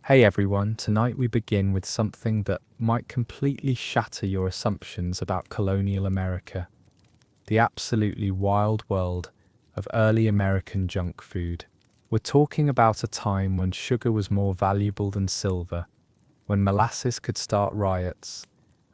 Hey everyone, tonight we begin with something that might completely shatter your assumptions about colonial America. The absolutely wild world of early American junk food. We're talking about a time when sugar was more valuable than silver, when molasses could start riots,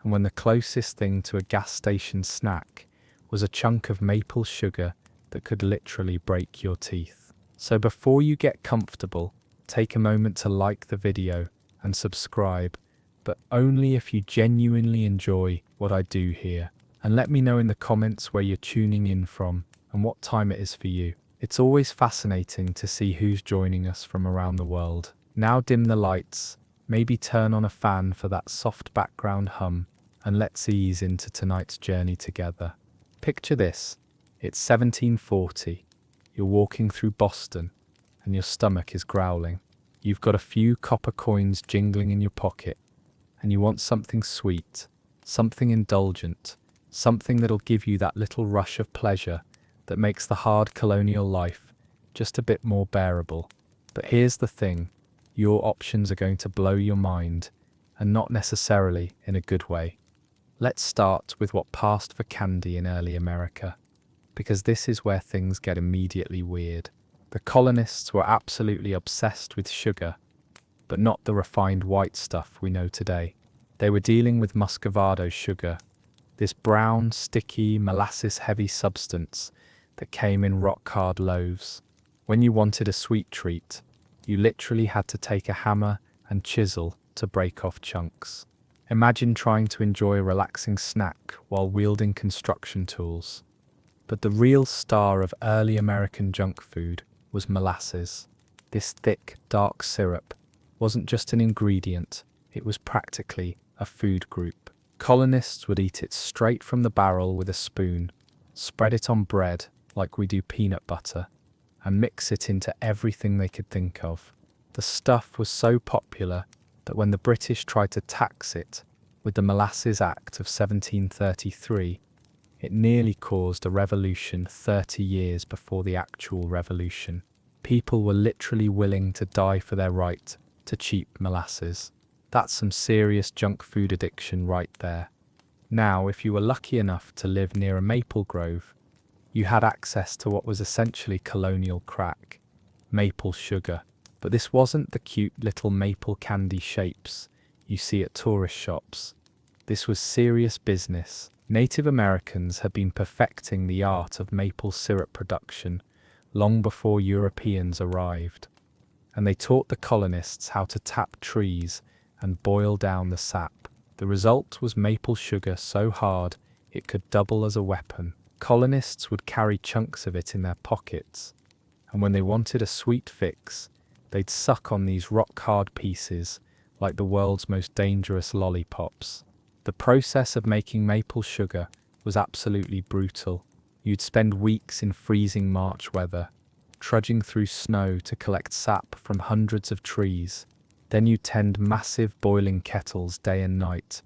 and when the closest thing to a gas station snack was a chunk of maple sugar that could literally break your teeth. So before you get comfortable, take a moment to like the video and subscribe, but only if you genuinely enjoy what I do here. And let me know in the comments where you're tuning in from and what time it is for you. It's always fascinating to see who's joining us from around the world. Now dim the lights, maybe turn on a fan for that soft background hum, and let's ease into tonight's journey together. Picture this, it's 1740, you're walking through Boston, and your stomach is growling. You've got a few copper coins jingling in your pocket, and you want something sweet, something indulgent, something that'll give you that little rush of pleasure that makes the hard colonial life just a bit more bearable. But here's the thing, your options are going to blow your mind, and not necessarily in a good way. Let's start with what passed for candy in early America, because this is where things get immediately weird. The colonists were absolutely obsessed with sugar, but not the refined white stuff we know today. They were dealing with muscovado sugar, this brown, sticky, molasses-heavy substance that came in rock-hard loaves. When you wanted a sweet treat, you literally had to take a hammer and chisel to break off chunks. Imagine trying to enjoy a relaxing snack while wielding construction tools. But the real star of early American junk food was molasses. This thick, dark syrup wasn't just an ingredient, it was practically a food group. Colonists would eat it straight from the barrel with a spoon, spread it on bread like we do peanut butter, and mix it into everything they could think of. The stuff was so popular that when the British tried to tax it with the Molasses Act of 1733, it nearly caused a revolution 30 years before the actual revolution. People were literally willing to die for their right to cheap molasses. That's some serious junk food addiction right there. Now, if you were lucky enough to live near a maple grove, you had access to what was essentially colonial crack, maple sugar. But this wasn't the cute little maple candy shapes you see at tourist shops. This was serious business. Native Americans had been perfecting the art of maple syrup production long before Europeans arrived, and they taught the colonists how to tap trees and boil down the sap. The result was maple sugar so hard it could double as a weapon. Colonists would carry chunks of it in their pockets, and when they wanted a sweet fix, they'd suck on these rock-hard pieces like the world's most dangerous lollipops. The process of making maple sugar was absolutely brutal. You'd spend weeks in freezing March weather, trudging through snow to collect sap from hundreds of trees. Then you'd tend massive boiling kettles day and night,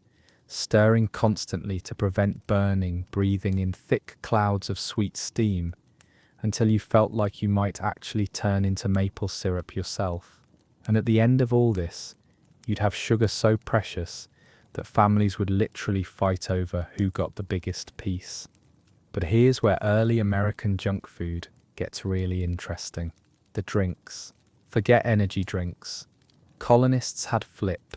stirring constantly to prevent burning, breathing in thick clouds of sweet steam, until you felt like you might actually turn into maple syrup yourself. And at the end of all this, you'd have sugar so precious that families would literally fight over who got the biggest piece. But here's where early American junk food gets really interesting. The drinks. Forget energy drinks. Colonists had Flip.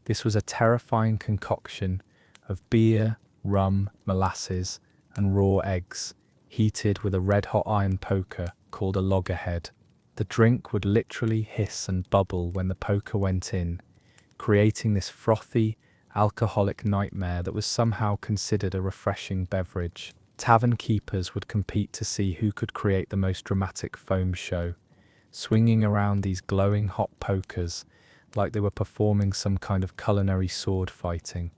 This was a terrifying concoction of beer, rum, molasses, and raw eggs, heated with a red-hot iron poker called a loggerhead. The drink would literally hiss and bubble when the poker went in, creating this frothy, alcoholic nightmare that was somehow considered a refreshing beverage. Tavern keepers would compete to see who could create the most dramatic foam show, swinging around these glowing hot pokers like they were performing some kind of culinary sword fighting.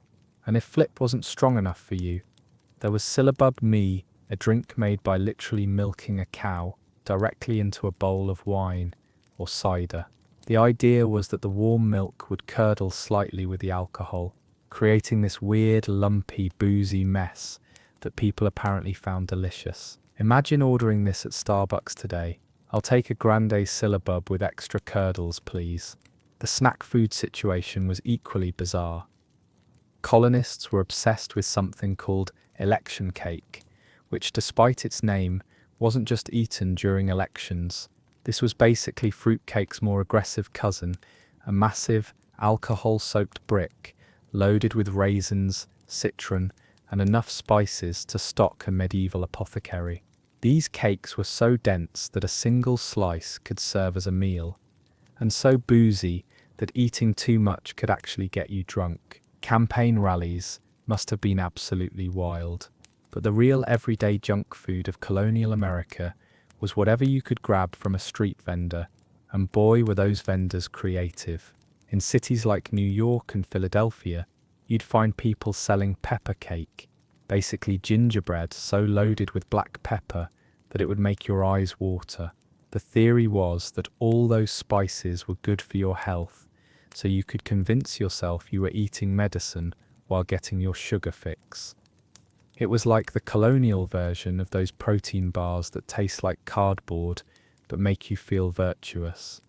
And if Flip wasn't strong enough for you, there was syllabub me, a drink made by literally milking a cow directly into a bowl of wine or cider. The idea was that the warm milk would curdle slightly with the alcohol, creating this weird, lumpy, boozy mess that people apparently found delicious. Imagine ordering this at Starbucks today. I'll take a grande syllabub with extra curdles, please. The snack food situation was equally bizarre. Colonists were obsessed with something called election cake, which, despite its name, wasn't just eaten during elections. This was basically fruitcake's more aggressive cousin, a massive, alcohol-soaked brick loaded with raisins, citron, and enough spices to stock a medieval apothecary. These cakes were so dense that a single slice could serve as a meal, and so boozy that eating too much could actually get you drunk. Campaign rallies must have been absolutely wild. But the real everyday junk food of colonial America was whatever you could grab from a street vendor, and boy were those vendors creative. In cities like New York and Philadelphia, you'd find people selling pepper cake, basically gingerbread so loaded with black pepper that it would make your eyes water. The theory was that all those spices were good for your health, so you could convince yourself you were eating medicine while getting your sugar fix. It was like the colonial version of those protein bars that taste like cardboard but make you feel virtuous.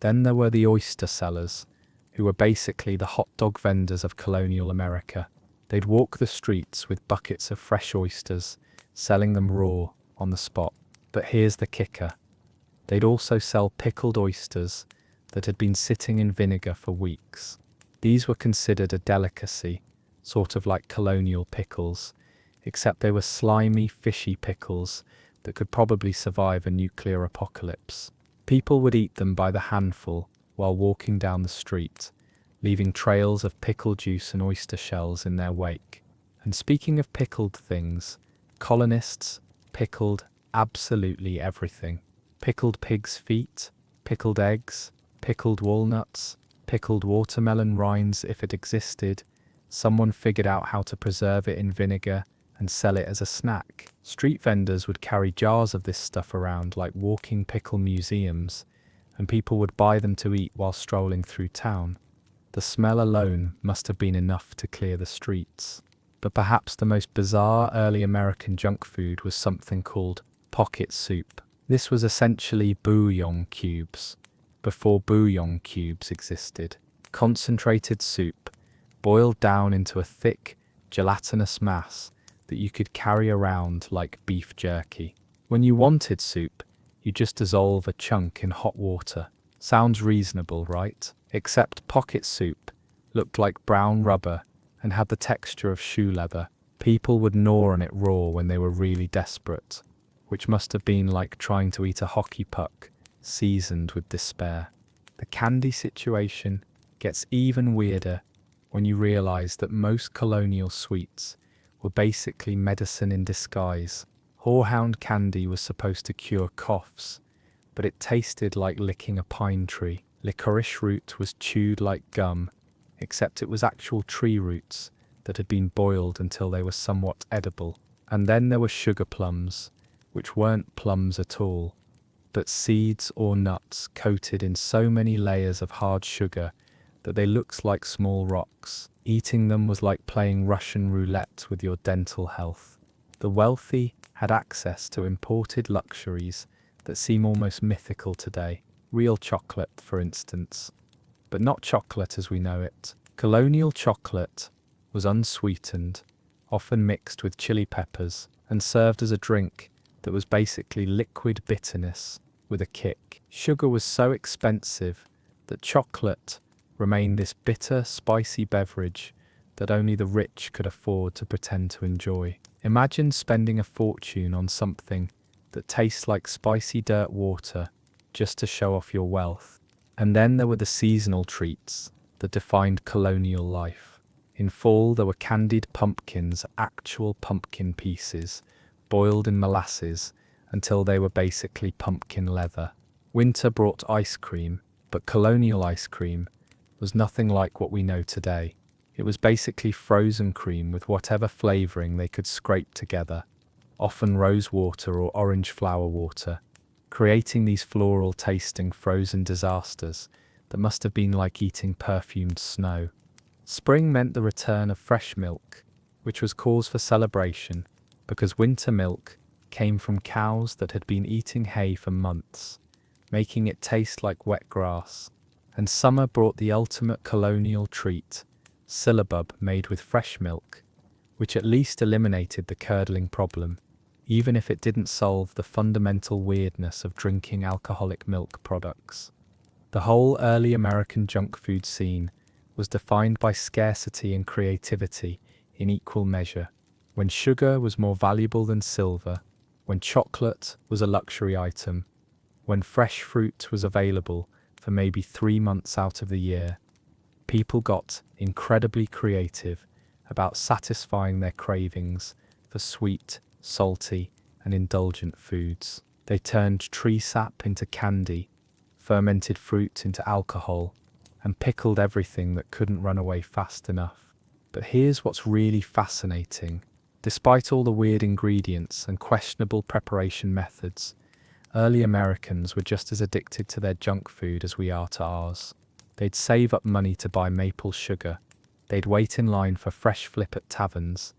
Then there were the oyster sellers, who were basically the hot dog vendors of colonial America. They'd walk the streets with buckets of fresh oysters, selling them raw on the spot. But here's the kicker. They'd also sell pickled oysters that had been sitting in vinegar for weeks. These were considered a delicacy, sort of like colonial pickles, except they were slimy, fishy pickles that could probably survive a nuclear apocalypse. People would eat them by the handful while walking down the street, leaving trails of pickle juice and oyster shells in their wake. And speaking of pickled things, colonists pickled absolutely everything. Pickled pig's feet, pickled eggs, pickled walnuts, pickled watermelon rinds if it existed. Someone figured out how to preserve it in vinegar and sell it as a snack. Street vendors would carry jars of this stuff around like walking pickle museums, and people would buy them to eat while strolling through town. The smell alone must have been enough to clear the streets. But perhaps the most bizarre early American junk food was something called pocket soup. This was essentially bouillon cubes, before bouillon cubes existed. Concentrated soup, boiled down into a thick, gelatinous mass that you could carry around like beef jerky. When you wanted soup, you just dissolve a chunk in hot water. Sounds reasonable, right? Except pocket soup looked like brown rubber and had the texture of shoe leather. People would gnaw on it raw when they were really desperate, which must have been like trying to eat a hockey puck, seasoned with despair. The candy situation gets even weirder when you realize that most colonial sweets were basically medicine in disguise. Horehound candy was supposed to cure coughs, but it tasted like licking a pine tree. Licorice root was chewed like gum, except it was actual tree roots that had been boiled until they were somewhat edible. And then there were sugar plums, which weren't plums at all, but seeds or nuts coated in so many layers of hard sugar that they looked like small rocks. Eating them was like playing Russian roulette with your dental health. The wealthy had access to imported luxuries that seem almost mythical today. Real chocolate, for instance. But not chocolate as we know it. Colonial chocolate was unsweetened, often mixed with chili peppers, and served as a drink that was basically liquid bitterness with a kick. Sugar was so expensive that chocolate remained this bitter, spicy beverage that only the rich could afford to pretend to enjoy. Imagine spending a fortune on something that tastes like spicy dirt water just to show off your wealth. And then there were the seasonal treats that defined colonial life. In fall, there were candied pumpkins, actual pumpkin pieces, boiled in molasses until they were basically pumpkin leather. Winter brought ice cream, but colonial ice cream was nothing like what we know today. It was basically frozen cream with whatever flavoring they could scrape together, often rose water or orange flower water, creating these floral tasting frozen disasters that must have been like eating perfumed snow. Spring meant the return of fresh milk, which was cause for celebration because winter milk came from cows that had been eating hay for months, making it taste like wet grass. And summer brought the ultimate colonial treat, syllabub made with fresh milk, which at least eliminated the curdling problem, even if it didn't solve the fundamental weirdness of drinking alcoholic milk products. The whole early American junk food scene was defined by scarcity and creativity in equal measure. When sugar was more valuable than silver, when chocolate was a luxury item, when fresh fruit was available for maybe 3 months out of the year, people got incredibly creative about satisfying their cravings for sweet, salty, and indulgent foods. They turned tree sap into candy, fermented fruit into alcohol, and pickled everything that couldn't run away fast enough. But here's what's really fascinating. Despite all the weird ingredients and questionable preparation methods, early Americans were just as addicted to their junk food as we are to ours. They'd save up money to buy maple sugar, they'd wait in line for fresh flip at taverns,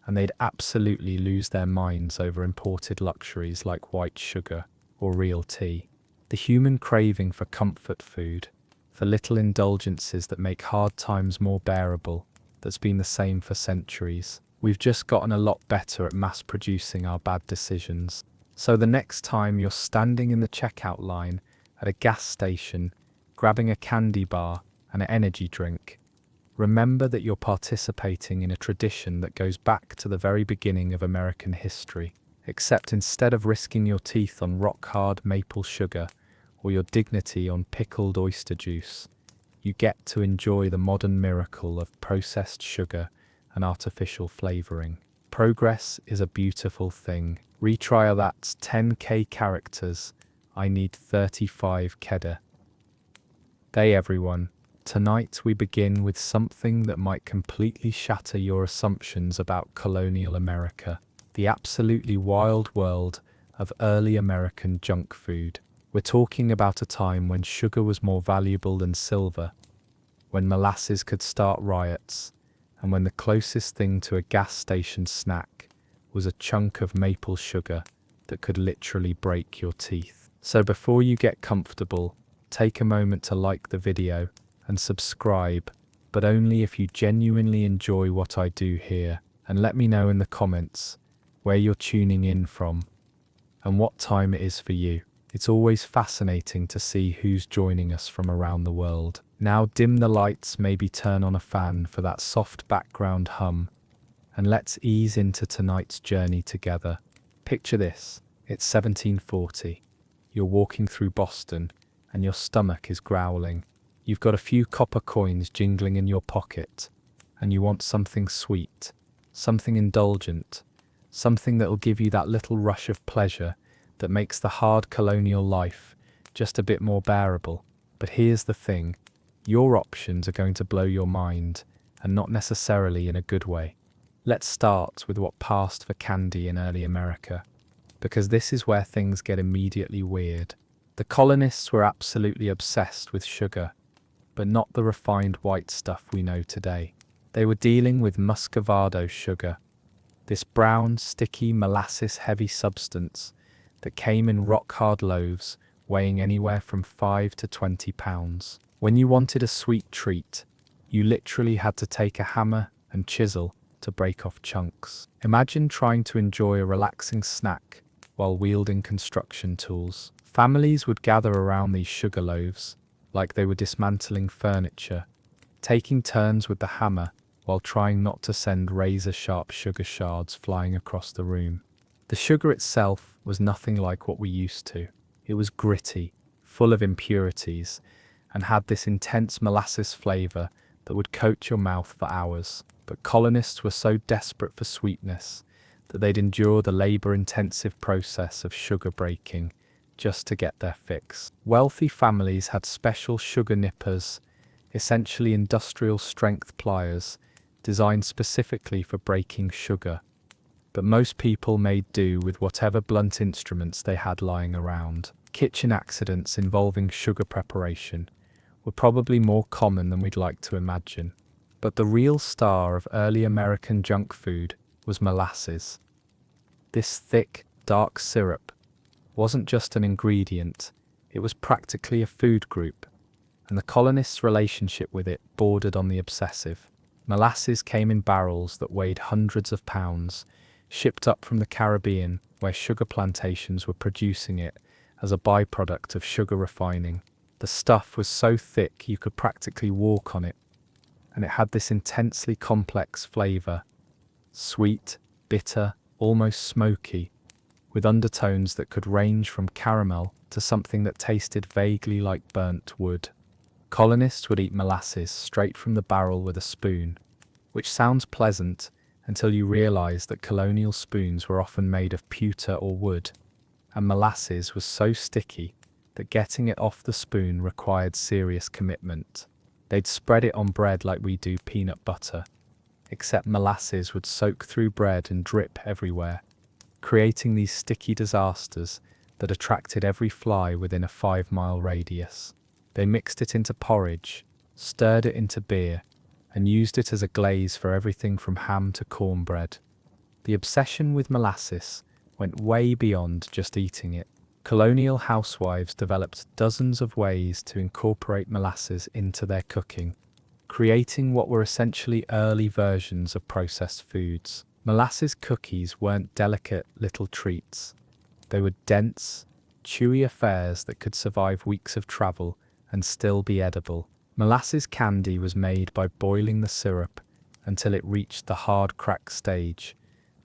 and they'd absolutely lose their minds over imported luxuries like white sugar or real tea. The human craving for comfort food, for little indulgences that make hard times more bearable, that's been the same for centuries. We've just gotten a lot better at mass producing our bad decisions. So the next time you're standing in the checkout line at a gas station, grabbing a candy bar and an energy drink, remember that you're participating in a tradition that goes back to the very beginning of American history, except instead of risking your teeth on rock-hard maple sugar or your dignity on pickled oyster juice, you get to enjoy the modern miracle of processed sugar and artificial flavoring. Progress is a beautiful thing. Retry that's 10k characters. I need 35 cheddar. Hey everyone. Tonight we begin with something that might completely shatter your assumptions about colonial America. The absolutely wild world of early American junk food. We're talking about a time when sugar was more valuable than silver, when molasses could start riots, and when the closest thing to a gas station snack was a chunk of maple sugar that could literally break your teeth. So before you get comfortable, take a moment to like the video and subscribe, but only if you genuinely enjoy what I do here, and let me know in the comments where you're tuning in from and what time it is for you. It's always fascinating to see who's joining us from around the world. Now dim the lights, maybe turn on a fan for that soft background hum, and let's ease into tonight's journey together. Picture this, it's 1740. You're walking through Boston and your stomach is growling. You've got a few copper coins jingling in your pocket, and you want something sweet, something indulgent, something that'll give you that little rush of pleasure that makes the hard colonial life just a bit more bearable. But here's the thing, your options are going to blow your mind, and not necessarily in a good way. Let's start with what passed for candy in early America, because this is where things get immediately weird. The colonists were absolutely obsessed with sugar, but not the refined white stuff we know today. They were dealing with muscovado sugar, this brown, sticky, molasses-heavy substance that came in rock-hard loaves weighing anywhere from 5 to 20 pounds. When you wanted a sweet treat, you literally had to take a hammer and chisel to break off chunks. Imagine trying to enjoy a relaxing snack while wielding construction tools. Families would gather around these sugar loaves like they were dismantling furniture, taking turns with the hammer while trying not to send razor-sharp sugar shards flying across the room. The sugar itself was nothing like what we used to. It was gritty, full of impurities, and had this intense molasses flavor that would coat your mouth for hours. But colonists were so desperate for sweetness that they'd endure the labor-intensive process of sugar breaking just to get their fix. Wealthy families had special sugar nippers, essentially industrial strength pliers, designed specifically for breaking sugar. But most people made do with whatever blunt instruments they had lying around. Kitchen accidents involving sugar preparation were probably more common than we'd like to imagine. But the real star of early American junk food was molasses. This thick, dark syrup wasn't just an ingredient, it was practically a food group. and the colonists' relationship with it bordered on the obsessive. Molasses came in barrels that weighed hundreds of pounds, shipped up from the Caribbean, where sugar plantations were producing it as a byproduct of sugar refining. The stuff was so thick you could practically walk on it, and it had this intensely complex flavor, sweet, bitter, almost smoky, with undertones that could range from caramel to something that tasted vaguely like burnt wood. Colonists would eat molasses straight from the barrel with a spoon, which sounds pleasant until you realize that colonial spoons were often made of pewter or wood, and molasses was so sticky that getting it off the spoon required serious commitment. They'd spread it on bread like we do peanut butter, except molasses would soak through bread and drip everywhere, creating these sticky disasters that attracted every fly within a 5-mile radius. They mixed it into porridge, stirred it into beer, and used it as a glaze for everything from ham to cornbread. The obsession with molasses went way beyond just eating it. Colonial housewives developed dozens of ways to incorporate molasses into their cooking, creating what were essentially early versions of processed foods. Molasses cookies weren't delicate little treats. They were dense, chewy affairs that could survive weeks of travel and still be edible. Molasses candy was made by boiling the syrup until it reached the hard crack stage,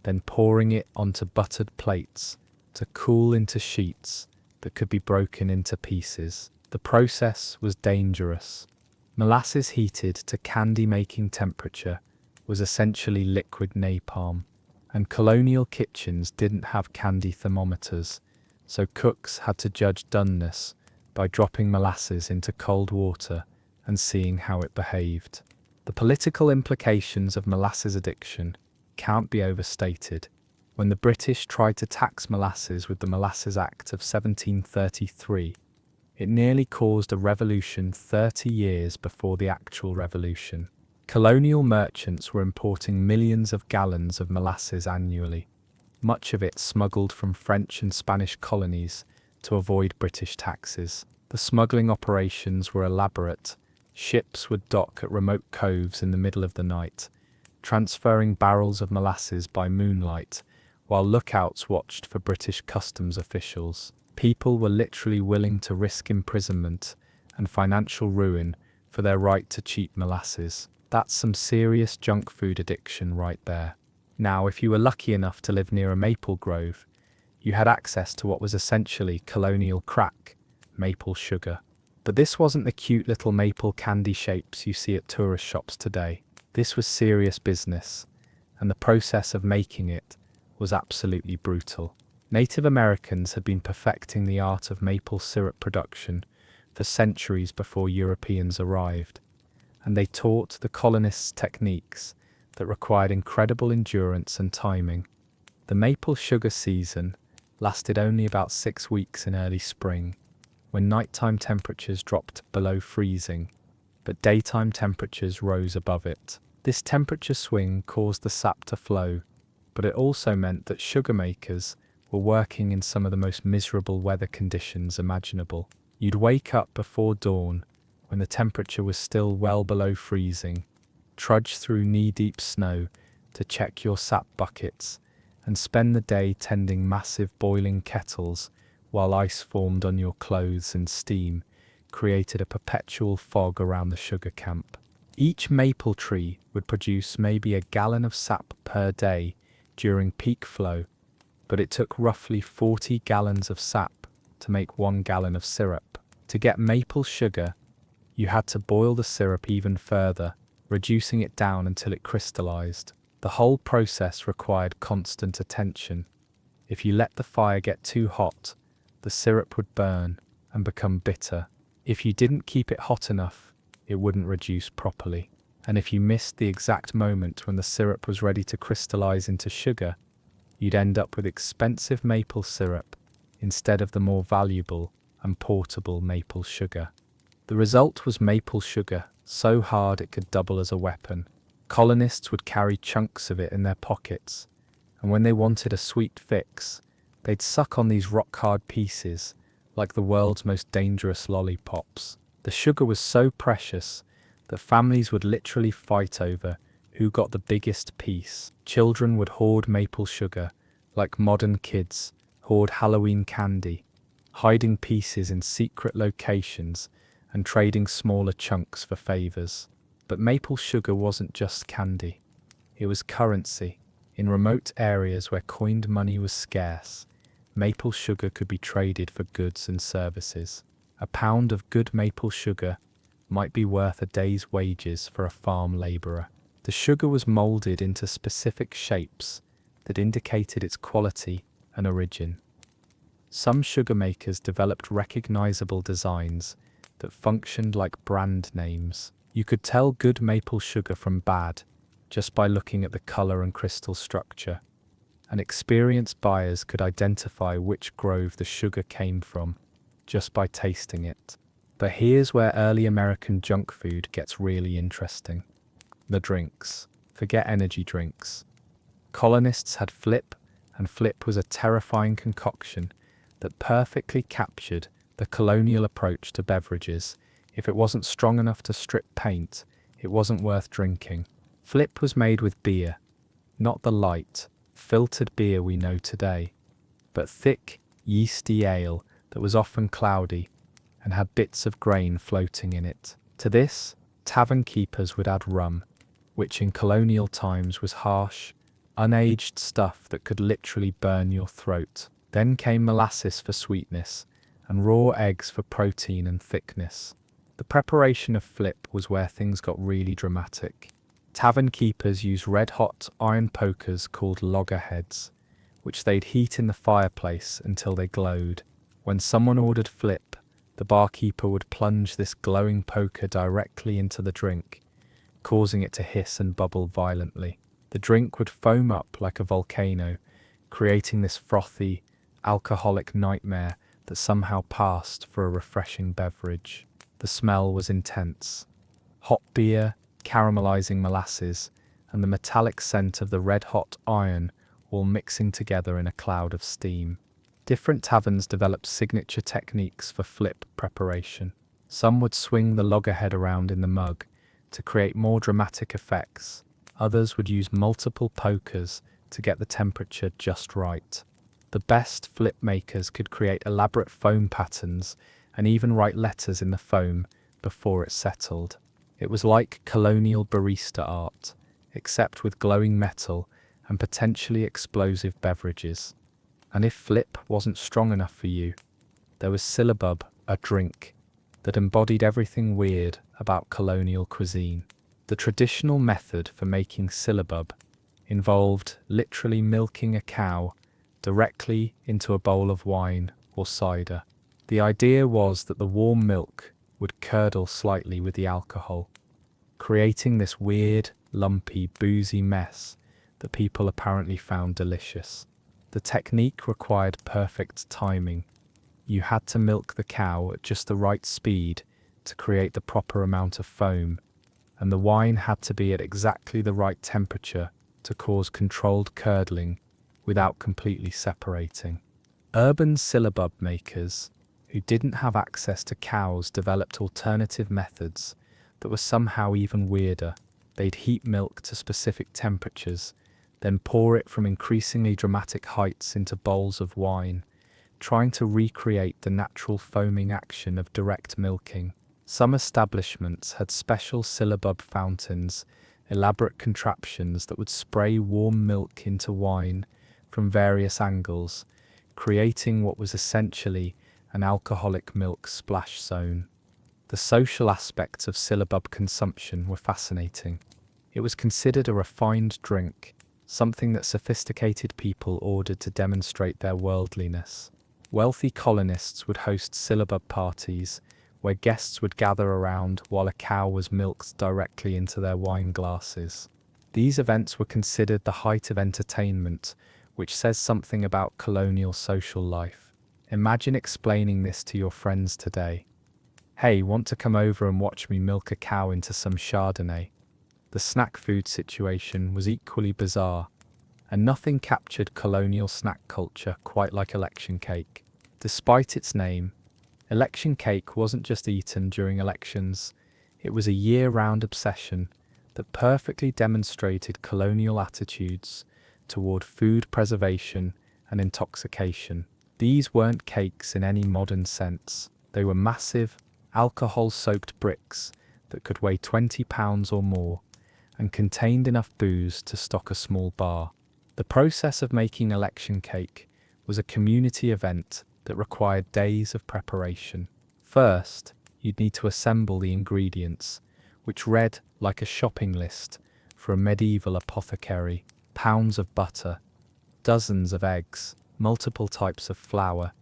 then pouring it onto buttered plates to cool into sheets that could be broken into pieces. The process was dangerous. Molasses heated to candy-making temperature was essentially liquid napalm, and colonial kitchens didn't have candy thermometers, so cooks had to judge doneness by dropping molasses into cold water and seeing how it behaved. The political implications of molasses addiction can't be overstated. When the British tried to tax molasses with the Molasses Act of 1733, it nearly caused a revolution 30 years before the actual revolution. Colonial merchants were importing millions of gallons of molasses annually, much of it smuggled from French and Spanish colonies to avoid British taxes. The smuggling operations were elaborate. Ships would dock at remote coves in the middle of the night, transferring barrels of molasses by moonlight, while lookouts watched for British customs officials. People were literally willing to risk imprisonment and financial ruin for their right to cheap molasses. That's some serious junk food addiction right there. Now, if you were lucky enough to live near a maple grove, you had access to what was essentially colonial crack, maple sugar. But this wasn't the cute little maple candy shapes you see at tourist shops today. This was serious business, and the process of making it was absolutely brutal. Native Americans had been perfecting the art of maple syrup production for centuries before Europeans arrived, and they taught the colonists techniques that required incredible endurance and timing. The maple sugar season lasted only about 6 weeks in early spring, when nighttime temperatures dropped below freezing, but daytime temperatures rose above it. This temperature swing caused the sap to flow, but it also meant that sugar makers were working in some of the most miserable weather conditions imaginable. You'd wake up before dawn, when the temperature was still well below freezing, trudge through knee-deep snow to check your sap buckets, and spend the day tending massive boiling kettles while ice formed on your clothes and steam created a perpetual fog around the sugar camp. Each maple tree would produce maybe a gallon of sap per day during peak flow, but it took roughly 40 gallons of sap to make 1 gallon of syrup. To get maple sugar, you had to boil the syrup even further, reducing it down until it crystallized. The whole process required constant attention. If you let the fire get too hot, the syrup would burn and become bitter. If you didn't keep it hot enough, it wouldn't reduce properly. And if you missed the exact moment when the syrup was ready to crystallize into sugar, you'd end up with expensive maple syrup instead of the more valuable and portable maple sugar. The result was maple sugar, so hard it could double as a weapon. Colonists would carry chunks of it in their pockets, and when they wanted a sweet fix, they'd suck on these rock-hard pieces like the world's most dangerous lollipops. The sugar was so precious that families would literally fight over who got the biggest piece. Children would hoard maple sugar, like modern kids hoard Halloween candy, hiding pieces in secret locations and trading smaller chunks for favors. But maple sugar wasn't just candy. It was currency. In remote areas where coined money was scarce, maple sugar could be traded for goods and services. A pound of good maple sugar might be worth a day's wages for a farm laborer. The sugar was molded into specific shapes that indicated its quality and origin. Some sugar makers developed recognizable designs that functioned like brand names. You could tell good maple sugar from bad just by looking at the color and crystal structure, and experienced buyers could identify which grove the sugar came from just by tasting it. But here's where early American junk food gets really interesting. The drinks. Forget energy drinks. Colonists had Flip, and Flip was a terrifying concoction that perfectly captured the colonial approach to beverages. If it wasn't strong enough to strip paint, it wasn't worth drinking. Flip was made with beer, not the light, filtered beer we know today, but thick, yeasty ale that was often cloudy and had bits of grain floating in it. To this, tavern keepers would add rum, which in colonial times was harsh, unaged stuff that could literally burn your throat. Then came molasses for sweetness, and raw eggs for protein and thickness. The preparation of Flip was where things got really dramatic. Tavern keepers used red-hot iron pokers called loggerheads, which they'd heat in the fireplace until they glowed. When someone ordered Flip, the barkeeper would plunge this glowing poker directly into the drink, causing it to hiss and bubble violently. The drink would foam up like a volcano, creating this frothy, alcoholic nightmare that somehow passed for a refreshing beverage. The smell was intense. Hot beer, caramelizing molasses, and the metallic scent of the red-hot iron all mixing together in a cloud of steam. Different taverns developed signature techniques for Flip preparation. Some would swing the loggerhead around in the mug to create more dramatic effects. Others would use multiple pokers to get the temperature just right. The best Flip makers could create elaborate foam patterns and even write letters in the foam before it settled. It was like colonial barista art, except with glowing metal and potentially explosive beverages. And if Flip wasn't strong enough for you, there was syllabub, a drink that embodied everything weird about colonial cuisine. The traditional method for making syllabub involved literally milking a cow directly into a bowl of wine or cider. The idea was that the warm milk would curdle slightly with the alcohol, creating this weird, lumpy, boozy mess that people apparently found delicious. The technique required perfect timing. You had to milk the cow at just the right speed to create the proper amount of foam, and the wine had to be at exactly the right temperature to cause controlled curdling without completely separating. Urban syllabub makers who didn't have access to cows developed alternative methods that were somehow even weirder. They'd heat milk to specific temperatures, then pour it from increasingly dramatic heights into bowls of wine, trying to recreate the natural foaming action of direct milking. Some establishments had special syllabub fountains, elaborate contraptions that would spray warm milk into wine from various angles, creating what was essentially an alcoholic milk splash zone. The social aspects of syllabub consumption were fascinating. It was considered a refined drink, something that sophisticated people ordered to demonstrate their worldliness. Wealthy colonists would host syllabub parties, where guests would gather around while a cow was milked directly into their wine glasses. These events were considered the height of entertainment, which says something about colonial social life. Imagine explaining this to your friends today. Hey, want to come over and watch me milk a cow into some Chardonnay? The snack food situation was equally bizarre, and nothing captured colonial snack culture quite like election cake. Despite its name, Election cake wasn't just eaten during elections, it was a year-round obsession that perfectly demonstrated colonial attitudes toward food preservation and intoxication. These weren't cakes in any modern sense. They were massive, alcohol-soaked bricks that could weigh 20 pounds or more and contained enough booze to stock a small bar. The process of making election cake was a community event that required days of preparation. First, you'd need to assemble the ingredients, which read like a shopping list for a medieval apothecary: pounds of butter, dozens of eggs, multiple types of flour,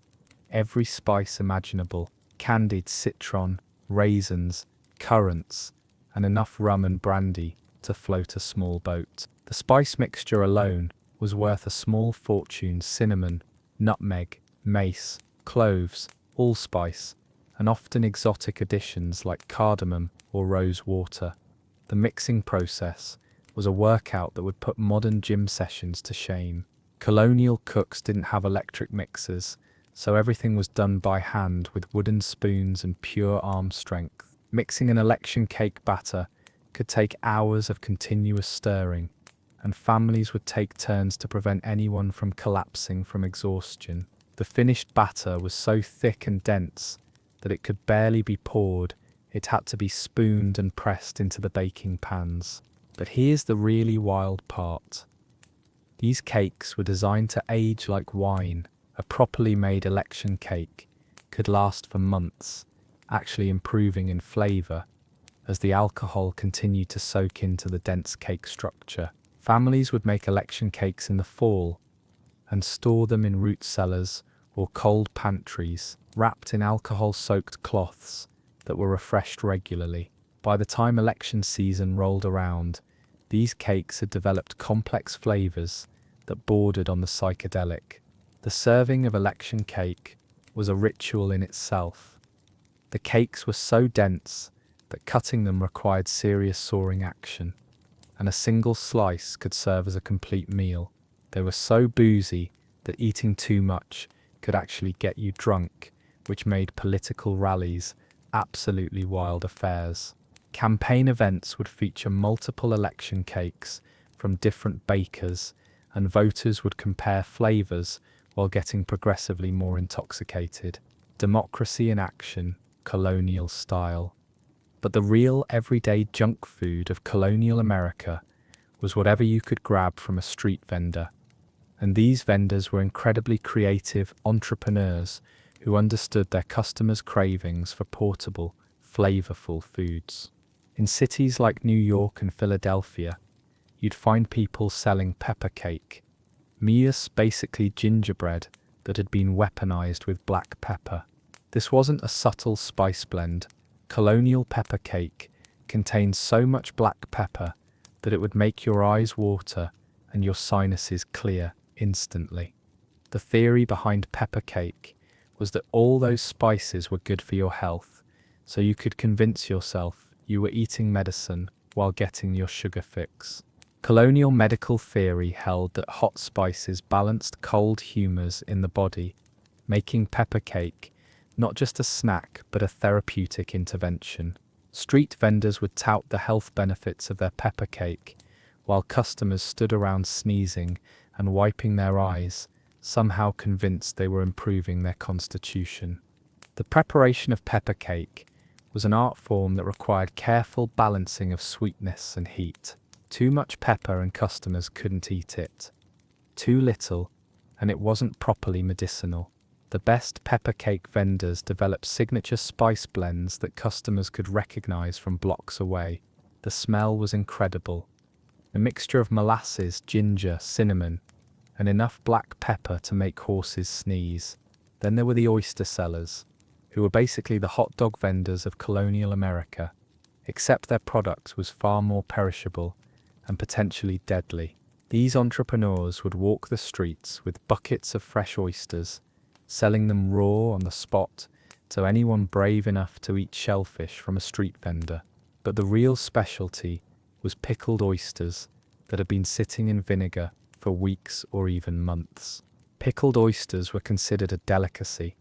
every spice imaginable, candied citron, raisins, currants, and enough rum and brandy to float a small boat. The spice mixture alone was worth a small fortune: cinnamon, nutmeg, mace, cloves, allspice, and often exotic additions like cardamom or rose water. The mixing process was a workout that would put modern gym sessions to shame. Colonial cooks didn't have electric mixers, so everything was done by hand with wooden spoons and pure arm strength. Mixing an election cake batter could take hours of continuous stirring, and families would take turns to prevent anyone from collapsing from exhaustion. The finished batter was so thick and dense that it could barely be poured. It had to be spooned and pressed into the baking pans. But here's the really wild part. These cakes were designed to age like wine. A properly made election cake could last for months, actually improving in flavour as the alcohol continued to soak into the dense cake structure. Families would make election cakes in the fall and store them in root cellars or cold pantries, wrapped in alcohol-soaked cloths that were refreshed regularly. By the time election season rolled around, these cakes had developed complex flavours that bordered on the psychedelic. The serving of election cake was a ritual in itself. The cakes were so dense that cutting them required serious sawing action, and a single slice could serve as a complete meal. They were so boozy that eating too much could actually get you drunk, which made political rallies absolutely wild affairs. Campaign events would feature multiple election cakes from different bakers, and voters would compare flavours while getting progressively more intoxicated. Democracy in action, colonial style. But the real everyday junk food of colonial America was whatever you could grab from a street vendor. And these vendors were incredibly creative entrepreneurs who understood their customers' cravings for portable, flavorful foods. In cities like New York and Philadelphia, you'd find people selling pepper cake, basically gingerbread that had been weaponized with black pepper. This wasn't a subtle spice blend. Colonial pepper cake contained so much black pepper that it would make your eyes water and your sinuses clear instantly. The theory behind pepper cake was that all those spices were good for your health, so you could convince yourself you were eating medicine while getting your sugar fix. Colonial medical theory held that hot spices balanced cold humours in the body, making pepper cake not just a snack but a therapeutic intervention. Street vendors would tout the health benefits of their pepper cake, while customers stood around sneezing and wiping their eyes, somehow convinced they were improving their constitution. The preparation of pepper cake was an art form that required careful balancing of sweetness and heat. Too much pepper and customers couldn't eat it. Too little, and it wasn't properly medicinal. The best pepper cake vendors developed signature spice blends that customers could recognize from blocks away. The smell was incredible. A mixture of molasses, ginger, cinnamon, and enough black pepper to make horses sneeze. Then there were the oyster sellers, who were basically the hot dog vendors of colonial America, except their product was far more perishable and potentially deadly. These entrepreneurs would walk the streets with buckets of fresh oysters, selling them raw on the spot to anyone brave enough to eat shellfish from a street vendor. But the real specialty was pickled oysters that had been sitting in vinegar for weeks or even months. Pickled oysters were considered a delicacy,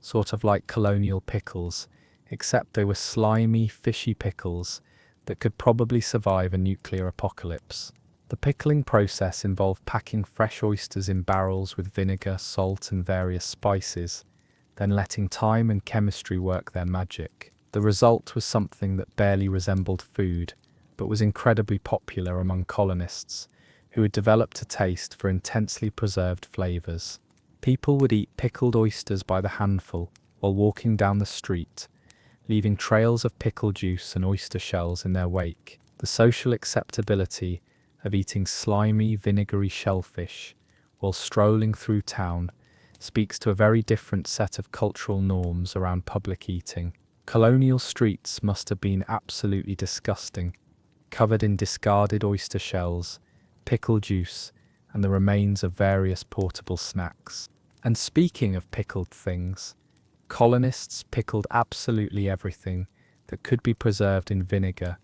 sort of like colonial pickles, except they were slimy, fishy pickles that could probably survive a nuclear apocalypse. The pickling process involved packing fresh oysters in barrels with vinegar, salt, and various spices, then letting time and chemistry work their magic. The result was something that barely resembled food, but was incredibly popular among colonists, who had developed a taste for intensely preserved flavors. People would eat pickled oysters by the handful while walking down the street, leaving trails of pickle juice and oyster shells in their wake. The social acceptability of eating slimy, vinegary shellfish while strolling through town speaks to a very different set of cultural norms around public eating. Colonial streets must have been absolutely disgusting, covered in discarded oyster shells, pickle juice, and the remains of various portable snacks. And speaking of pickled things, colonists pickled absolutely everything that could be preserved in vinegar,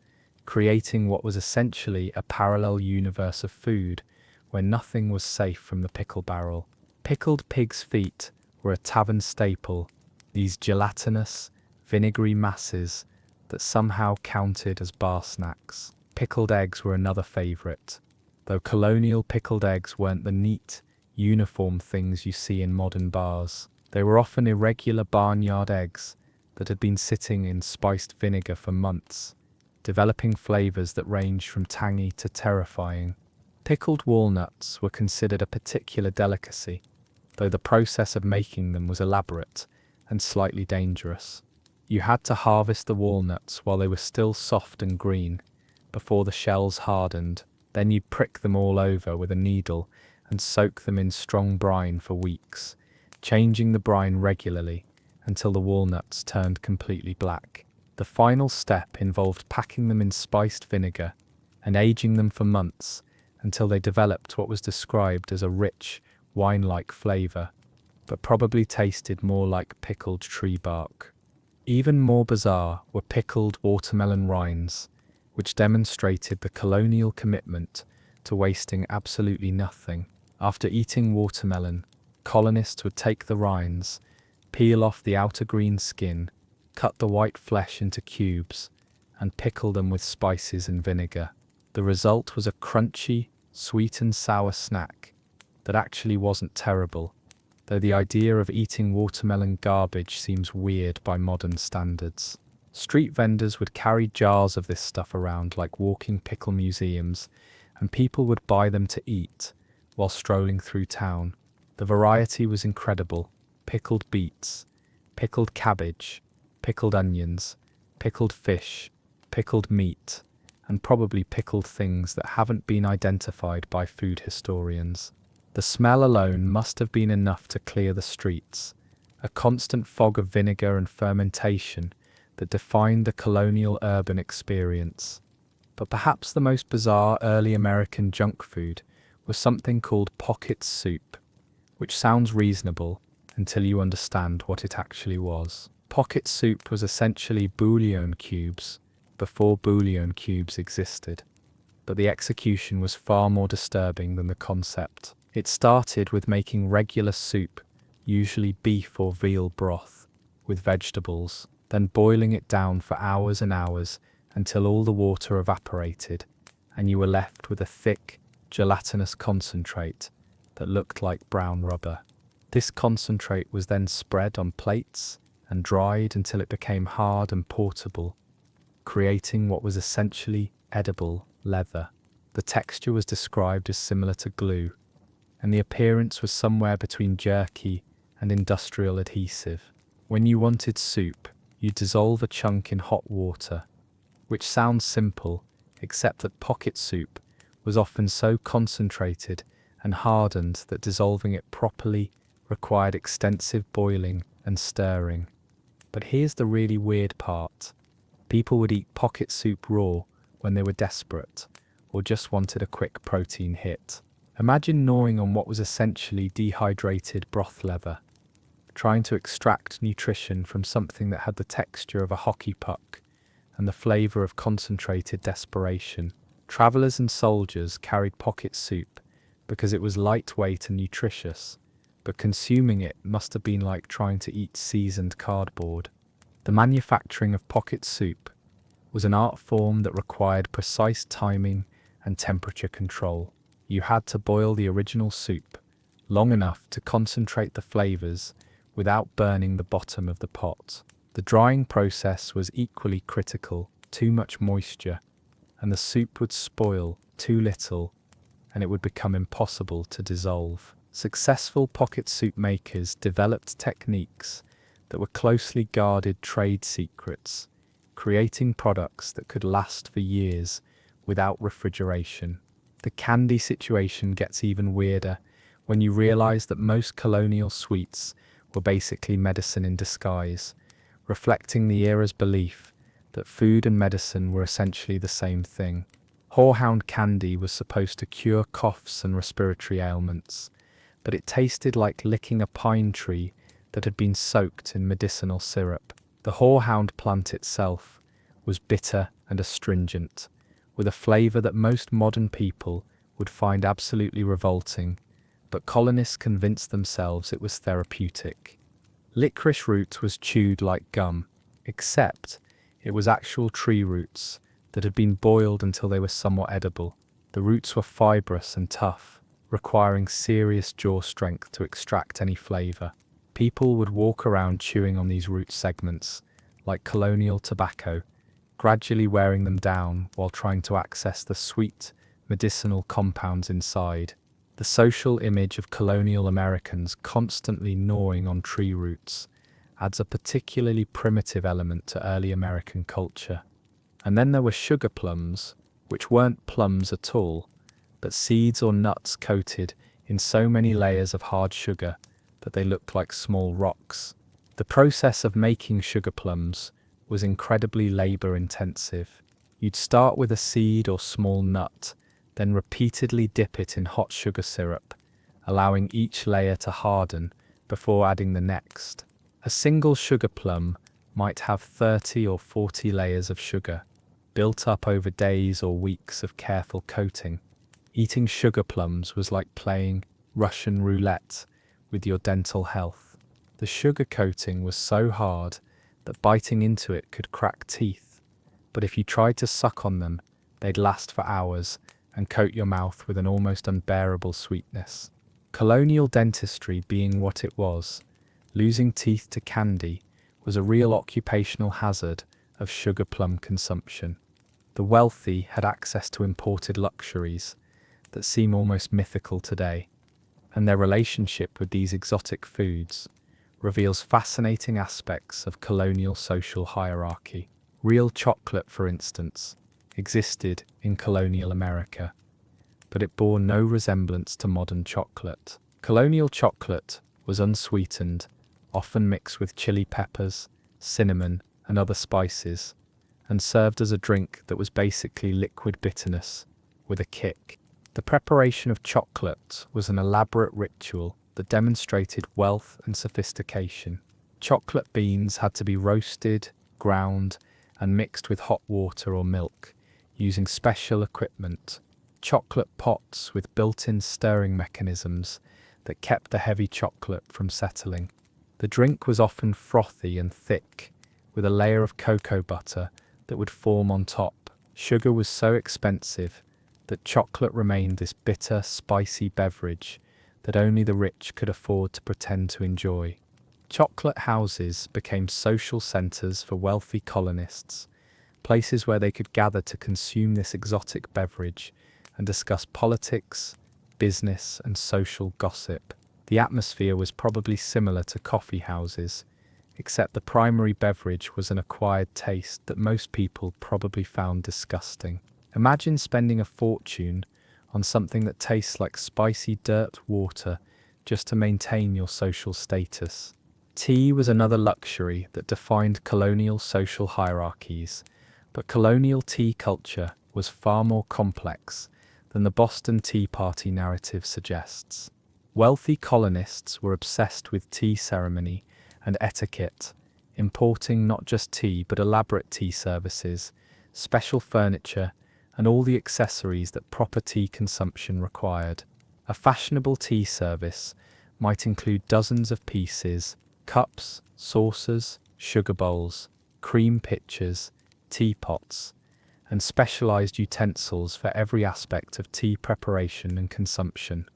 creating what was essentially a parallel universe of food where nothing was safe from the pickle barrel. Pickled pig's feet were a tavern staple, these gelatinous, vinegary masses that somehow counted as bar snacks. Pickled eggs were another favourite, though colonial pickled eggs weren't the neat, uniform things you see in modern bars. They were often irregular barnyard eggs that had been sitting in spiced vinegar for months, developing flavours that ranged from tangy to terrifying. Pickled walnuts were considered a particular delicacy, though the process of making them was elaborate and slightly dangerous. You had to harvest the walnuts while they were still soft and green, before the shells hardened. Then you'd prick them all over with a needle and soak them in strong brine for weeks, changing the brine regularly until the walnuts turned completely black. The final step involved packing them in spiced vinegar and aging them for months until they developed what was described as a rich, wine-like flavour, but probably tasted more like pickled tree bark. Even more bizarre were pickled watermelon rinds, which demonstrated the colonial commitment to wasting absolutely nothing. After eating watermelon, colonists would take the rinds, peel off the outer green skin, cut the white flesh into cubes, and pickle them with spices and vinegar. The result was a crunchy, sweet and sour snack that actually wasn't terrible, though the idea of eating watermelon garbage seems weird by modern standards. Street vendors would carry jars of this stuff around like walking pickle museums, and people would buy them to eat while strolling through town. The variety was incredible. Pickled beets, pickled cabbage, pickled onions, pickled fish, pickled meat, and probably pickled things that haven't been identified by food historians. The smell alone must have been enough to clear the streets, a constant fog of vinegar and fermentation that defined the colonial urban experience. But perhaps the most bizarre early American junk food was something called pocket soup, which sounds reasonable until you understand what it actually was. Pocket soup was essentially bouillon cubes before bouillon cubes existed, but the execution was far more disturbing than the concept. It started with making regular soup, usually beef or veal broth, with vegetables, then boiling it down for hours and hours until all the water evaporated and you were left with a thick, gelatinous concentrate that looked like brown rubber. This concentrate was then spread on plates and dried until it became hard and portable, creating what was essentially edible leather. The texture was described as similar to glue, and the appearance was somewhere between jerky and industrial adhesive. When you wanted soup, you dissolve a chunk in hot water, which sounds simple, except that pocket soup was often so concentrated and hardened that dissolving it properly required extensive boiling and stirring. But here's the really weird part. People would eat pocket soup raw when they were desperate or just wanted a quick protein hit. Imagine gnawing on what was essentially dehydrated broth leather, trying to extract nutrition from something that had the texture of a hockey puck and the flavour of concentrated desperation. Travellers and soldiers carried pocket soup because it was lightweight and nutritious, but consuming it must have been like trying to eat seasoned cardboard. The manufacturing of pocket soup was an art form that required precise timing and temperature control. You had to boil the original soup long enough to concentrate the flavors without burning the bottom of the pot. The drying process was equally critical. Too much moisture, and the soup would spoil; too little, and it would become impossible to dissolve. Successful pocket soup makers developed techniques that were closely guarded trade secrets, creating products that could last for years without refrigeration. The candy situation gets even weirder when you realize that most colonial sweets were basically medicine in disguise, reflecting the era's belief that food and medicine were essentially the same thing. Horehound candy was supposed to cure coughs and respiratory ailments, but it tasted like licking a pine tree that had been soaked in medicinal syrup. The horehound plant itself was bitter and astringent, with a flavor that most modern people would find absolutely revolting, but colonists convinced themselves it was therapeutic. Licorice root was chewed like gum, except it was actual tree roots that had been boiled until they were somewhat edible. The roots were fibrous and tough, requiring serious jaw strength to extract any flavor. People would walk around chewing on these root segments, like colonial tobacco, gradually wearing them down while trying to access the sweet, medicinal compounds inside. The social image of colonial Americans constantly gnawing on tree roots adds a particularly primitive element to early American culture. And then there were sugar plums, which weren't plums at all, but seeds or nuts coated in so many layers of hard sugar that they looked like small rocks. The process of making sugar plums was incredibly labor-intensive. You'd start with a seed or small nut, then repeatedly dip it in hot sugar syrup, allowing each layer to harden before adding the next. A single sugar plum might have 30 or 40 layers of sugar, built up over days or weeks of careful coating. Eating sugar plums was like playing Russian roulette with your dental health. The sugar coating was so hard that biting into it could crack teeth, but if you tried to suck on them, they'd last for hours and coat your mouth with an almost unbearable sweetness. Colonial dentistry being what it was, losing teeth to candy was a real occupational hazard of sugar plum consumption. The wealthy had access to imported luxuries that seem almost mythical today, and their relationship with these exotic foods reveals fascinating aspects of colonial social hierarchy. Real chocolate, for instance, existed in colonial America, but it bore no resemblance to modern chocolate. Colonial chocolate was unsweetened, often mixed with chili peppers, cinnamon, and other spices, and served as a drink that was basically liquid bitterness with a kick. The preparation of chocolate was an elaborate ritual that demonstrated wealth and sophistication. Chocolate beans had to be roasted, ground, and mixed with hot water or milk, using special equipment. Chocolate pots with built-in stirring mechanisms that kept the heavy chocolate from settling. The drink was often frothy and thick, with a layer of cocoa butter that would form on top. Sugar was so expensive that chocolate remained this bitter, spicy beverage that only the rich could afford to pretend to enjoy. Chocolate houses became social centers for wealthy colonists, places where they could gather to consume this exotic beverage and discuss politics, business, and social gossip. The atmosphere was probably similar to coffee houses, except the primary beverage was an acquired taste that most people probably found disgusting. Imagine spending a fortune on something that tastes like spicy dirt water just to maintain your social status. Tea was another luxury that defined colonial social hierarchies, but colonial tea culture was far more complex than the Boston Tea Party narrative suggests. Wealthy colonists were obsessed with tea ceremony and etiquette, importing not just tea but elaborate tea services, special furniture, and all the accessories that proper tea consumption required. A fashionable tea service might include dozens of pieces, cups, saucers, sugar bowls, cream pitchers, teapots, and specialized utensils for every aspect of tea preparation and consumption.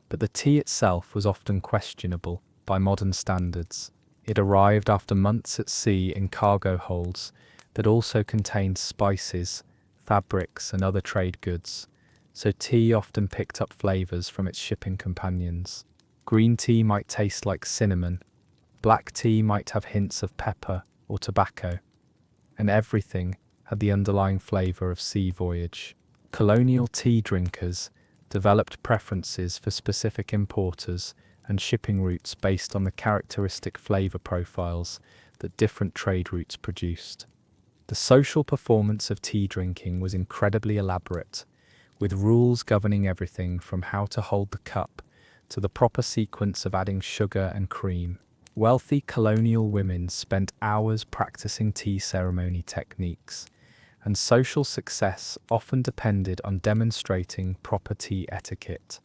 But the tea itself was often questionable by modern standards. It arrived after months at sea in cargo holds that also contained spices, fabrics, and other trade goods, so tea often picked up flavors from its shipping companions. Green tea might taste like cinnamon, black tea might have hints of pepper or tobacco, and everything had the underlying flavor of sea voyage. Colonial tea drinkers developed preferences for specific importers and shipping routes based on the characteristic flavor profiles that different trade routes produced. The social performance of tea drinking was incredibly elaborate, with rules governing everything from how to hold the cup to the proper sequence of adding sugar and cream. Wealthy colonial women spent hours practicing tea ceremony techniques, and social success often depended on demonstrating proper tea etiquette.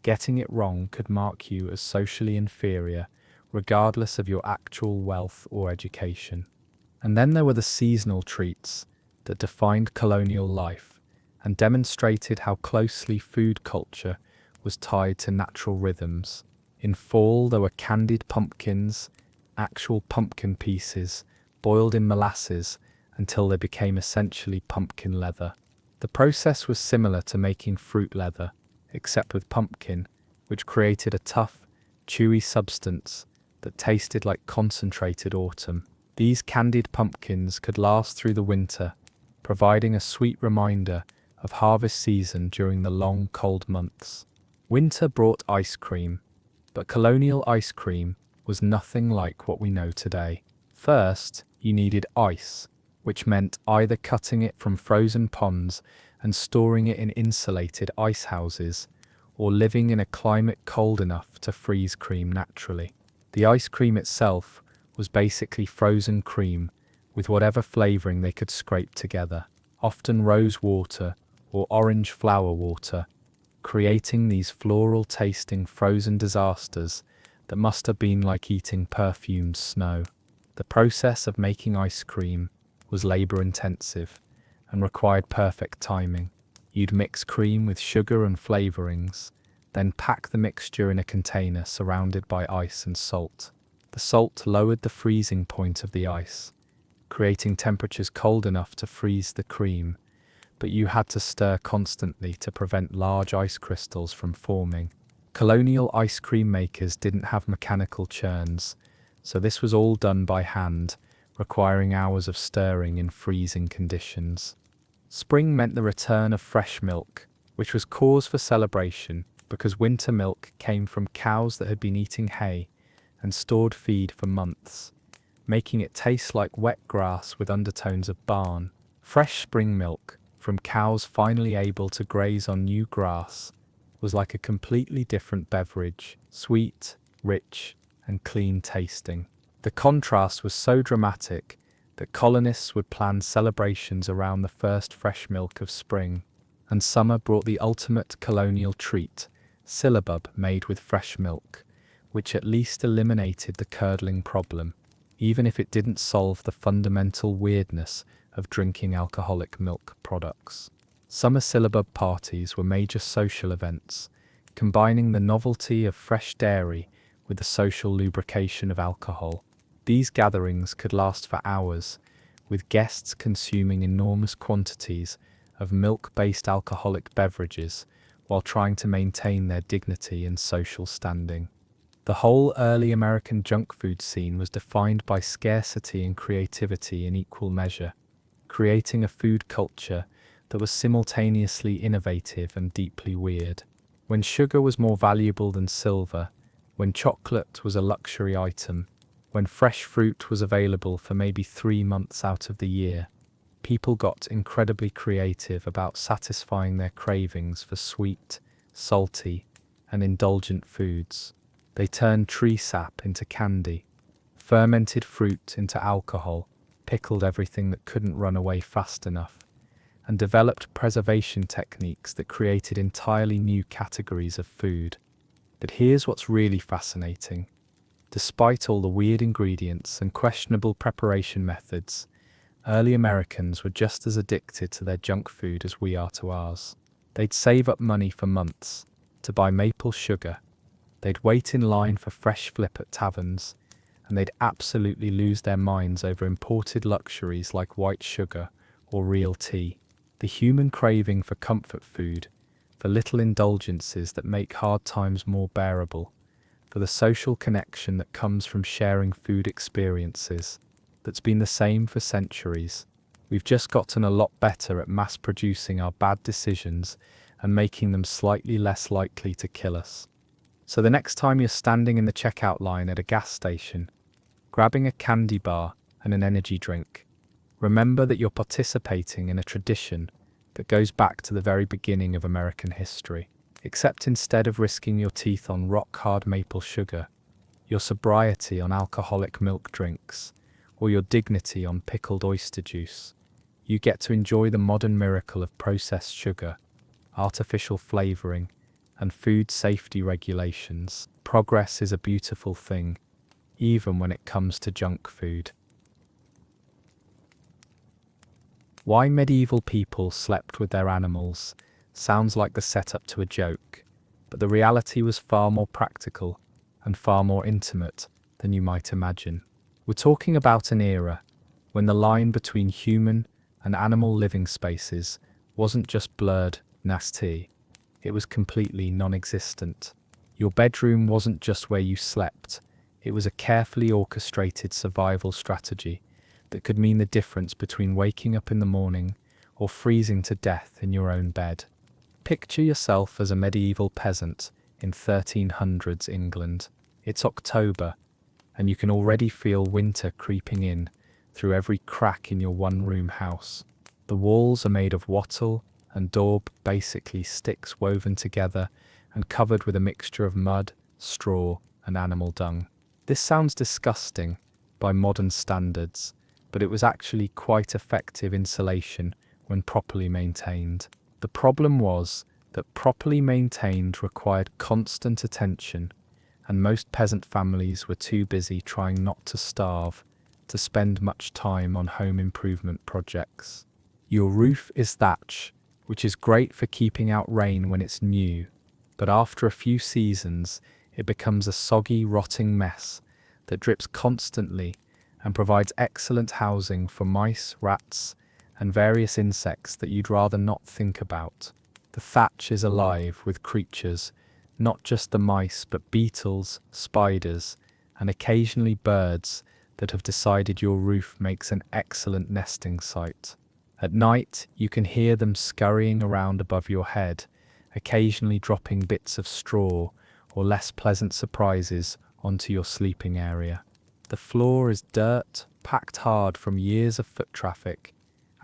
Getting it wrong could mark you as socially inferior, regardless of your actual wealth or education. And then there were the seasonal treats that defined colonial life and demonstrated how closely food culture was tied to natural rhythms. In fall, there were candied pumpkins, actual pumpkin pieces, boiled in molasses until they became essentially pumpkin leather. The process was similar to making fruit leather, except with pumpkin, which created a tough, chewy substance that tasted like concentrated autumn. These candied pumpkins could last through the winter, providing a sweet reminder of harvest season during the long, cold months. Winter brought ice cream, but colonial ice cream was nothing like what we know today. First, you needed ice, which meant either cutting it from frozen ponds and storing it in insulated ice houses, or living in a climate cold enough to freeze cream naturally. The ice cream itself was basically frozen cream with whatever flavoring they could scrape together, often rose water or orange flower water, creating these floral-tasting frozen disasters that must have been like eating perfumed snow. The process of making ice cream was labor-intensive and required perfect timing. You'd mix cream with sugar and flavorings, then pack the mixture in a container surrounded by ice and salt. The salt lowered the freezing point of the ice, creating temperatures cold enough to freeze the cream, but you had to stir constantly to prevent large ice crystals from forming. Colonial ice cream makers didn't have mechanical churns, so this was all done by hand, requiring hours of stirring in freezing conditions. Spring meant the return of fresh milk, which was cause for celebration because winter milk came from cows that had been eating hay and stored feed for months, making it taste like wet grass with undertones of barn. Fresh spring milk, from cows finally able to graze on new grass, was like a completely different beverage, sweet, rich, and clean tasting. The contrast was so dramatic that colonists would plan celebrations around the first fresh milk of spring, and summer brought the ultimate colonial treat, syllabub made with fresh milk, which at least eliminated the curdling problem, even if it didn't solve the fundamental weirdness of drinking alcoholic milk products. Summer syllabub parties were major social events, combining the novelty of fresh dairy with the social lubrication of alcohol. These gatherings could last for hours, with guests consuming enormous quantities of milk-based alcoholic beverages while trying to maintain their dignity and social standing. The whole early American junk food scene was defined by scarcity and creativity in equal measure, creating a food culture that was simultaneously innovative and deeply weird. When sugar was more valuable than silver, when chocolate was a luxury item, when fresh fruit was available for maybe 3 months out of the year, people got incredibly creative about satisfying their cravings for sweet, salty, and indulgent foods. They turned tree sap into candy, fermented fruit into alcohol, pickled everything that couldn't run away fast enough, and developed preservation techniques that created entirely new categories of food. But here's what's really fascinating. Despite all the weird ingredients and questionable preparation methods, early Americans were just as addicted to their junk food as we are to ours. They'd save up money for months to buy maple sugar. They'd wait in line for fresh flip at taverns, and they'd absolutely lose their minds over imported luxuries like white sugar or real tea. The human craving for comfort food, for little indulgences that make hard times more bearable, for the social connection that comes from sharing food experiences, that's been the same for centuries. We've just gotten a lot better at mass producing our bad decisions and making them slightly less likely to kill us. So the next time you're standing in the checkout line at a gas station, grabbing a candy bar and an energy drink, remember that you're participating in a tradition that goes back to the very beginning of American history. Except instead of risking your teeth on rock-hard maple sugar, your sobriety on alcoholic milk drinks, or your dignity on pickled oyster juice, you get to enjoy the modern miracle of processed sugar, artificial flavoring, and food safety regulations. Progress is a beautiful thing, even when it comes to junk food. Why medieval people slept with their animals sounds like the setup to a joke, but the reality was far more practical and far more intimate than you might imagine. We're talking about an era when the line between human and animal living spaces wasn't just blurred, nasty, it was completely non-existent. Your bedroom wasn't just where you slept, it was a carefully orchestrated survival strategy that could mean the difference between waking up in the morning or freezing to death in your own bed. Picture yourself as a medieval peasant in 1300s England. It's October, and you can already feel winter creeping in through every crack in your one-room house. The walls are made of wattle and daub, basically sticks woven together and covered with a mixture of mud, straw, and animal dung. This sounds disgusting by modern standards, but it was actually quite effective insulation when properly maintained. The problem was that properly maintained required constant attention, and most peasant families were too busy trying not to starve to spend much time on home improvement projects. Your roof is thatch, which is great for keeping out rain when it's new, but after a few seasons, it becomes a soggy, rotting mess that drips constantly and provides excellent housing for mice, rats, and various insects that you'd rather not think about. The thatch is alive with creatures, not just the mice, but beetles, spiders, and occasionally birds that have decided your roof makes an excellent nesting site. At night, you can hear them scurrying around above your head, occasionally dropping bits of straw or less pleasant surprises onto your sleeping area. The floor is dirt, packed hard from years of foot traffic,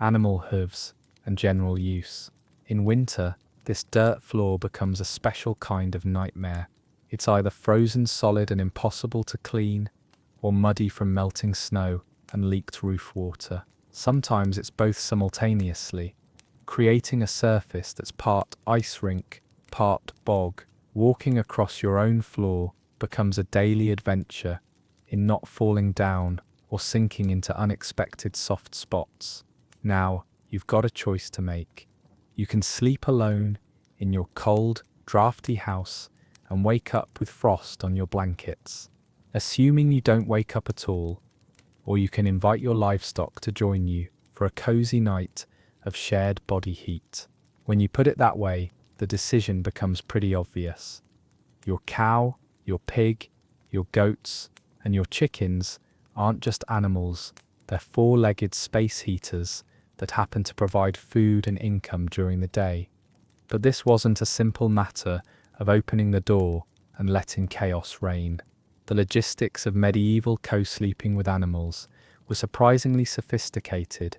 animal hooves, and general use. In winter, this dirt floor becomes a special kind of nightmare. It's either frozen solid and impossible to clean, or muddy from melting snow and leaked roof water. Sometimes it's both simultaneously, creating a surface that's part ice rink, part bog. Walking across your own floor becomes a daily adventure in not falling down or sinking into unexpected soft spots. Now, you've got a choice to make. You can sleep alone in your cold, drafty house and wake up with frost on your blankets, assuming you don't wake up at all, or you can invite your livestock to join you for a cozy night of shared body heat. When you put it that way, the decision becomes pretty obvious. Your cow, your pig, your goats, and your chickens aren't just animals, they're four-legged space heaters that happen to provide food and income during the day. But this wasn't a simple matter of opening the door and letting chaos reign. The logistics of medieval co-sleeping with animals were surprisingly sophisticated,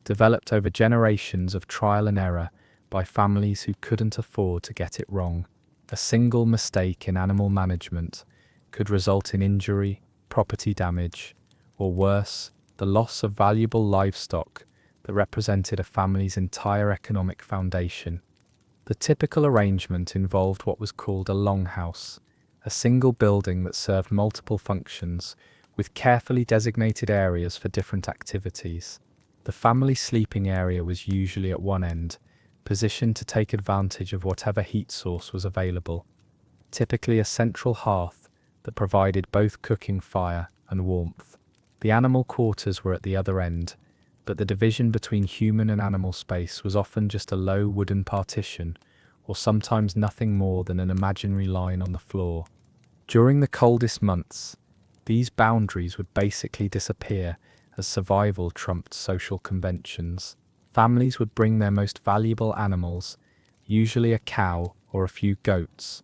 developed over generations of trial and error by families who couldn't afford to get it wrong. A single mistake in animal management could result in injury, property damage, or worse, the loss of valuable livestock that represented a family's entire economic foundation. The typical arrangement involved what was called a longhouse, a single building that served multiple functions, with carefully designated areas for different activities. The family sleeping area was usually at one end, positioned to take advantage of whatever heat source was available, typically a central hearth that provided both cooking fire and warmth. The animal quarters were at the other end, but the division between human and animal space was often just a low wooden partition, or sometimes nothing more than an imaginary line on the floor. During the coldest months, these boundaries would basically disappear as survival trumped social conventions. Families would bring their most valuable animals, usually a cow or a few goats,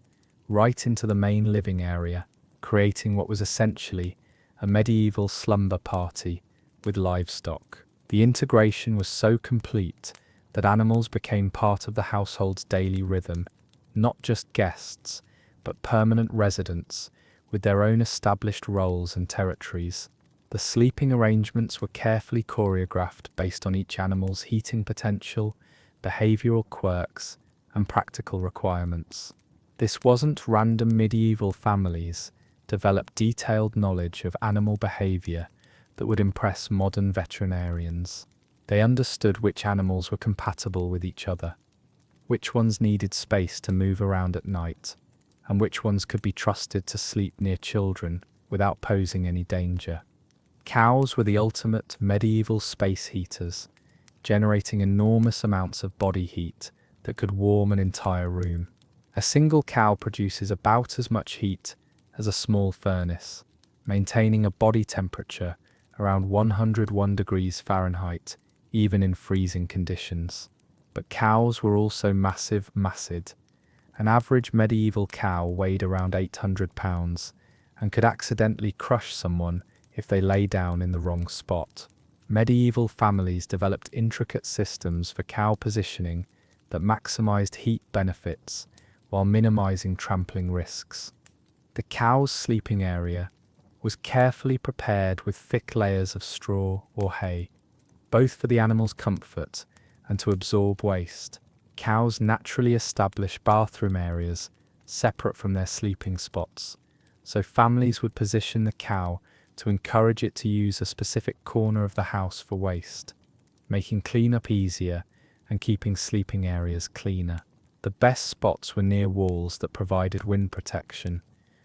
right into the main living area, creating what was essentially a medieval slumber party with livestock. The integration was so complete that animals became part of the household's daily rhythm, not just guests, but permanent residents with their own established roles and territories. The sleeping arrangements were carefully choreographed based on each animal's heating potential, behavioral quirks, and practical requirements. This wasn't random. Medieval families developed detailed knowledge of animal behavior that would impress modern veterinarians. They understood which animals were compatible with each other, which ones needed space to move around at night, and which ones could be trusted to sleep near children without posing any danger. Cows were the ultimate medieval space heaters, generating enormous amounts of body heat that could warm an entire room. A single cow produces about as much heat as a small furnace, maintaining a body temperature around 101 degrees Fahrenheit, even in freezing conditions. But cows were also massive. An average medieval cow weighed around 800 pounds and could accidentally crush someone if they lay down in the wrong spot. Medieval families developed intricate systems for cow positioning that maximized heat benefits while minimizing trampling risks. The cow's sleeping area was carefully prepared with thick layers of straw or hay, both for the animal's comfort and to absorb waste. Cows naturally establish bathroom areas separate from their sleeping spots, so families would position the cow to encourage it to use a specific corner of the house for waste, making cleanup easier and keeping sleeping areas cleaner. The best spots were near walls that provided wind protection,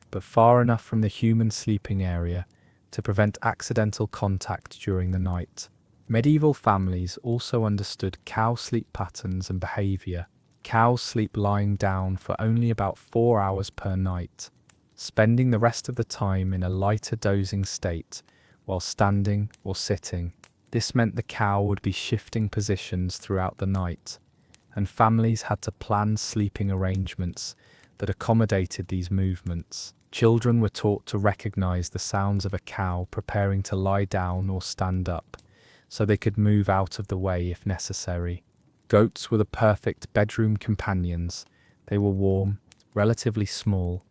but far enough from the human sleeping area to prevent accidental contact during the night. Medieval families also understood cow sleep patterns and behavior. Cows sleep lying down for only about 4 hours per night, spending the rest of the time in a lighter dozing state while standing or sitting. This meant the cow would be shifting positions throughout the night, and families had to plan sleeping arrangements that accommodated these movements. Children were taught to recognize the sounds of a cow preparing to lie down or stand up, so they could move out of the way if necessary. Goats were the perfect bedroom companions. They were warm, relatively small,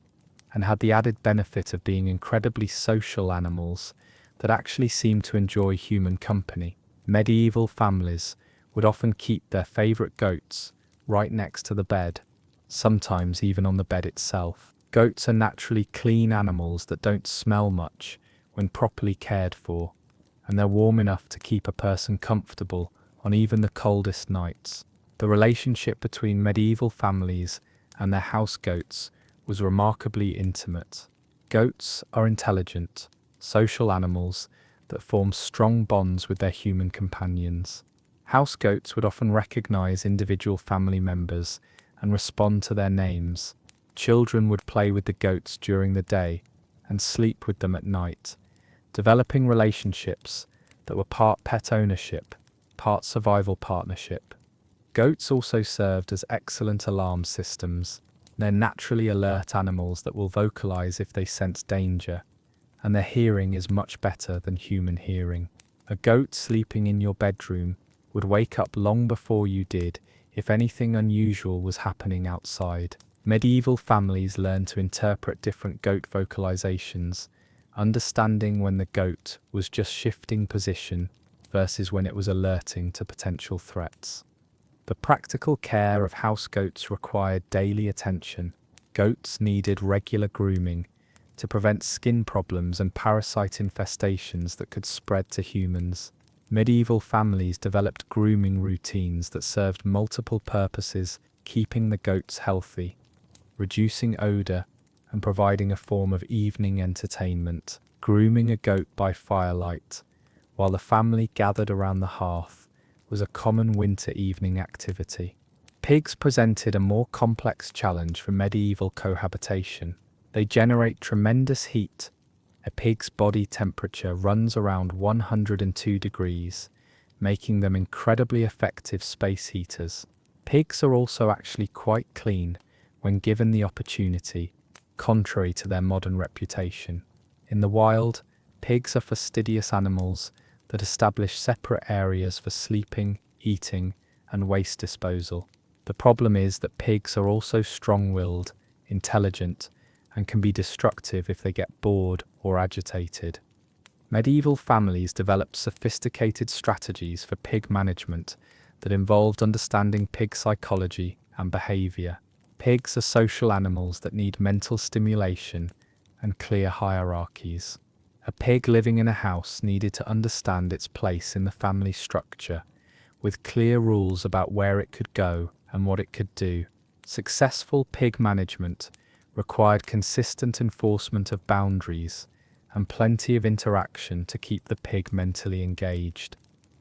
and had the added benefit of being incredibly social animals that actually seemed to enjoy human company. Medieval families would often keep their favorite goats right next to the bed, sometimes even on the bed itself. Goats are naturally clean animals that don't smell much when properly cared for, and they're warm enough to keep a person comfortable on even the coldest nights. The relationship between medieval families and their house goats was remarkably intimate. Goats are intelligent, social animals that form strong bonds with their human companions. House goats would often recognize individual family members and respond to their names. Children would play with the goats during the day and sleep with them at night, developing relationships that were part pet ownership, part survival partnership. Goats also served as excellent alarm systems. They're naturally alert animals that will vocalize if they sense danger, and their hearing is much better than human hearing. A goat sleeping in your bedroom would wake up long before you did if anything unusual was happening outside. Medieval families learned to interpret different goat vocalizations, understanding when the goat was just shifting position versus when it was alerting to potential threats. The practical care of house goats required daily attention. Goats needed regular grooming to prevent skin problems and parasite infestations that could spread to humans. Medieval families developed grooming routines that served multiple purposes, keeping the goats healthy, reducing odor, and providing a form of evening entertainment. Grooming a goat by firelight, while the family gathered around the hearth, was a common winter evening activity. Pigs presented a more complex challenge for medieval cohabitation. They generate tremendous heat. A pig's body temperature runs around 102 degrees, making them incredibly effective space heaters. Pigs are also actually quite clean when given the opportunity, contrary to their modern reputation. In the wild, pigs are fastidious animals that establish separate areas for sleeping, eating, and waste disposal. The problem is that pigs are also strong-willed, intelligent, and can be destructive if they get bored or agitated. Medieval families developed sophisticated strategies for pig management that involved understanding pig psychology and behavior. Pigs are social animals that need mental stimulation and clear hierarchies. A pig living in a house needed to understand its place in the family structure, with clear rules about where it could go and what it could do. Successful pig management required consistent enforcement of boundaries and plenty of interaction to keep the pig mentally engaged.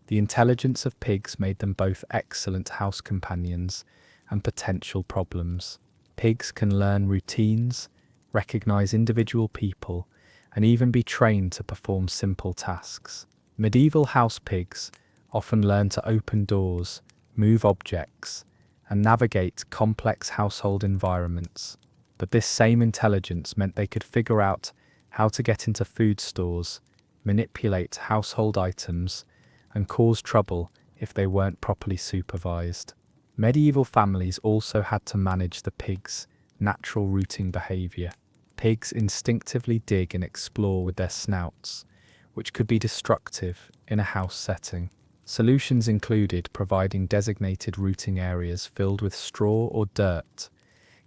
The intelligence of pigs made them both excellent house companions and potential problems. Pigs can learn routines, recognize individual people, and even be trained to perform simple tasks. Medieval house pigs often learn to open doors, move objects, and navigate complex household environments. But this same intelligence meant they could figure out how to get into food stores, manipulate household items, and cause trouble if they weren't properly supervised. Medieval families also had to manage the pigs' natural rooting behavior. Pigs instinctively dig and explore with their snouts, which could be destructive in a house setting. Solutions included providing designated rooting areas filled with straw or dirt,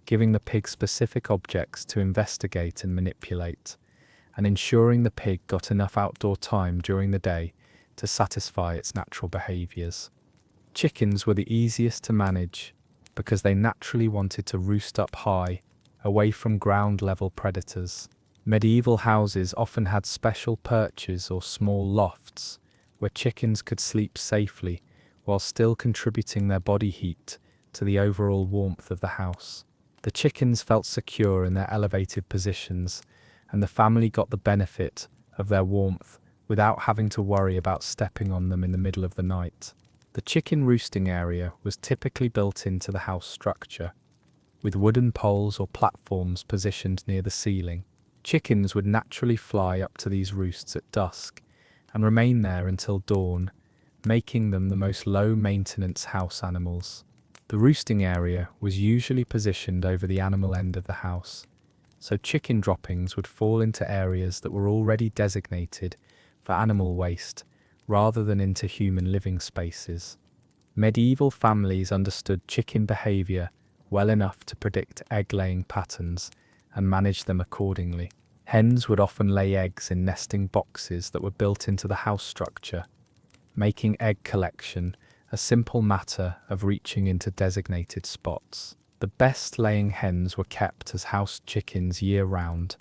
giving the pig specific objects to investigate and manipulate, and ensuring the pig got enough outdoor time during the day to satisfy its natural behaviors. Chickens were the easiest to manage because they naturally wanted to roost up high, away from ground-level predators. Medieval houses often had special perches or small lofts where chickens could sleep safely while still contributing their body heat to the overall warmth of the house. The chickens felt secure in their elevated positions, and the family got the benefit of their warmth without having to worry about stepping on them in the middle of the night. The chicken roosting area was typically built into the house structure, with wooden poles or platforms positioned near the ceiling. Chickens would naturally fly up to these roosts at dusk and remain there until dawn, making them the most low-maintenance house animals. The roosting area was usually positioned over the animal end of the house, so chicken droppings would fall into areas that were already designated for animal waste rather than into human living spaces. Medieval families understood chicken behavior well enough to predict egg-laying patterns and manage them accordingly. Hens would often lay eggs in nesting boxes that were built into the house structure, making egg collection a simple matter of reaching into designated spots. The best laying hens were kept as house chickens year-round,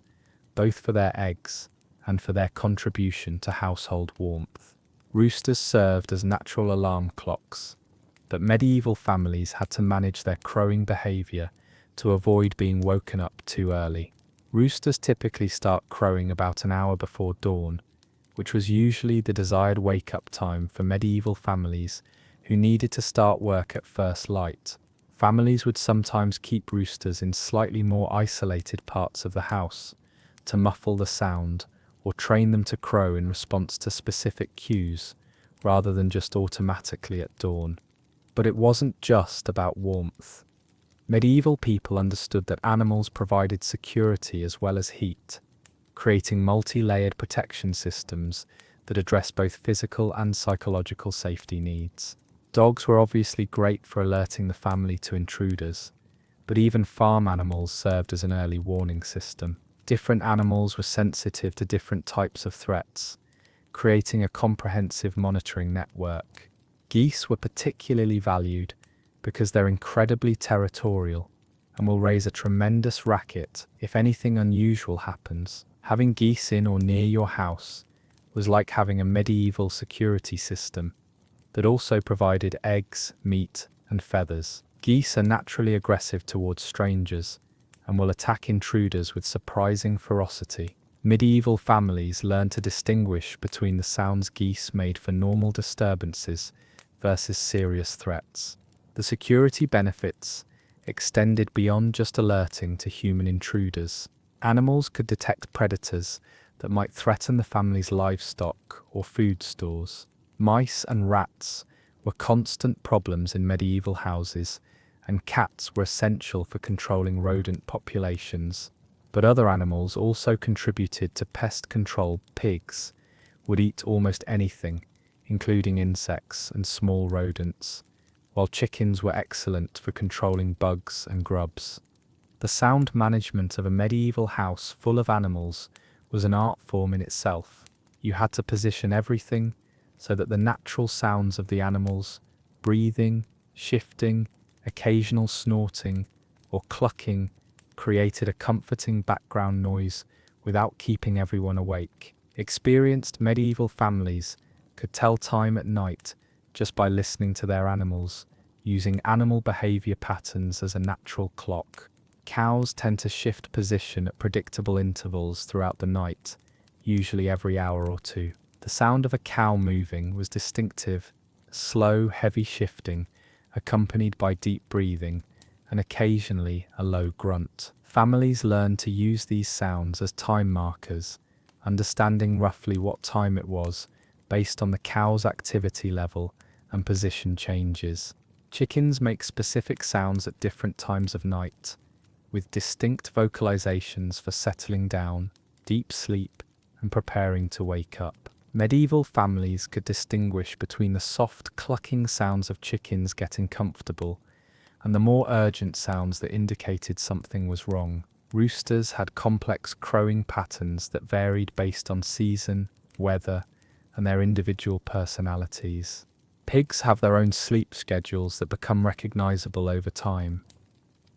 both for their eggs and for their contribution to household warmth. Roosters served as natural alarm clocks, but medieval families had to manage their crowing behavior to avoid being woken up too early. Roosters typically start crowing about an hour before dawn, which was usually the desired wake-up time for medieval families who needed to start work at first light. Families would sometimes keep roosters in slightly more isolated parts of the house to muffle the sound or train them to crow in response to specific cues rather than just automatically at dawn. But it wasn't just about warmth. Medieval people understood that animals provided security as well as heat, creating multi-layered protection systems that address both physical and psychological safety needs. Dogs were obviously great for alerting the family to intruders, but even farm animals served as an early warning system. Different animals were sensitive to different types of threats, creating a comprehensive monitoring network. Geese were particularly valued because they're incredibly territorial and will raise a tremendous racket if anything unusual happens. Having geese in or near your house was like having a medieval security system that also provided eggs, meat, and feathers. Geese are naturally aggressive towards strangers and will attack intruders with surprising ferocity. Medieval families learned to distinguish between the sounds geese made for normal disturbances versus serious threats. The security benefits extended beyond just alerting to human intruders. Animals could detect predators that might threaten the family's livestock or food stores. Mice and rats were constant problems in medieval houses, and cats were essential for controlling rodent populations. But other animals also contributed to pest control. Pigs would eat almost anything, including insects and small rodents, while chickens were excellent for controlling bugs and grubs. The sound management of a medieval house full of animals was an art form in itself. You had to position everything so that the natural sounds of the animals, breathing, shifting, occasional snorting, or clucking, created a comforting background noise without keeping everyone awake. Experienced medieval families could tell time at night just by listening to their animals, using animal behavior patterns as a natural clock. Cows tend to shift position at predictable intervals throughout the night, usually every hour or two. The sound of a cow moving was distinctive, slow, heavy shifting, accompanied by deep breathing, and occasionally a low grunt. Families learned to use these sounds as time markers, understanding roughly what time it was based on the cow's activity level and position changes. Chickens make specific sounds at different times of night, with distinct vocalizations for settling down, deep sleep, and preparing to wake up. Medieval families could distinguish between the soft clucking sounds of chickens getting comfortable and the more urgent sounds that indicated something was wrong. Roosters had complex crowing patterns that varied based on season, weather, and their individual personalities. Pigs have their own sleep schedules that become recognizable over time.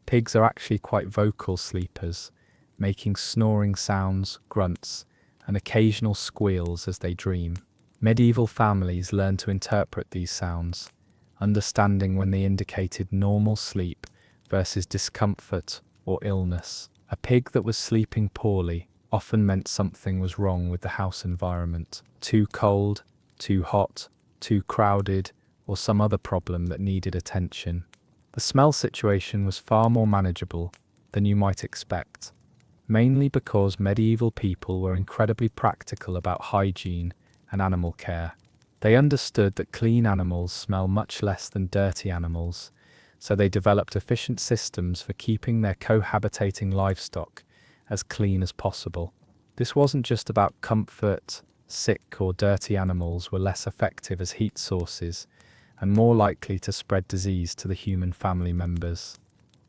Pigs are actually quite vocal sleepers, making snoring sounds, grunts, and occasional squeals as they dream. Medieval families learned to interpret these sounds, understanding when they indicated normal sleep versus discomfort or illness. A pig that was sleeping poorly often meant something was wrong with the house environment. Too cold, too hot, too crowded, or some other problem that needed attention. The smell situation was far more manageable than you might expect, mainly because medieval people were incredibly practical about hygiene and animal care. They understood that clean animals smell much less than dirty animals, so they developed efficient systems for keeping their cohabitating livestock as clean as possible. This wasn't just about comfort. Sick or dirty animals were less effective as heat sources and more likely to spread disease to the human family members.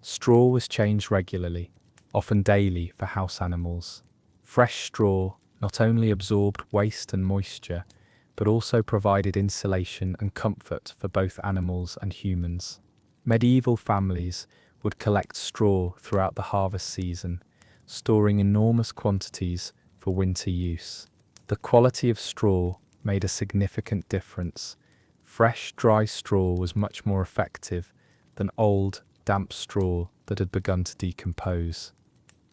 Straw was changed regularly, often daily, for house animals. Fresh straw not only absorbed waste and moisture, but also provided insulation and comfort for both animals and humans. Medieval families would collect straw throughout the harvest season, storing enormous quantities for winter use. The quality of straw made a significant difference. Fresh, dry straw was much more effective than old, damp straw that had begun to decompose.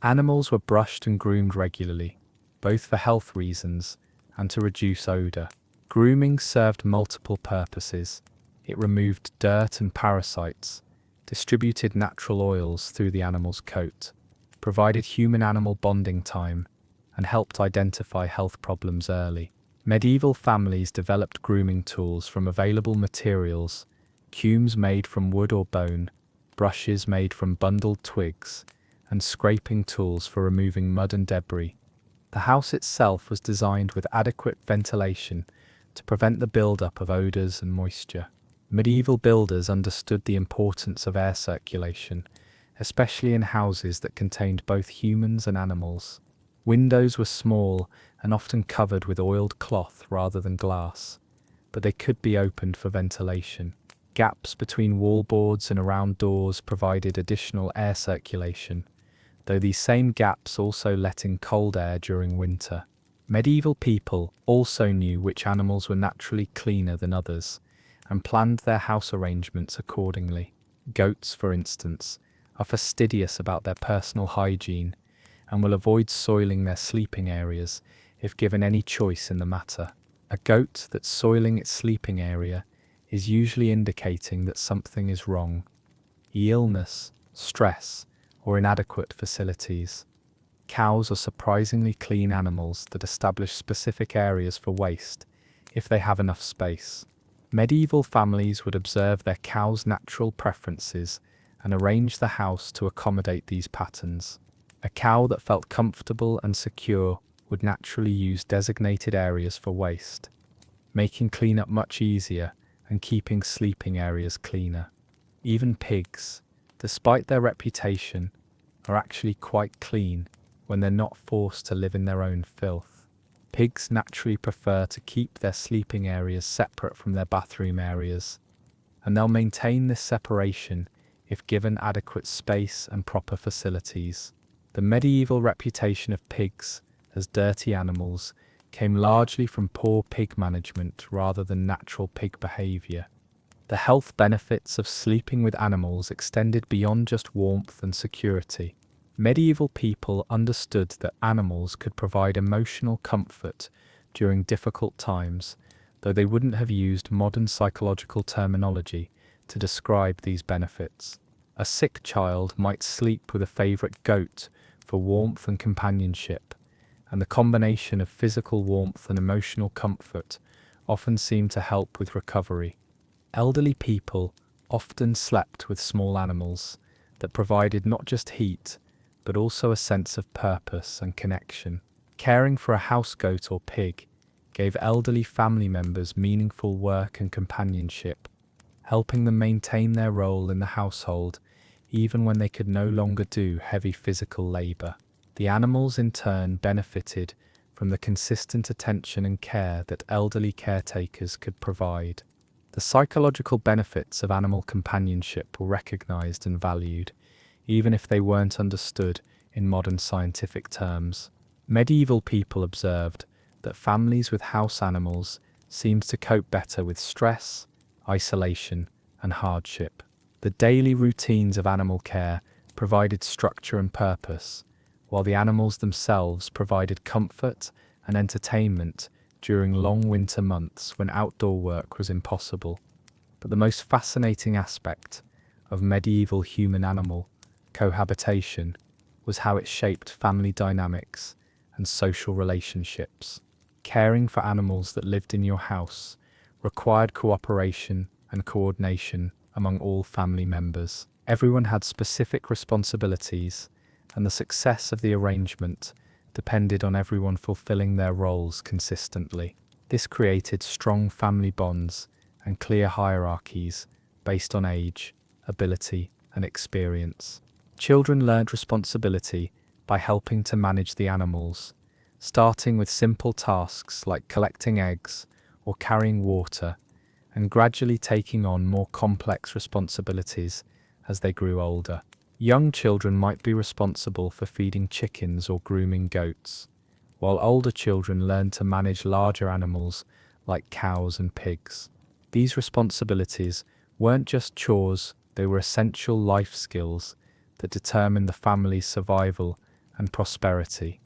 Animals were brushed and groomed regularly, both for health reasons and to reduce odor. Grooming served multiple purposes. It removed dirt and parasites, distributed natural oils through the animal's coat, provided human-animal bonding time, and helped identify health problems early. Medieval families developed grooming tools from available materials: combs made from wood or bone, brushes made from bundled twigs, and scraping tools for removing mud and debris. The house itself was designed with adequate ventilation to prevent the buildup of odors and moisture. Medieval builders understood the importance of air circulation especially in houses that contained both humans and animals. Windows were small and often covered with oiled cloth rather than glass, but they could be opened for ventilation. Gaps between wallboards and around doors provided additional air circulation, though these same gaps also let in cold air during winter. Medieval people also knew which animals were naturally cleaner than others, and planned their house arrangements accordingly. Goats, for instance, are fastidious about their personal hygiene and will avoid soiling their sleeping areas if given any choice in the matter. A goat that's soiling its sleeping area is usually indicating that something is wrong: illness, stress, or inadequate facilities. Cows are surprisingly clean animals that establish specific areas for waste if they have enough space. Medieval families would observe their cows' natural preferences and arrange the house to accommodate these patterns. A cow that felt comfortable and secure would naturally use designated areas for waste, making cleanup much easier and keeping sleeping areas cleaner. Even pigs, despite their reputation, are actually quite clean when they're not forced to live in their own filth. Pigs naturally prefer to keep their sleeping areas separate from their bathroom areas, and they'll maintain this separation if given adequate space and proper facilities. The medieval reputation of pigs as dirty animals came largely from poor pig management rather than natural pig behavior. The health benefits of sleeping with animals extended beyond just warmth and security. Medieval people understood that animals could provide emotional comfort during difficult times, though they wouldn't have used modern psychological terminology to describe these benefits. A sick child might sleep with a favorite goat for warmth and companionship, and the combination of physical warmth and emotional comfort often seemed to help with recovery. Elderly people often slept with small animals that provided not just heat, but also a sense of purpose and connection. Caring for a house goat or pig gave elderly family members meaningful work and companionship, helping them maintain their role in the household even when they could no longer do heavy physical labor. The animals in turn benefited from the consistent attention and care that elderly caretakers could provide. The psychological benefits of animal companionship were recognized and valued, even if they weren't understood in modern scientific terms. Medieval people observed that families with house animals seemed to cope better with stress, isolation, and hardship. The daily routines of animal care provided structure and purpose, while the animals themselves provided comfort and entertainment during long winter months when outdoor work was impossible. But the most fascinating aspect of medieval human-animal cohabitation was how it shaped family dynamics and social relationships. Caring for animals that lived in your house required cooperation and coordination among all family members. Everyone had specific responsibilities, and the success of the arrangement depended on everyone fulfilling their roles consistently. This created strong family bonds and clear hierarchies based on age, ability, and experience. Children learned responsibility by helping to manage the animals, starting with simple tasks like collecting eggs or carrying water, and gradually taking on more complex responsibilities as they grew older. Young children might be responsible for feeding chickens or grooming goats, while older children learned to manage larger animals like cows and pigs. These responsibilities weren't just chores, they were essential life skills that determined the family's survival and prosperity.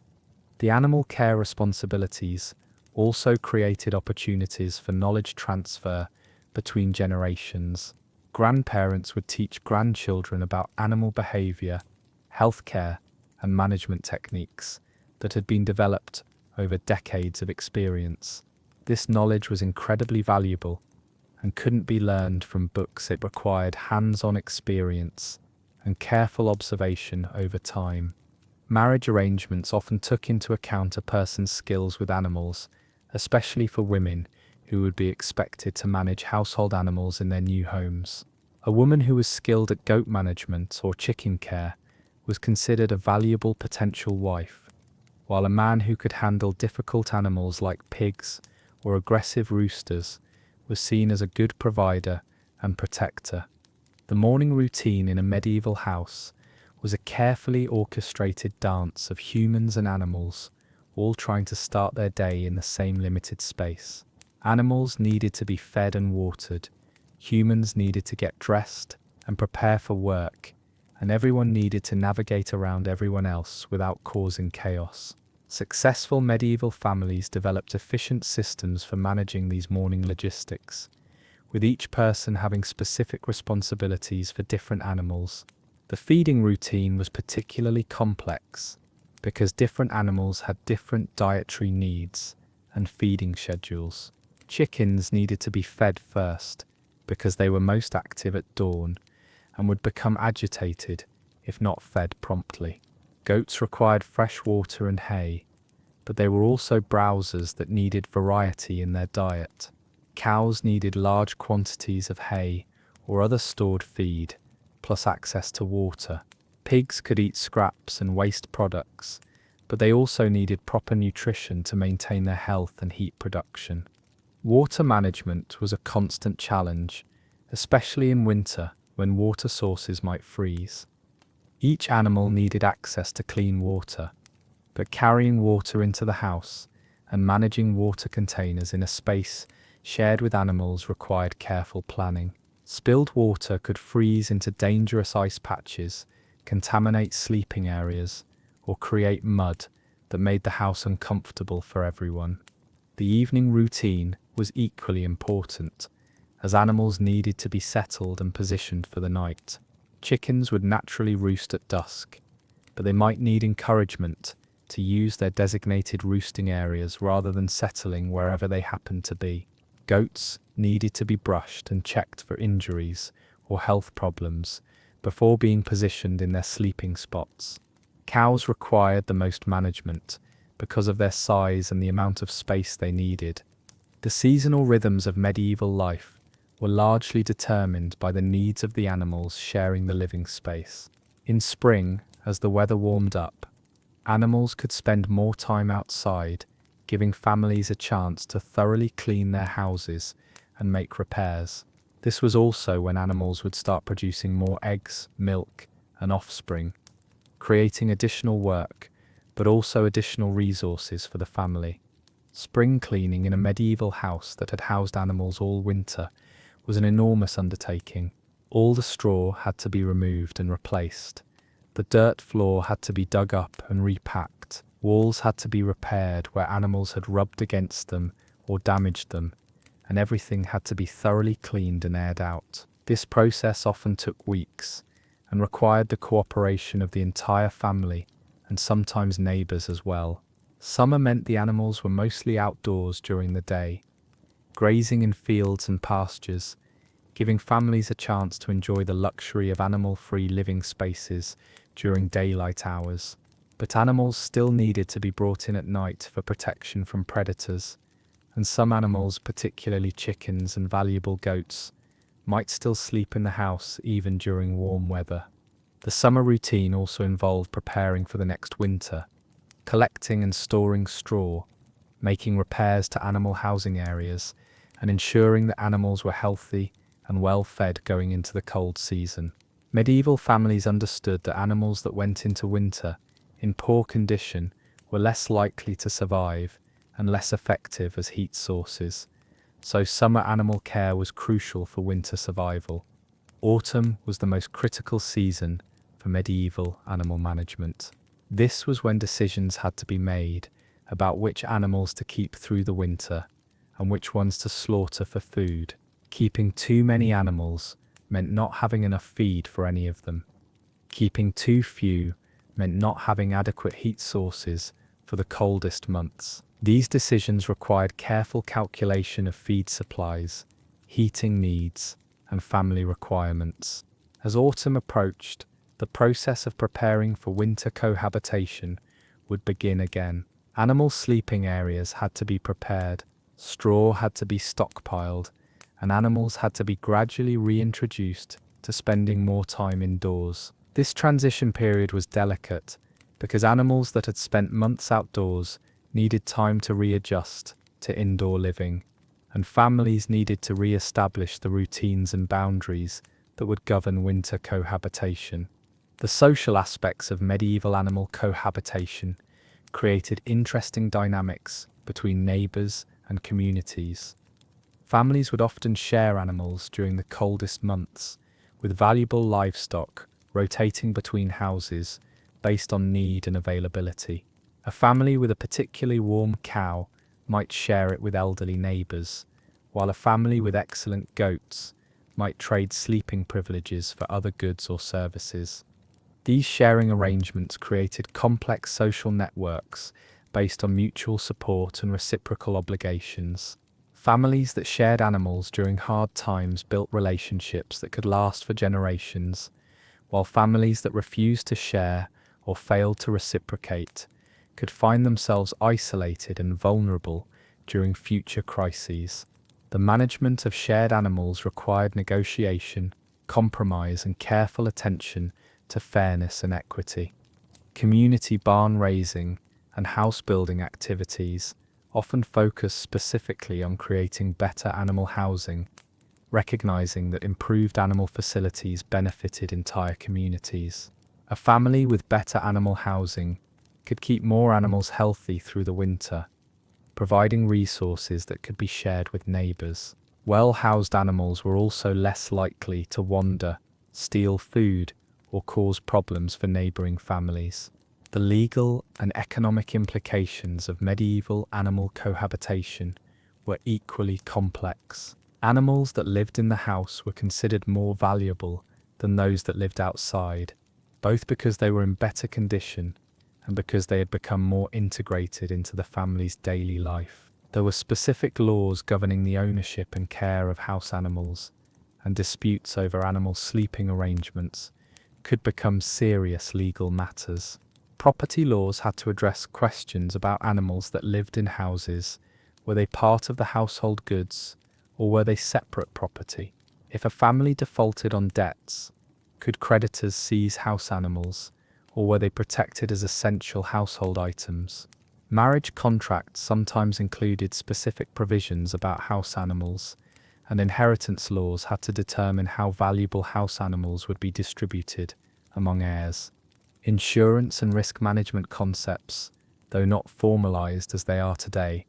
The animal care responsibilities also created opportunities for knowledge transfer between generations. Grandparents would teach grandchildren about animal behavior, healthcare, and management techniques that had been developed over decades of experience. This knowledge was incredibly valuable and couldn't be learned from books. It required hands-on experience and careful observation over time. Marriage arrangements often took into account a person's skills with animals, especially for women who would be expected to manage household animals in their new homes. A woman who was skilled at goat management or chicken care was considered a valuable potential wife, while a man who could handle difficult animals like pigs or aggressive roosters was seen as a good provider and protector. The morning routine in a medieval house was a carefully orchestrated dance of humans and animals, all trying to start their day in the same limited space. Animals needed to be fed and watered, humans needed to get dressed and prepare for work, and everyone needed to navigate around everyone else without causing chaos. Successful medieval families developed efficient systems for managing these morning logistics, with each person having specific responsibilities for different animals. The feeding routine was particularly complex because different animals had different dietary needs and feeding schedules. Chickens needed to be fed first because they were most active at dawn and would become agitated if not fed promptly. Goats required fresh water and hay, but they were also browsers that needed variety in their diet. Cows needed large quantities of hay or other stored feed, plus access to water. Pigs could eat scraps and waste products, but they also needed proper nutrition to maintain their health and heat production. Water management was a constant challenge, especially in winter when water sources might freeze. Each animal needed access to clean water, but carrying water into the house and managing water containers in a space shared with animals required careful planning. Spilled water could freeze into dangerous ice patches, contaminate sleeping areas, or create mud that made the house uncomfortable for everyone. The evening routine was equally important, as animals needed to be settled and positioned for the night. Chickens would naturally roost at dusk, but they might need encouragement to use their designated roosting areas rather than settling wherever they happened to be. Goats needed to be brushed and checked for injuries or health problems before being positioned in their sleeping spots. Cows required the most management because of their size and the amount of space they needed. The seasonal rhythms of medieval life were largely determined by the needs of the animals sharing the living space. In spring, as the weather warmed up, animals could spend more time outside, giving families a chance to thoroughly clean their houses and make repairs. This was also when animals would start producing more eggs, milk, and offspring, creating additional work, but also additional resources for the family. Spring cleaning in a medieval house that had housed animals all winter was an enormous undertaking. All the straw had to be removed and replaced. The dirt floor had to be dug up and repacked. Walls had to be repaired where animals had rubbed against them or damaged them, and everything had to be thoroughly cleaned and aired out. This process often took weeks and required the cooperation of the entire family and sometimes neighbors as well. Summer meant the animals were mostly outdoors during the day, grazing in fields and pastures, giving families a chance to enjoy the luxury of animal-free living spaces during daylight hours. But animals still needed to be brought in at night for protection from predators, and some animals, particularly chickens and valuable goats, might still sleep in the house even during warm weather. The summer routine also involved preparing for the next winter, collecting and storing straw, making repairs to animal housing areas, and ensuring that animals were healthy and well fed going into the cold season. Medieval families understood that animals that went into winter in poor condition were less likely to survive and less effective as heat sources, so summer animal care was crucial for winter survival. Autumn was the most critical season for medieval animal management. This was when decisions had to be made about which animals to keep through the winter and which ones to slaughter for food. Keeping too many animals meant not having enough feed for any of them. Keeping too few meant not having adequate heat sources for the coldest months. These decisions required careful calculation of feed supplies, heating needs, and family requirements. As autumn approached, the process of preparing for winter cohabitation would begin again. Animal sleeping areas had to be prepared, straw had to be stockpiled, and animals had to be gradually reintroduced to spending more time indoors. This transition period was delicate because animals that had spent months outdoors needed time to readjust to indoor living, and families needed to re-establish the routines and boundaries that would govern winter cohabitation. The social aspects of medieval animal cohabitation created interesting dynamics between neighbours and communities. Families would often share animals during the coldest months, with valuable livestock rotating between houses based on need and availability. A family with a particularly warm cow might share it with elderly neighbours, while a family with excellent goats might trade sleeping privileges for other goods or services. These sharing arrangements created complex social networks based on mutual support and reciprocal obligations. Families that shared animals during hard times built relationships that could last for generations, while families that refused to share or failed to reciprocate could find themselves isolated and vulnerable during future crises. The management of shared animals required negotiation, compromise, and careful attention to fairness and equity. Community barn raising and house building activities often focus specifically on creating better animal housing, recognizing that improved animal facilities benefited entire communities. A family with better animal housing could keep more animals healthy through the winter, providing resources that could be shared with neighbours. Well-housed animals were also less likely to wander, steal food, or cause problems for neighbouring families. The legal and economic implications of medieval animal cohabitation were equally complex. Animals that lived in the house were considered more valuable than those that lived outside, both because they were in better condition and because they had become more integrated into the family's daily life. There were specific laws governing the ownership and care of house animals, and disputes over animal sleeping arrangements could become serious legal matters. Property laws had to address questions about animals that lived in houses. Were they part of the household goods, or were they separate property? If a family defaulted on debts, could creditors seize house animals, or were they protected as essential household items? Marriage contracts sometimes included specific provisions about house animals, and inheritance laws had to determine how valuable house animals would be distributed among heirs. Insurance and risk management concepts, though not formalized as they are today,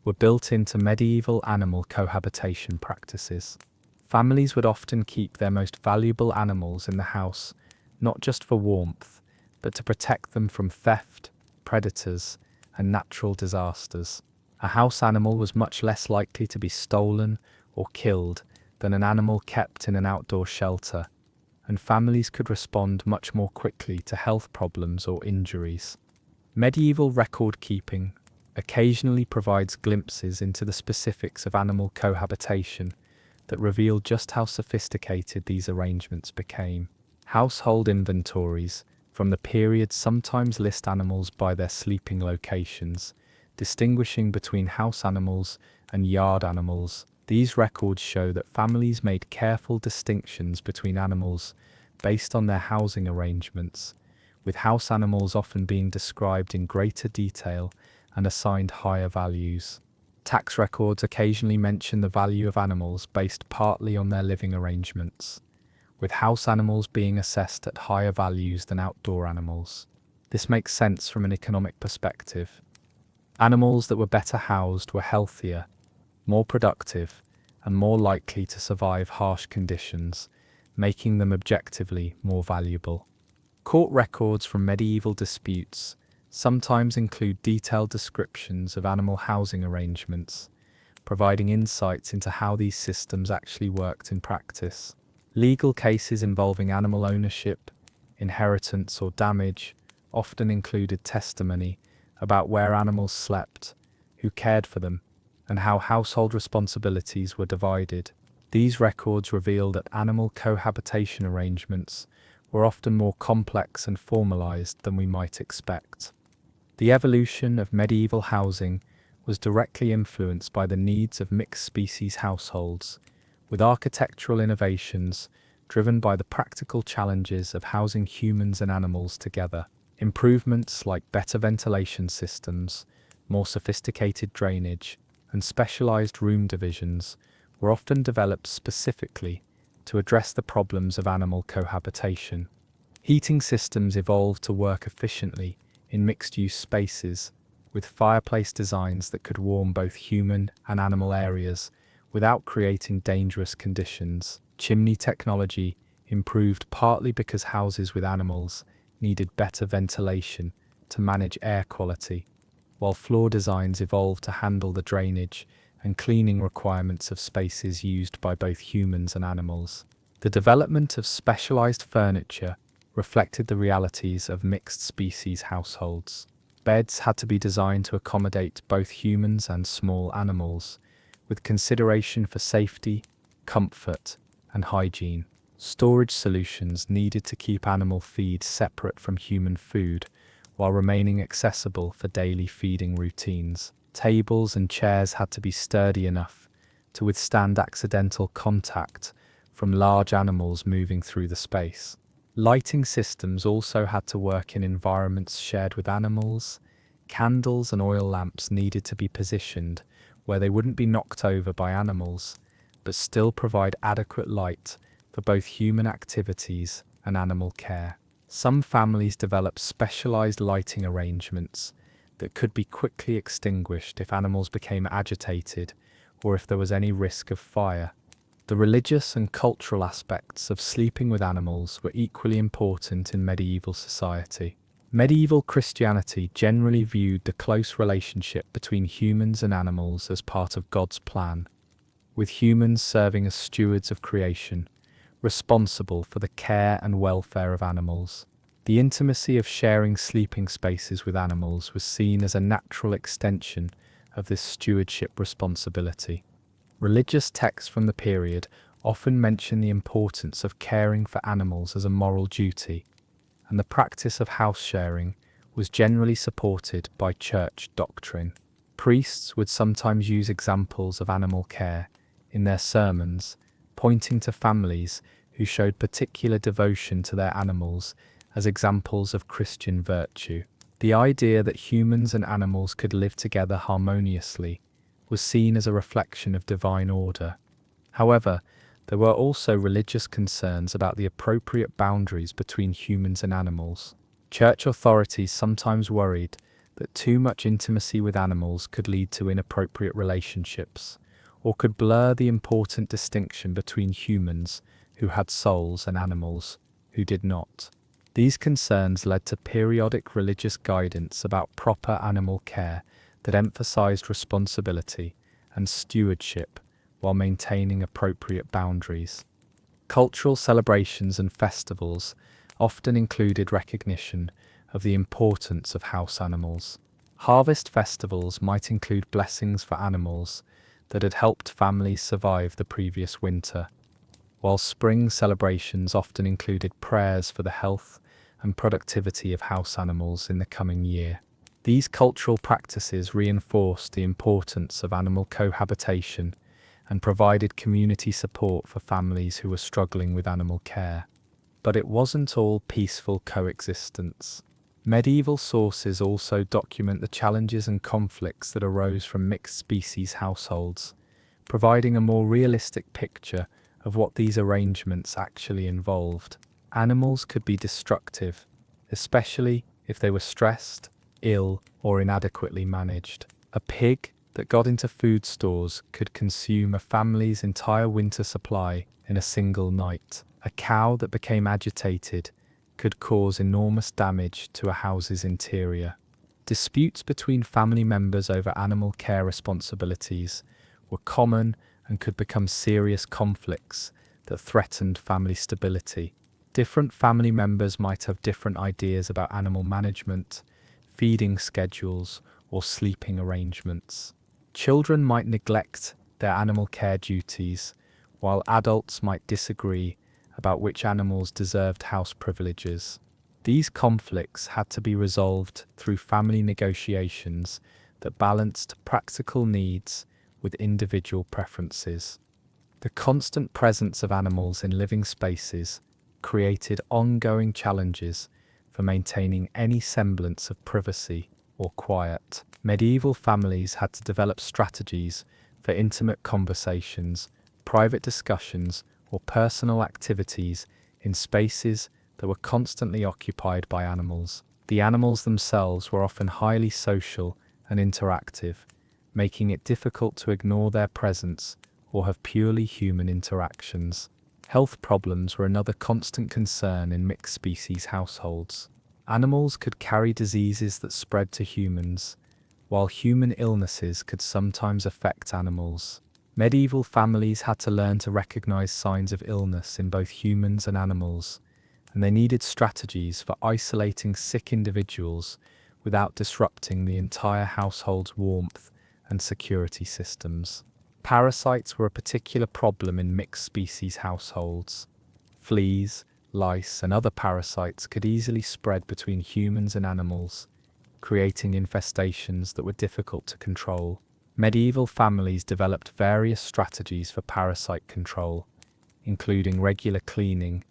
were built into medieval animal cohabitation practices. Families would often keep their most valuable animals in the house, not just for warmth, but to protect them from theft, predators, and natural disasters. A house animal was much less likely to be stolen or killed than an animal kept in an outdoor shelter, and families could respond much more quickly to health problems or injuries. Medieval record keeping occasionally provides glimpses into the specifics of animal cohabitation that reveal just how sophisticated these arrangements became. Household inventories from the period sometimes list animals by their sleeping locations, distinguishing between house animals and yard animals. These records show that families made careful distinctions between animals based on their housing arrangements, with house animals often being described in greater detail and assigned higher values. Tax records occasionally mention the value of animals based partly on their living arrangements, with house animals being assessed at higher values than outdoor animals. This makes sense from an economic perspective. Animals that were better housed were healthier, more productive, and more likely to survive harsh conditions, making them objectively more valuable. Court records from medieval disputes sometimes include detailed descriptions of animal housing arrangements, providing insights into how these systems actually worked in practice. Legal cases involving animal ownership, inheritance, or damage often included testimony about where animals slept, who cared for them, and how household responsibilities were divided. These records reveal that animal cohabitation arrangements were often more complex and formalized than we might expect. The evolution of medieval housing was directly influenced by the needs of mixed-species households, with architectural innovations driven by the practical challenges of housing humans and animals together. Improvements like better ventilation systems, more sophisticated drainage, and specialized room divisions were often developed specifically to address the problems of animal cohabitation. Heating systems evolved to work efficiently in mixed-use spaces, with fireplace designs that could warm both human and animal areas without creating dangerous conditions. Chimney technology improved partly because houses with animals needed better ventilation to manage air quality, while floor designs evolved to handle the drainage and cleaning requirements of spaces used by both humans and animals. The development of specialized furniture reflected the realities of mixed-species households. Beds had to be designed to accommodate both humans and small animals, with consideration for safety, comfort, and hygiene. Storage solutions needed to keep animal feed separate from human food, while remaining accessible for daily feeding routines. Tables and chairs had to be sturdy enough to withstand accidental contact from large animals moving through the space. Lighting systems also had to work in environments shared with animals. Candles and oil lamps needed to be positioned where they wouldn't be knocked over by animals, but still provide adequate light for both human activities and animal care. Some families developed specialized lighting arrangements that could be quickly extinguished if animals became agitated or if there was any risk of fire. The religious and cultural aspects of sleeping with animals were equally important in medieval society. Medieval Christianity generally viewed the close relationship between humans and animals as part of God's plan, with humans serving as stewards of creation, responsible for the care and welfare of animals. The intimacy of sharing sleeping spaces with animals was seen as a natural extension of this stewardship responsibility. Religious texts from the period often mention the importance of caring for animals as a moral duty, and the practice of house sharing was generally supported by church doctrine. Priests would sometimes use examples of animal care in their sermons, pointing to families who showed particular devotion to their animals as examples of Christian virtue. The idea that humans and animals could live together harmoniously was seen as a reflection of divine order. However, there were also religious concerns about the appropriate boundaries between humans and animals. Church authorities sometimes worried that too much intimacy with animals could lead to inappropriate relationships, or could blur the important distinction between humans who had souls and animals who did not. These concerns led to periodic religious guidance about proper animal care that emphasized responsibility and stewardship while maintaining appropriate boundaries. Cultural celebrations and festivals often included recognition of the importance of house animals. Harvest festivals might include blessings for animals that had helped families survive the previous winter, while spring celebrations often included prayers for the health and productivity of house animals in the coming year. These cultural practices reinforced the importance of animal cohabitation and provided community support for families who were struggling with animal care. But it wasn't all peaceful coexistence. Medieval sources also document the challenges and conflicts that arose from mixed-species households, providing a more realistic picture of what these arrangements actually involved. Animals could be destructive, especially if they were stressed, ill, or inadequately managed. A pig that got into food stores could consume a family's entire winter supply in a single night. A cow that became agitated could cause enormous damage to a house's interior. Disputes between family members over animal care responsibilities were common and could become serious conflicts that threatened family stability. Different family members might have different ideas about animal management, feeding schedules, or sleeping arrangements. Children might neglect their animal care duties, while adults might disagree about which animals deserved house privileges. These conflicts had to be resolved through family negotiations that balanced practical needs with individual preferences. The constant presence of animals in living spaces created ongoing challenges for maintaining any semblance of privacy or quiet. Medieval families had to develop strategies for intimate conversations, private discussions, or personal activities in spaces that were constantly occupied by animals. The animals themselves were often highly social and interactive, making it difficult to ignore their presence or have purely human interactions. Health problems were another constant concern in mixed species households. Animals could carry diseases that spread to humans, while human illnesses could sometimes affect animals. Medieval families had to learn to recognize signs of illness in both humans and animals, and they needed strategies for isolating sick individuals without disrupting the entire household's warmth and security systems. Parasites were a particular problem in mixed species households. Fleas, lice, and other parasites could easily spread between humans and animals, creating infestations that were difficult to control. Medieval families developed various strategies for parasite control, including regular cleaning,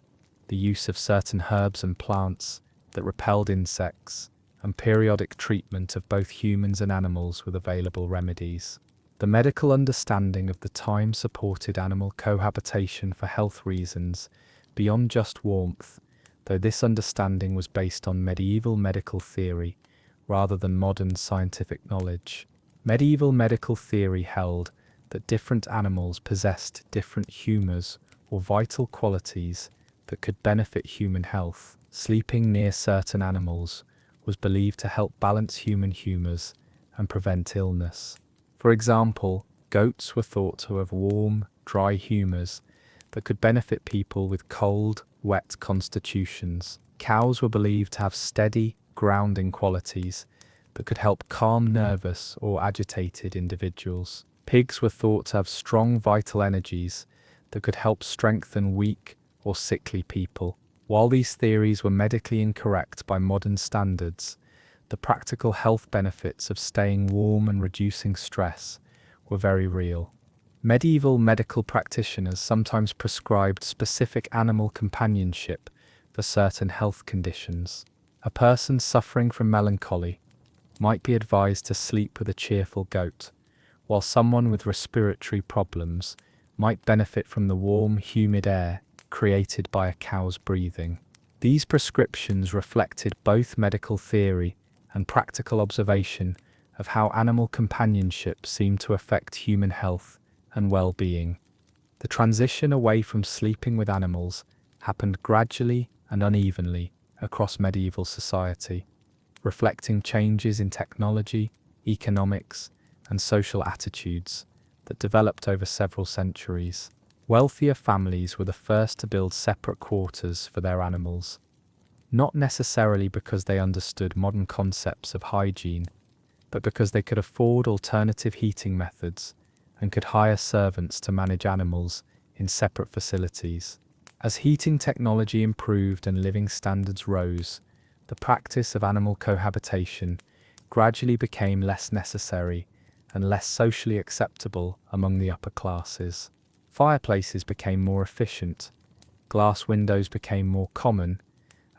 the use of certain herbs and plants that repelled insects, and periodic treatment of both humans and animals with available remedies. The medical understanding of the time supported animal cohabitation for health reasons beyond just warmth, though this understanding was based on medieval medical theory rather than modern scientific knowledge. Medieval medical theory held that different animals possessed different humours or vital qualities that could benefit human health. Sleeping near certain animals was believed to help balance human humours and prevent illness. For example, goats were thought to have warm, dry humours that could benefit people with cold, wet constitutions. Cows were believed to have steady, grounding qualities that could help calm nervous or agitated individuals. Pigs were thought to have strong vital energies that could help strengthen weak or sickly people. While these theories were medically incorrect by modern standards, the practical health benefits of staying warm and reducing stress were very real. Medieval medical practitioners sometimes prescribed specific animal companionship for certain health conditions. A person suffering from melancholy might be advised to sleep with a cheerful goat, while someone with respiratory problems might benefit from the warm, humid air created by a cow's breathing. These prescriptions reflected both medical theory and practical observation of how animal companionship seemed to affect human health and well-being. The transition away from sleeping with animals happened gradually and unevenly across medieval society, reflecting changes in technology, economics, and social attitudes that developed over several centuries. Wealthier families were the first to build separate quarters for their animals, not necessarily because they understood modern concepts of hygiene, but because they could afford alternative heating methods and could hire servants to manage animals in separate facilities. As heating technology improved and living standards rose, the practice of animal cohabitation gradually became less necessary and less socially acceptable among the upper classes. Fireplaces became more efficient, glass windows became more common,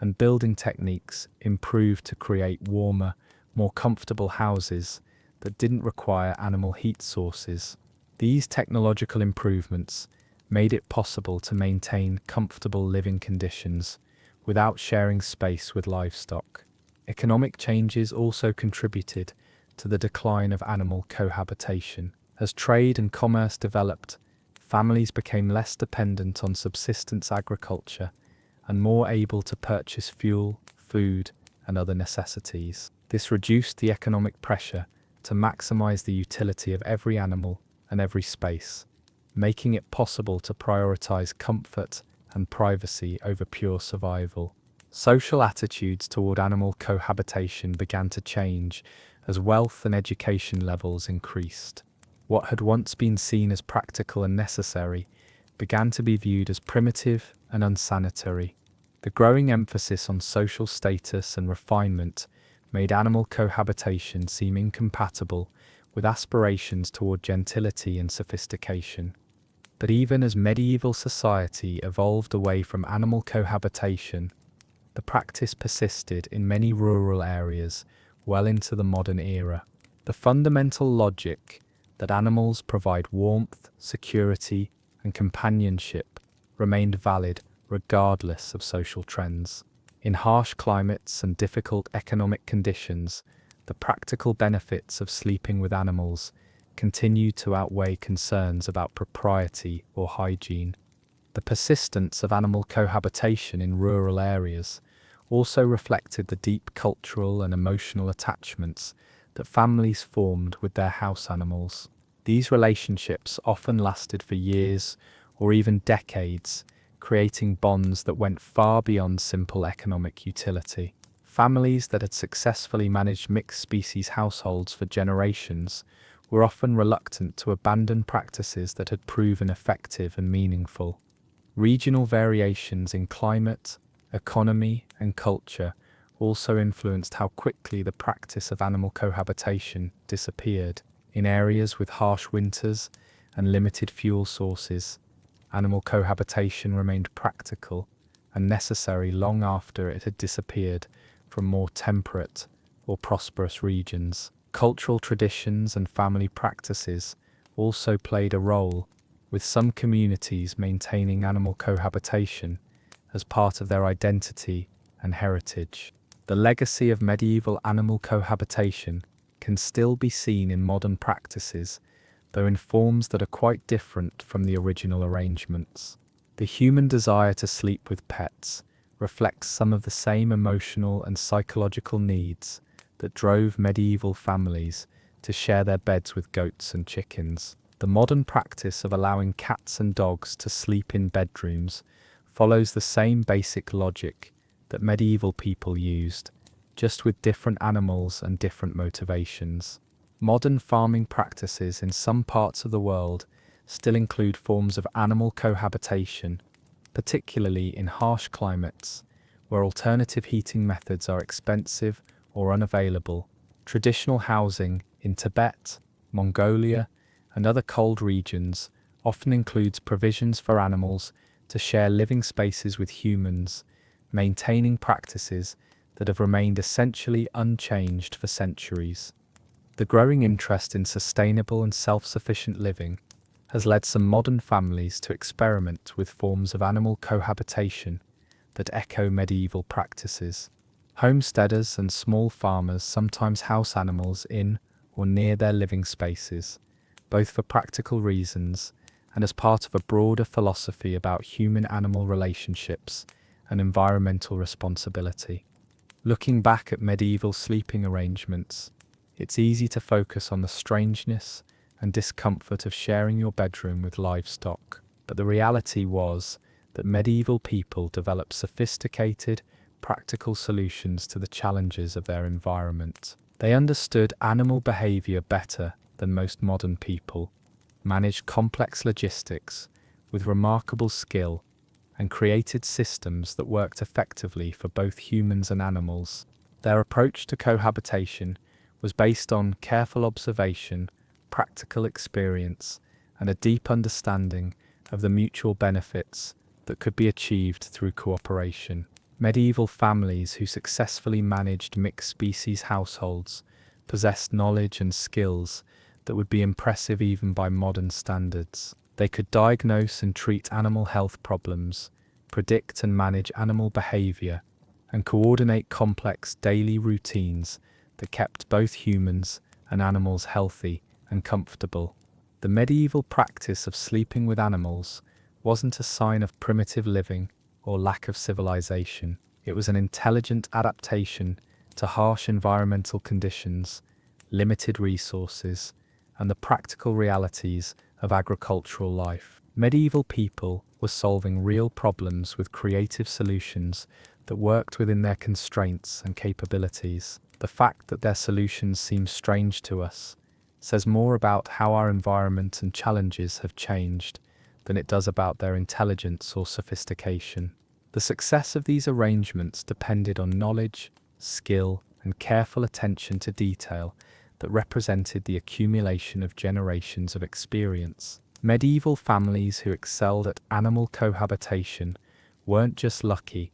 and building techniques improved to create warmer, more comfortable houses that didn't require animal heat sources. These technological improvements made it possible to maintain comfortable living conditions without sharing space with livestock. Economic changes also contributed to the decline of animal cohabitation. As trade and commerce developed, families became less dependent on subsistence agriculture and more able to purchase fuel, food, and other necessities. This reduced the economic pressure to maximize the utility of every animal and every space, making it possible to prioritize comfort and privacy over pure survival. Social attitudes toward animal cohabitation began to change as wealth and education levels increased. What had once been seen as practical and necessary began to be viewed as primitive and unsanitary. The growing emphasis on social status and refinement made animal cohabitation seem incompatible with aspirations toward gentility and sophistication. But even as medieval society evolved away from animal cohabitation, the practice persisted in many rural areas well into the modern era. The fundamental logic that animals provide warmth, security, and companionship remained valid regardless of social trends. In harsh climates and difficult economic conditions, the practical benefits of sleeping with animals continued to outweigh concerns about propriety or hygiene. The persistence of animal cohabitation in rural areas also reflected the deep cultural and emotional attachments that families formed with their house animals. These relationships often lasted for years or even decades, creating bonds that went far beyond simple economic utility. Families that had successfully managed mixed-species households for generations were often reluctant to abandon practices that had proven effective and meaningful. Regional variations in climate, economy, and culture also influenced how quickly the practice of animal cohabitation disappeared. In areas with harsh winters and limited fuel sources, animal cohabitation remained practical and necessary long after it had disappeared from more temperate or prosperous regions. Cultural traditions and family practices also played a role, with some communities maintaining animal cohabitation as part of their identity and heritage. The legacy of medieval animal cohabitation can still be seen in modern practices, though in forms that are quite different from the original arrangements. The human desire to sleep with pets reflects some of the same emotional and psychological needs that drove medieval families to share their beds with goats and chickens. The modern practice of allowing cats and dogs to sleep in bedrooms follows the same basic logic that medieval people used, just with different animals and different motivations. Modern farming practices in some parts of the world still include forms of animal cohabitation, particularly in harsh climates where alternative heating methods are expensive or unavailable. Traditional housing in Tibet, Mongolia, and other cold regions often includes provisions for animals to share living spaces with humans, maintaining practices that have remained essentially unchanged for centuries. The growing interest in sustainable and self-sufficient living has led some modern families to experiment with forms of animal cohabitation that echo medieval practices. Homesteaders and small farmers sometimes house animals in or near their living spaces, both for practical reasons and as part of a broader philosophy about human-animal relationships and environmental responsibility. Looking back at medieval sleeping arrangements, it's easy to focus on the strangeness and discomfort of sharing your bedroom with livestock, but the reality was that medieval people developed sophisticated, practical solutions to the challenges of their environment. They understood animal behavior better than most modern people, managed complex logistics with remarkable skill, and created systems that worked effectively for both humans and animals. Their approach to cohabitation was based on careful observation, practical experience, and a deep understanding of the mutual benefits that could be achieved through cooperation. Medieval families who successfully managed mixed-species households possessed knowledge and skills that would be impressive even by modern standards. They could diagnose and treat animal health problems, predict and manage animal behavior, and coordinate complex daily routines that kept both humans and animals healthy and comfortable. The medieval practice of sleeping with animals wasn't a sign of primitive living or lack of civilization. It was an intelligent adaptation to harsh environmental conditions, limited resources, and the practical realities of agricultural life. Medieval people were solving real problems with creative solutions that worked within their constraints and capabilities. The fact that their solutions seem strange to us says more about how our environment and challenges have changed than it does about their intelligence or sophistication. The success of these arrangements depended on knowledge, skill, and careful attention to detail that represented the accumulation of generations of experience. Medieval families who excelled at animal cohabitation weren't just lucky,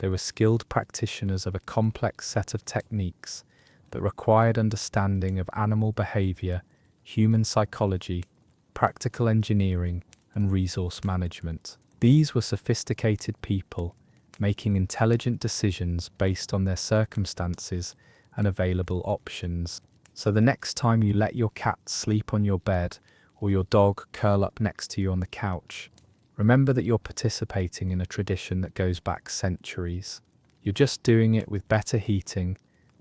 they were skilled practitioners of a complex set of techniques that required understanding of animal behavior, human psychology, practical engineering, and resource management. These were sophisticated people, making intelligent decisions based on their circumstances and available options. So the next time you let your cat sleep on your bed or your dog curl up next to you on the couch, remember that you're participating in a tradition that goes back centuries. You're just doing it with better heating,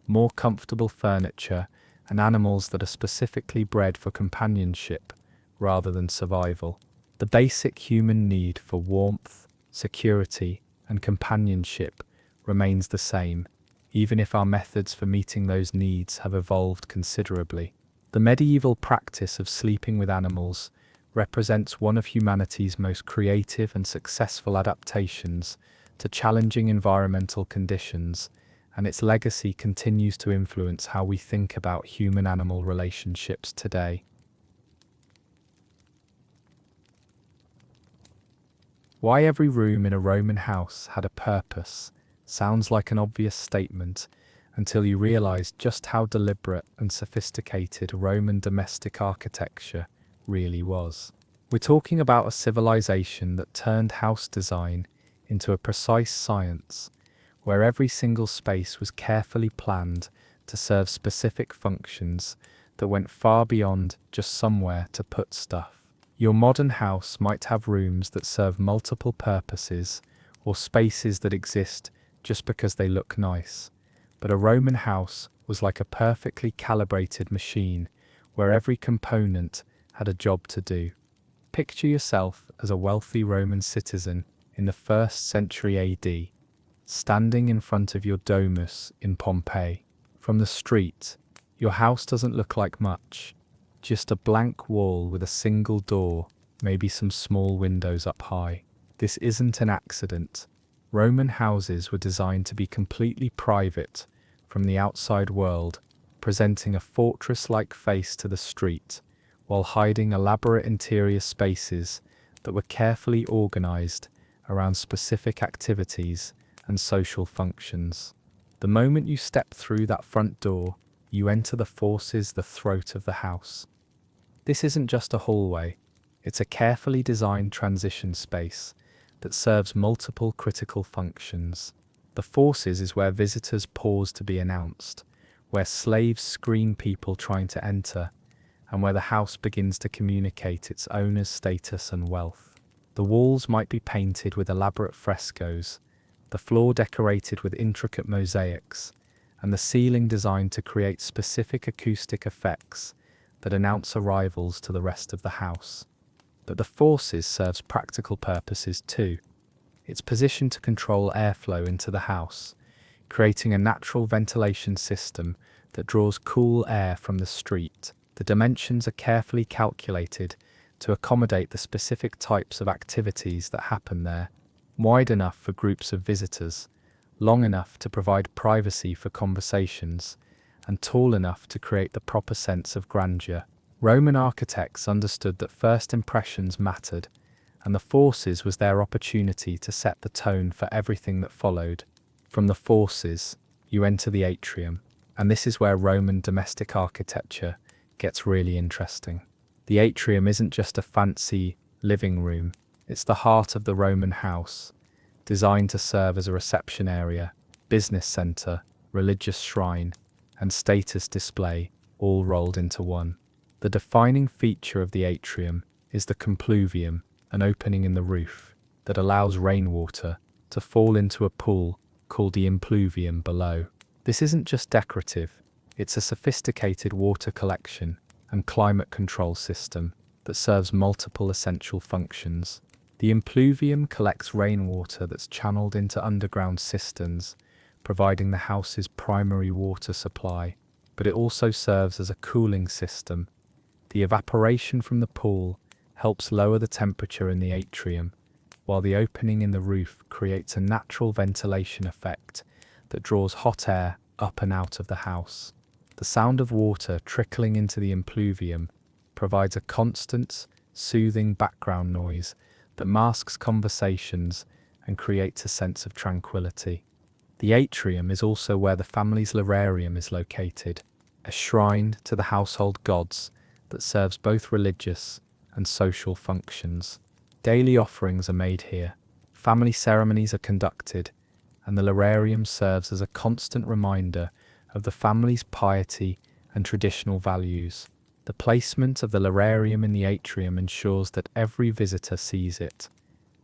more comfortable furniture, and animals that are specifically bred for companionship rather than survival. The basic human need for warmth, security, and companionship remains the same, even if our methods for meeting those needs have evolved considerably. The medieval practice of sleeping with animals represents one of humanity's most creative and successful adaptations to challenging environmental conditions, and its legacy continues to influence how we think about human-animal relationships today. Why every room in a Roman house had a purpose sounds like an obvious statement until you realize just how deliberate and sophisticated Roman domestic architecture really was. We're talking about a civilization that turned house design into a precise science, where every single space was carefully planned to serve specific functions that went far beyond just somewhere to put stuff. Your modern house might have rooms that serve multiple purposes, or spaces that exist just because they look nice. But a Roman house was like a perfectly calibrated machine, where every component had a job to do. Picture yourself as a wealthy Roman citizen in the 1st century AD, standing in front of your domus in Pompeii. From the street, your house doesn't look like much. Just a blank wall with a single door, maybe some small windows up high. This isn't an accident. Roman houses were designed to be completely private from the outside world, presenting a fortress-like face to the street, while hiding elaborate interior spaces that were carefully organized around specific activities and social functions. The moment you step through that front door, you enter the throat of the house. This isn't just a hallway, it's a carefully designed transition space that serves multiple critical functions. The forces is where visitors pause to be announced, where slaves screen people trying to enter, and where the house begins to communicate its owner's status and wealth. The walls might be painted with elaborate frescoes, the floor decorated with intricate mosaics, and the ceiling designed to create specific acoustic effects that announce arrivals to the rest of the house. But the forces serves practical purposes too. It's positioned to control airflow into the house, creating a natural ventilation system that draws cool air from the street. The dimensions are carefully calculated to accommodate the specific types of activities that happen there, wide enough for groups of visitors, long enough to provide privacy for conversations, and tall enough to create the proper sense of grandeur. Roman architects understood that first impressions mattered, and the forces was their opportunity to set the tone for everything that followed. From the forces, you enter the atrium, and this is where Roman domestic architecture gets really interesting. The atrium isn't just a fancy living room, it's the heart of the Roman house, designed to serve as a reception area, business center, religious shrine, and status display, all rolled into one. The defining feature of the atrium is the compluvium, an opening in the roof that allows rainwater to fall into a pool called the impluvium below. This isn't just decorative, it's a sophisticated water collection and climate control system that serves multiple essential functions. The impluvium collects rainwater that's channeled into underground cisterns, providing the house's primary water supply, but it also serves as a cooling system. The evaporation from the pool helps lower the temperature in the atrium, while the opening in the roof creates a natural ventilation effect that draws hot air up and out of the house. The sound of water trickling into the impluvium provides a constant, soothing background noise that masks conversations and creates a sense of tranquility. The atrium is also where the family's lararium is located, a shrine to the household gods that serves both religious and social functions. Daily offerings are made here, family ceremonies are conducted, and the lararium serves as a constant reminder of the family's piety and traditional values. The placement of the lararium in the atrium ensures that every visitor sees it,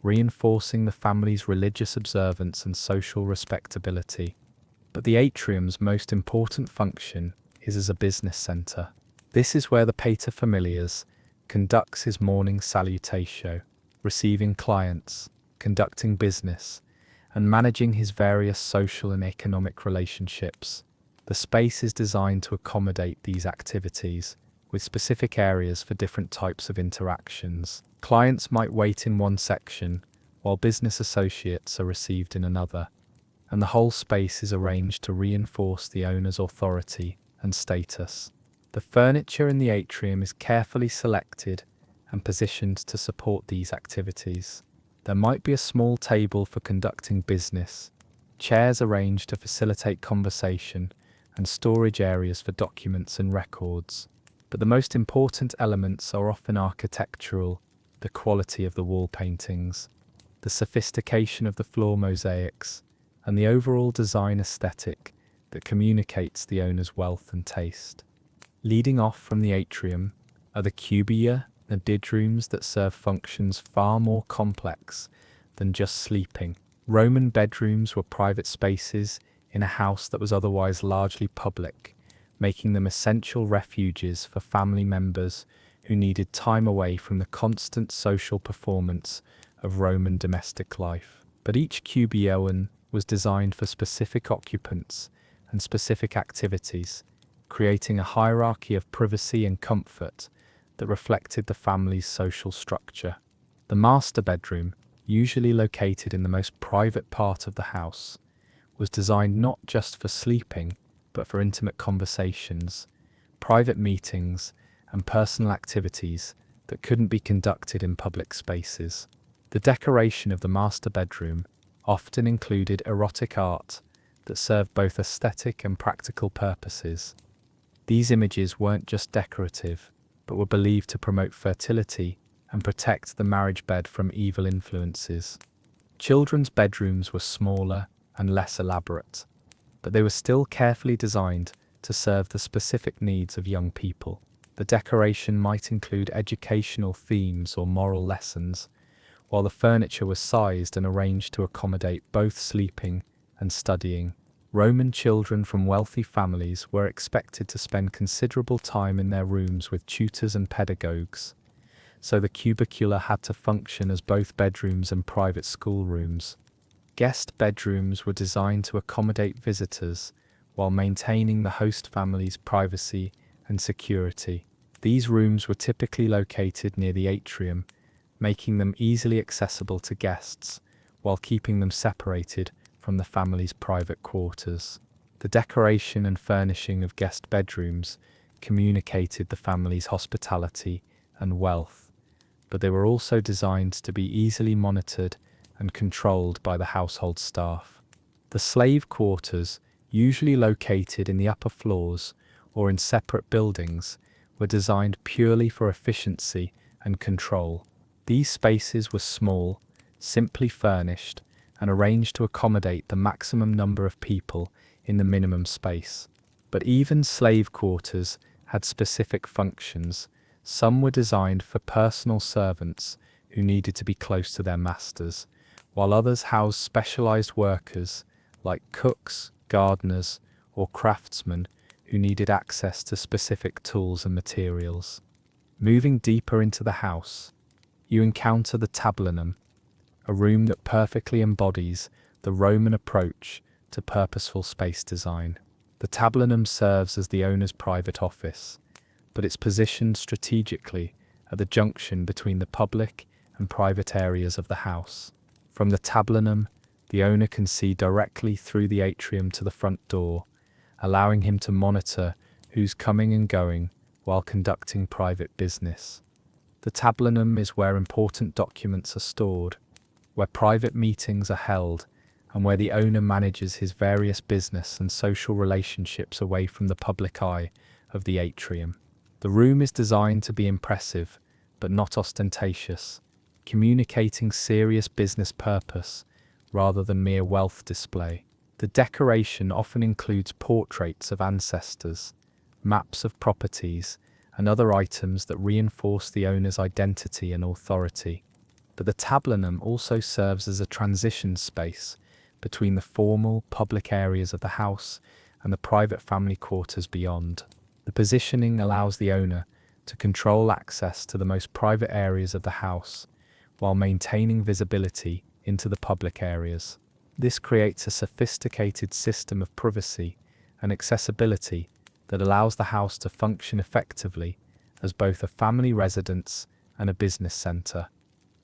reinforcing the family's religious observance and social respectability. But the atrium's most important function is as a business centre. This is where the paterfamilias conducts his morning salutatio, receiving clients, conducting business, and managing his various social and economic relationships. The space is designed to accommodate these activities, with specific areas for different types of interactions. Clients might wait in one section, while business associates are received in another, and the whole space is arranged to reinforce the owner's authority and status. The furniture in the atrium is carefully selected and positioned to support these activities. There might be a small table for conducting business, chairs arranged to facilitate conversation, and storage areas for documents and records. But the most important elements are often architectural: the quality of the wall paintings, the sophistication of the floor mosaics, and the overall design aesthetic that communicates the owner's wealth and taste. Leading off from the atrium are the cubia, the bedrooms that serve functions far more complex than just sleeping. Roman bedrooms were private spaces in a house that was otherwise largely public, making them essential refuges for family members who needed time away from the constant social performance of Roman domestic life. But each cubioan was designed for specific occupants and specific activities, creating a hierarchy of privacy and comfort that reflected the family's social structure. The master bedroom, usually located in the most private part of the house, was designed not just for sleeping, but for intimate conversations, private meetings, and personal activities that couldn't be conducted in public spaces. The decoration of the master bedroom often included erotic art that served both aesthetic and practical purposes. These images weren't just decorative, but were believed to promote fertility and protect the marriage bed from evil influences. Children's bedrooms were smaller and less elaborate, but they were still carefully designed to serve the specific needs of young people. The decoration might include educational themes or moral lessons, while the furniture was sized and arranged to accommodate both sleeping and studying. Roman children from wealthy families were expected to spend considerable time in their rooms with tutors and pedagogues, so the cubicula had to function as both bedrooms and private schoolrooms. Guest bedrooms were designed to accommodate visitors while maintaining the host family's privacy and security. These rooms were typically located near the atrium, making them easily accessible to guests while keeping them separated from the family's private quarters. The decoration and furnishing of guest bedrooms communicated the family's hospitality and wealth, but they were also designed to be easily monitored and controlled by the household staff. The slave quarters, usually located in the upper floors or in separate buildings, were designed purely for efficiency and control. These spaces were small, simply furnished, and arranged to accommodate the maximum number of people in the minimum space. But even slave quarters had specific functions. Some were designed for personal servants who needed to be close to their masters, while others housed specialized workers like cooks, gardeners, or craftsmen who needed access to specific tools and materials. Moving deeper into the house, you encounter the tablinum, a room that perfectly embodies the Roman approach to purposeful space design. The tablinum serves as the owner's private office, but it's positioned strategically at the junction between the public and private areas of the house. From the tablinum, the owner can see directly through the atrium to the front door, allowing him to monitor who's coming and going while conducting private business. The tablinum is where important documents are stored, where private meetings are held, and where the owner manages his various business and social relationships away from the public eye of the atrium. The room is designed to be impressive, but not ostentatious, communicating serious business purpose rather than mere wealth display. The decoration often includes portraits of ancestors, maps of properties, and other items that reinforce the owner's identity and authority. But the tablinum also serves as a transition space between the formal, public areas of the house and the private family quarters beyond. The positioning allows the owner to control access to the most private areas of the house while maintaining visibility into the public areas. This creates a sophisticated system of privacy and accessibility that allows the house to function effectively as both a family residence and a business centre.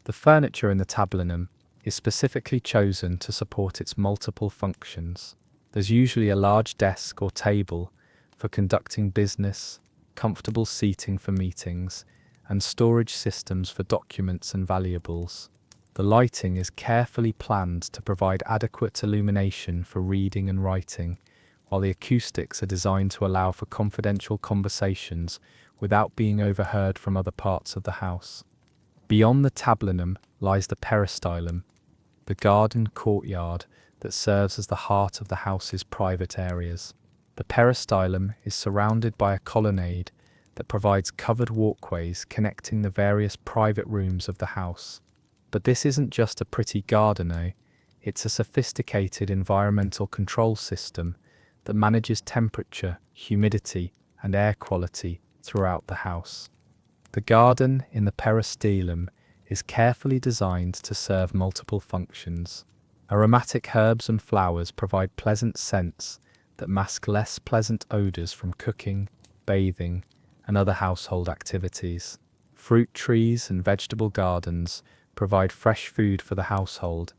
The furniture in the tablinum is specifically chosen to support its multiple functions. There's usually a large desk or table for conducting business, comfortable seating for meetings, and storage systems for documents and valuables. The lighting is carefully planned to provide adequate illumination for reading and writing, while the acoustics are designed to allow for confidential conversations without being overheard from other parts of the house. Beyond the tablinum lies the peristylum, the garden courtyard that serves as the heart of the house's private areas. The peristylum is surrounded by a colonnade that provides covered walkways connecting the various private rooms of the house. But this isn't just a pretty garden, it's a sophisticated environmental control system that manages temperature, humidity, and air quality throughout the house. The garden in the peristylum is carefully designed to serve multiple functions. Aromatic herbs and flowers provide pleasant scents that mask less pleasant odors from cooking, bathing, and other household activities. Fruit trees and vegetable gardens provide fresh food for the household,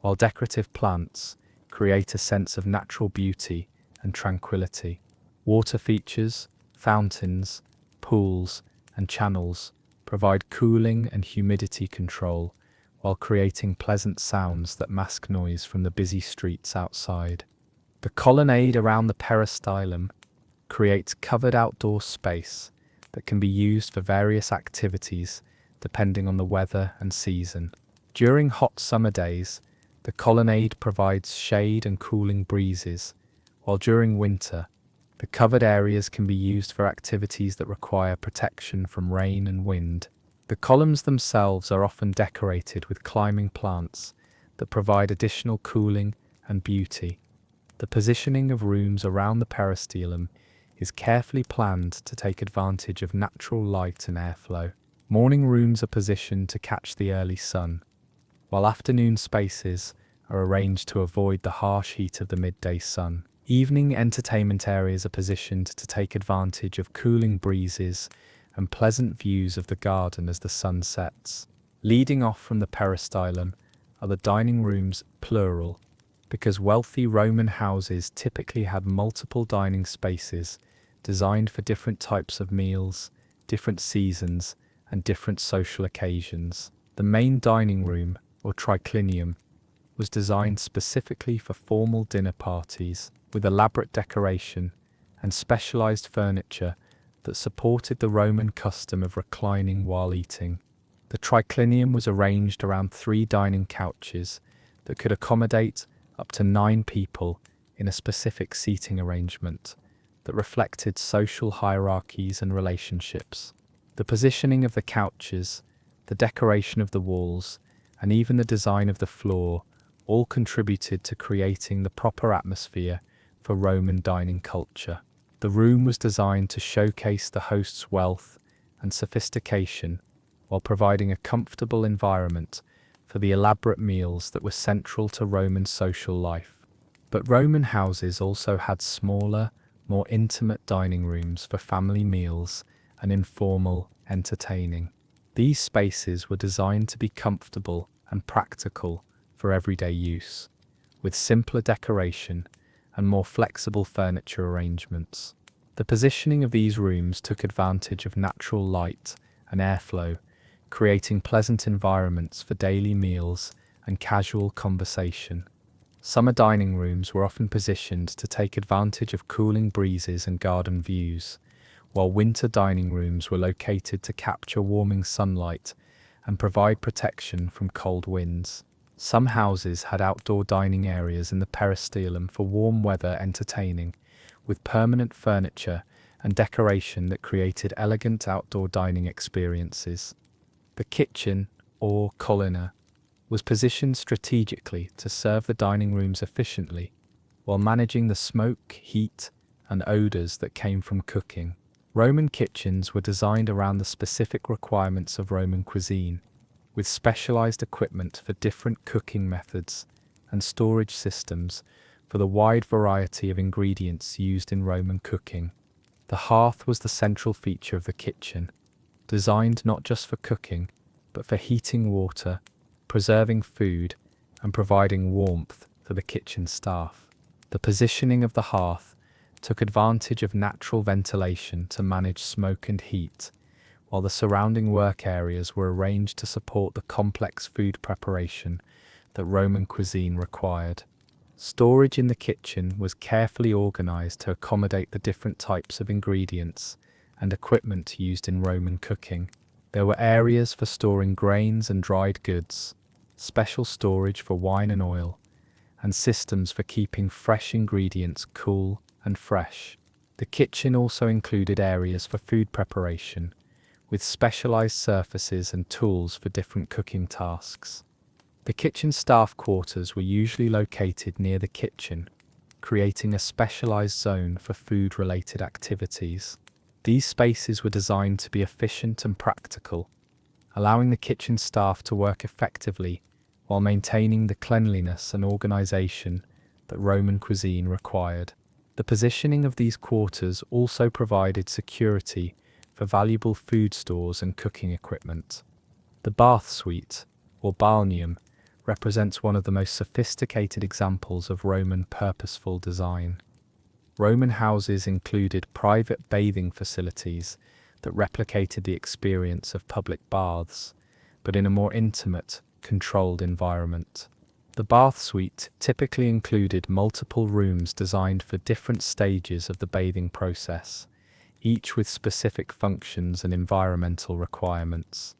while decorative plants create a sense of natural beauty and tranquility. Water features, fountains, pools, and channels provide cooling and humidity control, while creating pleasant sounds that mask noise from the busy streets outside. The colonnade around the peristylum creates covered outdoor space that can be used for various activities depending on the weather and season. During hot summer days, the colonnade provides shade and cooling breezes, while during winter, the covered areas can be used for activities that require protection from rain and wind. The columns themselves are often decorated with climbing plants that provide additional cooling and beauty. The positioning of rooms around the peristylum is carefully planned to take advantage of natural light and airflow. Morning rooms are positioned to catch the early sun, while afternoon spaces are arranged to avoid the harsh heat of the midday sun. Evening entertainment areas are positioned to take advantage of cooling breezes and pleasant views of the garden as the sun sets. Leading off from the peristylum are the dining rooms, plural, because wealthy Roman houses typically had multiple dining spaces designed for different types of meals, different seasons, and different social occasions. The main dining room, or triclinium, was designed specifically for formal dinner parties, with elaborate decoration and specialized furniture that supported the Roman custom of reclining while eating. The triclinium was arranged around 3 dining couches that could accommodate up to 9 people in a specific seating arrangement that reflected social hierarchies and relationships. The positioning of the couches, the decoration of the walls, and even the design of the floor all contributed to creating the proper atmosphere for Roman dining culture. The room was designed to showcase the host's wealth and sophistication while providing a comfortable environment for the elaborate meals that were central to Roman social life. But Roman houses also had smaller, more intimate dining rooms for family meals and informal entertaining. These spaces were designed to be comfortable and practical for everyday use, with simpler decoration and more flexible furniture arrangements. The positioning of these rooms took advantage of natural light and airflow, creating pleasant environments for daily meals and casual conversation. Summer dining rooms were often positioned to take advantage of cooling breezes and garden views, while winter dining rooms were located to capture warming sunlight and provide protection from cold winds. Some houses had outdoor dining areas in the peristylium for warm weather entertaining, with permanent furniture and decoration that created elegant outdoor dining experiences. The kitchen, or colonna, was positioned strategically to serve the dining rooms efficiently, while managing the smoke, heat, and odors that came from cooking. Roman kitchens were designed around the specific requirements of Roman cuisine, with specialized equipment for different cooking methods and storage systems for the wide variety of ingredients used in Roman cooking. The hearth was the central feature of the kitchen, designed not just for cooking, but for heating water, preserving food, and providing warmth for the kitchen staff. The positioning of the hearth took advantage of natural ventilation to manage smoke and heat, while the surrounding work areas were arranged to support the complex food preparation that Roman cuisine required. Storage in the kitchen was carefully organized to accommodate the different types of ingredients and equipment used in Roman cooking. There were areas for storing grains and dried goods, special storage for wine and oil, and systems for keeping fresh ingredients cool and fresh. The kitchen also included areas for food preparation, with specialized surfaces and tools for different cooking tasks. The kitchen staff quarters were usually located near the kitchen, creating a specialized zone for food-related activities. These spaces were designed to be efficient and practical, allowing the kitchen staff to work effectively while maintaining the cleanliness and organization that Roman cuisine required. The positioning of these quarters also provided security for valuable food stores and cooking equipment. The bath suite, or balneum, represents one of the most sophisticated examples of Roman purposeful design. Roman houses included private bathing facilities that replicated the experience of public baths, but in a more intimate, controlled environment. The bath suite typically included multiple rooms designed for different stages of the bathing process, each with specific functions and environmental requirements.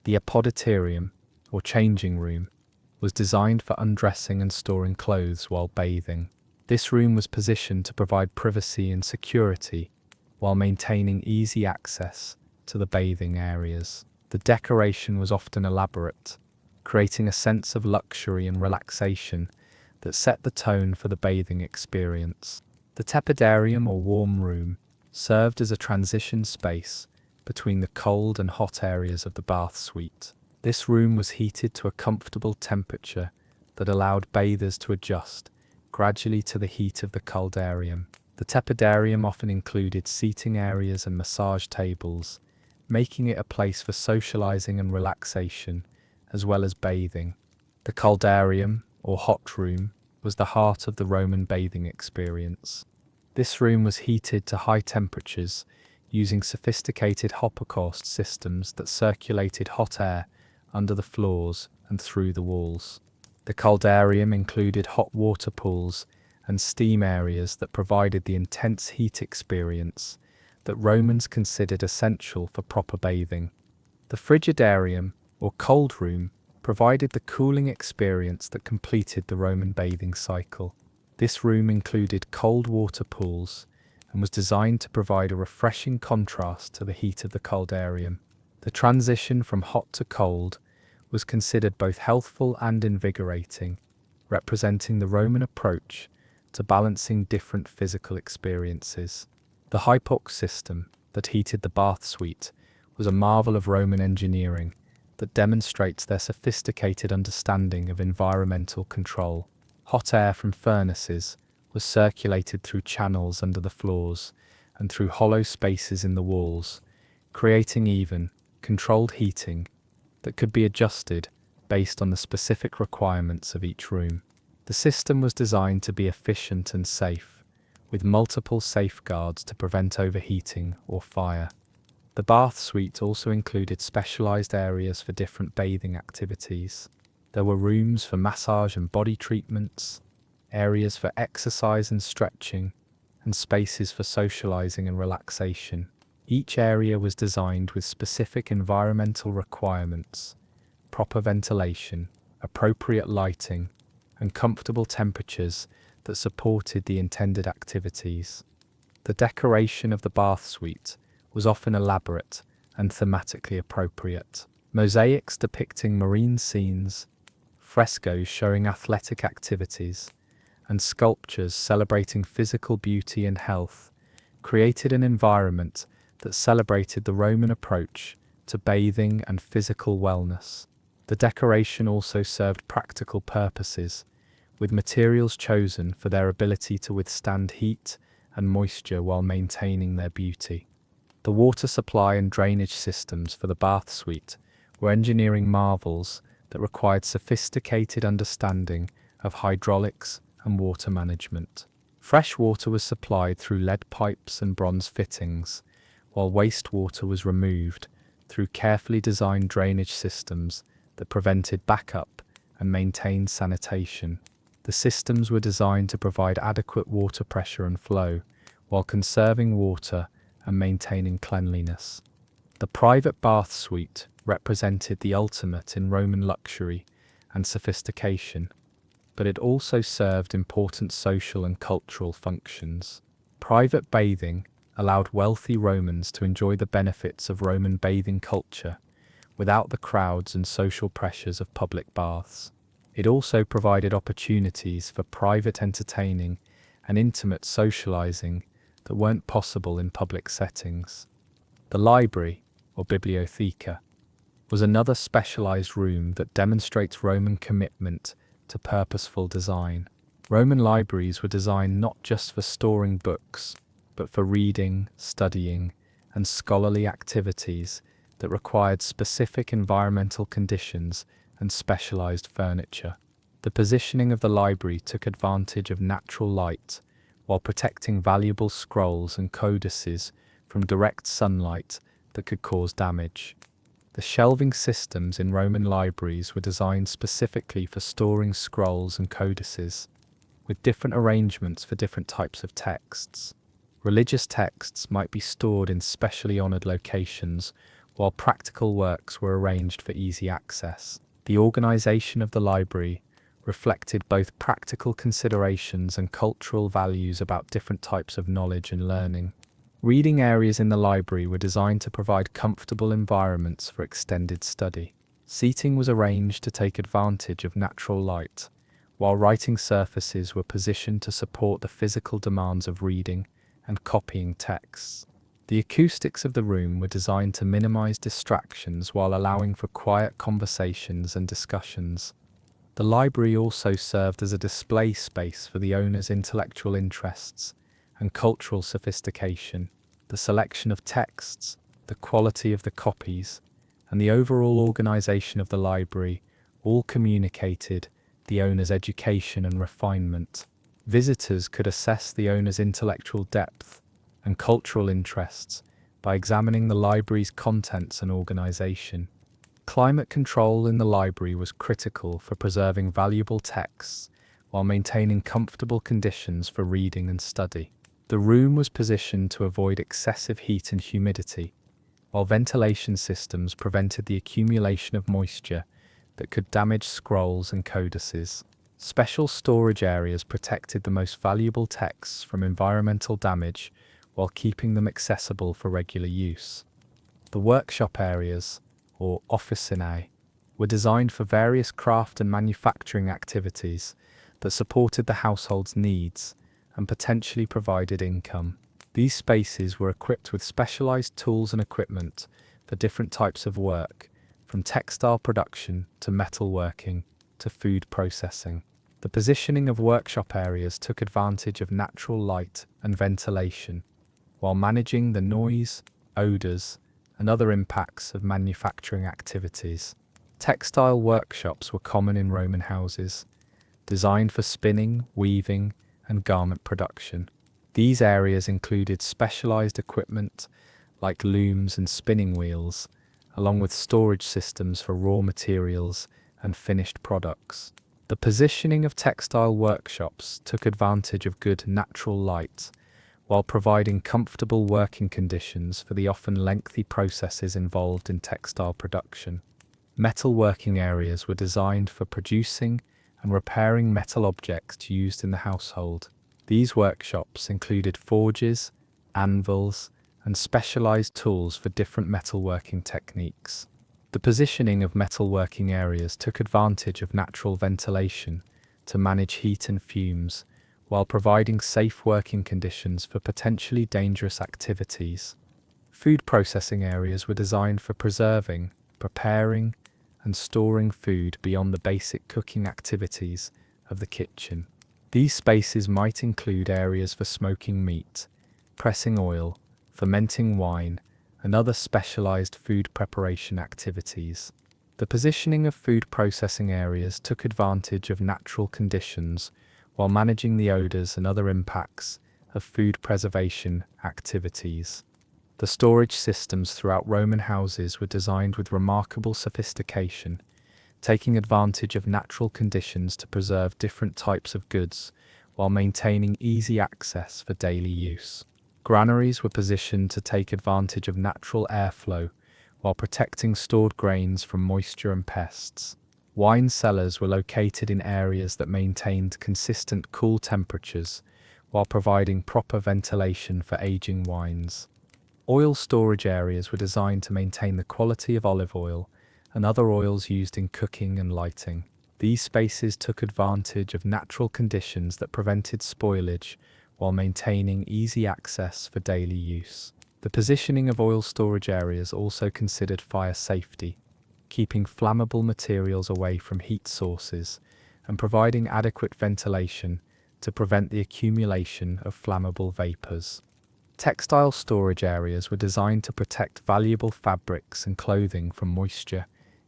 The apoditerium, or changing room, was designed for undressing and storing clothes while bathing. This room was positioned to provide privacy and security while maintaining easy access to the bathing areas. The decoration was often elaborate, creating a sense of luxury and relaxation that set the tone for the bathing experience. The tepidarium, or warm room, served as a transition space between the cold and hot areas of the bath suite. This room was heated to a comfortable temperature that allowed bathers to adjust gradually to the heat of the coldarium. The tepidarium often included seating areas and massage tables, making it a place for socializing and relaxation, as well as bathing. The coldarium, or hot room, was the heart of the Roman bathing experience. This room was heated to high temperatures using sophisticated hoppercaust systems that circulated hot air under the floors and through the walls. The coldarium included hot water pools and steam areas that provided the intense heat experience that Romans considered essential for proper bathing. The frigidarium, or cold room, provided the cooling experience that completed the Roman bathing cycle. This room included cold water pools and was designed to provide a refreshing contrast to the heat of the coldarium. The transition from hot to cold was considered both healthful and invigorating, representing the Roman approach to balancing different physical experiences. The hypox system that heated the bath suite was a marvel of Roman engineering that demonstrates their sophisticated understanding of environmental control. Hot air from furnaces was circulated through channels under the floors and through hollow spaces in the walls, creating even, controlled heating that could be adjusted based on the specific requirements of each room. The system was designed to be efficient and safe, with multiple safeguards to prevent overheating or fire. The bath suite also included specialized areas for different bathing activities. There were rooms for massage and body treatments, areas for exercise and stretching, and spaces for socializing and relaxation. Each area was designed with specific environmental requirements: proper ventilation, appropriate lighting, and comfortable temperatures that supported the intended activities. The decoration of the bath suite was often elaborate and thematically appropriate. Mosaics depicting marine scenes, frescoes showing athletic activities, and sculptures celebrating physical beauty and health created an environment that celebrated the Roman approach to bathing and physical wellness. The decoration also served practical purposes, with materials chosen for their ability to withstand heat and moisture while maintaining their beauty. The water supply and drainage systems for the bath suite were engineering marvels that required sophisticated understanding of hydraulics and water management. Fresh water was supplied through lead pipes and bronze fittings, while wastewater was removed through carefully designed drainage systems that prevented backup and maintained sanitation. The systems were designed to provide adequate water pressure and flow, while conserving water and maintaining cleanliness. The private bath suite represented the ultimate in Roman luxury and sophistication, but it also served important social and cultural functions. Private bathing allowed wealthy Romans to enjoy the benefits of Roman bathing culture without the crowds and social pressures of public baths. It also provided opportunities for private entertaining and intimate socializing that weren't possible in public settings. The library, or bibliotheca, was another specialized room that demonstrates Roman commitment to purposeful design. Roman libraries were designed not just for storing books, but for reading, studying, and scholarly activities that required specific environmental conditions and specialized furniture. The positioning of the library took advantage of natural light while protecting valuable scrolls and codices from direct sunlight that could cause damage. The shelving systems in Roman libraries were designed specifically for storing scrolls and codices, with different arrangements for different types of texts. Religious texts might be stored in specially honored locations, while practical works were arranged for easy access. The organization of the library reflected both practical considerations and cultural values about different types of knowledge and learning. Reading areas in the library were designed to provide comfortable environments for extended study. Seating was arranged to take advantage of natural light, while writing surfaces were positioned to support the physical demands of reading and copying texts. The acoustics of the room were designed to minimize distractions while allowing for quiet conversations and discussions. The library also served as a display space for the owner's intellectual interests and cultural sophistication. The selection of texts, the quality of the copies, and the overall organization of the library all communicated the owner's education and refinement. Visitors could assess the owner's intellectual depth and cultural interests by examining the library's contents and organization. Climate control in the library was critical for preserving valuable texts while maintaining comfortable conditions for reading and study. The room was positioned to avoid excessive heat and humidity, while ventilation systems prevented the accumulation of moisture that could damage scrolls and codices. Special storage areas protected the most valuable texts from environmental damage while keeping them accessible for regular use. The workshop areas, or officinae, were designed for various craft and manufacturing activities that supported the household's needs and potentially provided income. These spaces were equipped with specialized tools and equipment for different types of work, from textile production to metalworking to food processing. The positioning of workshop areas took advantage of natural light and ventilation, while managing the noise, odors, and other impacts of manufacturing activities. Textile workshops were common in Roman houses, designed for spinning, weaving, and garment production. These areas included specialized equipment like looms and spinning wheels, along with storage systems for raw materials and finished products. The positioning of textile workshops took advantage of good natural light, while providing comfortable working conditions for the often lengthy processes involved in textile production. Metal working areas were designed for producing and repairing metal objects used in the household. These workshops included forges, anvils, and specialized tools for different metalworking techniques. The positioning of metalworking areas took advantage of natural ventilation to manage heat and fumes, while providing safe working conditions for potentially dangerous activities. Food processing areas were designed for preserving, preparing, and storing food beyond the basic cooking activities of the kitchen. These spaces might include areas for smoking meat, pressing oil, fermenting wine, and other specialized food preparation activities. The positioning of food processing areas took advantage of natural conditions while managing the odors and other impacts of food preservation activities. The storage systems throughout Roman houses were designed with remarkable sophistication, taking advantage of natural conditions to preserve different types of goods while maintaining easy access for daily use. Granaries were positioned to take advantage of natural airflow while protecting stored grains from moisture and pests. Wine cellars were located in areas that maintained consistent cool temperatures while providing proper ventilation for aging wines. Oil storage areas were designed to maintain the quality of olive oil and other oils used in cooking and lighting. These spaces took advantage of natural conditions that prevented spoilage while maintaining easy access for daily use. The positioning of oil storage areas also considered fire safety, keeping flammable materials away from heat sources and providing adequate ventilation to prevent the accumulation of flammable vapors. Textile storage areas were designed to protect valuable fabrics and clothing from moisture,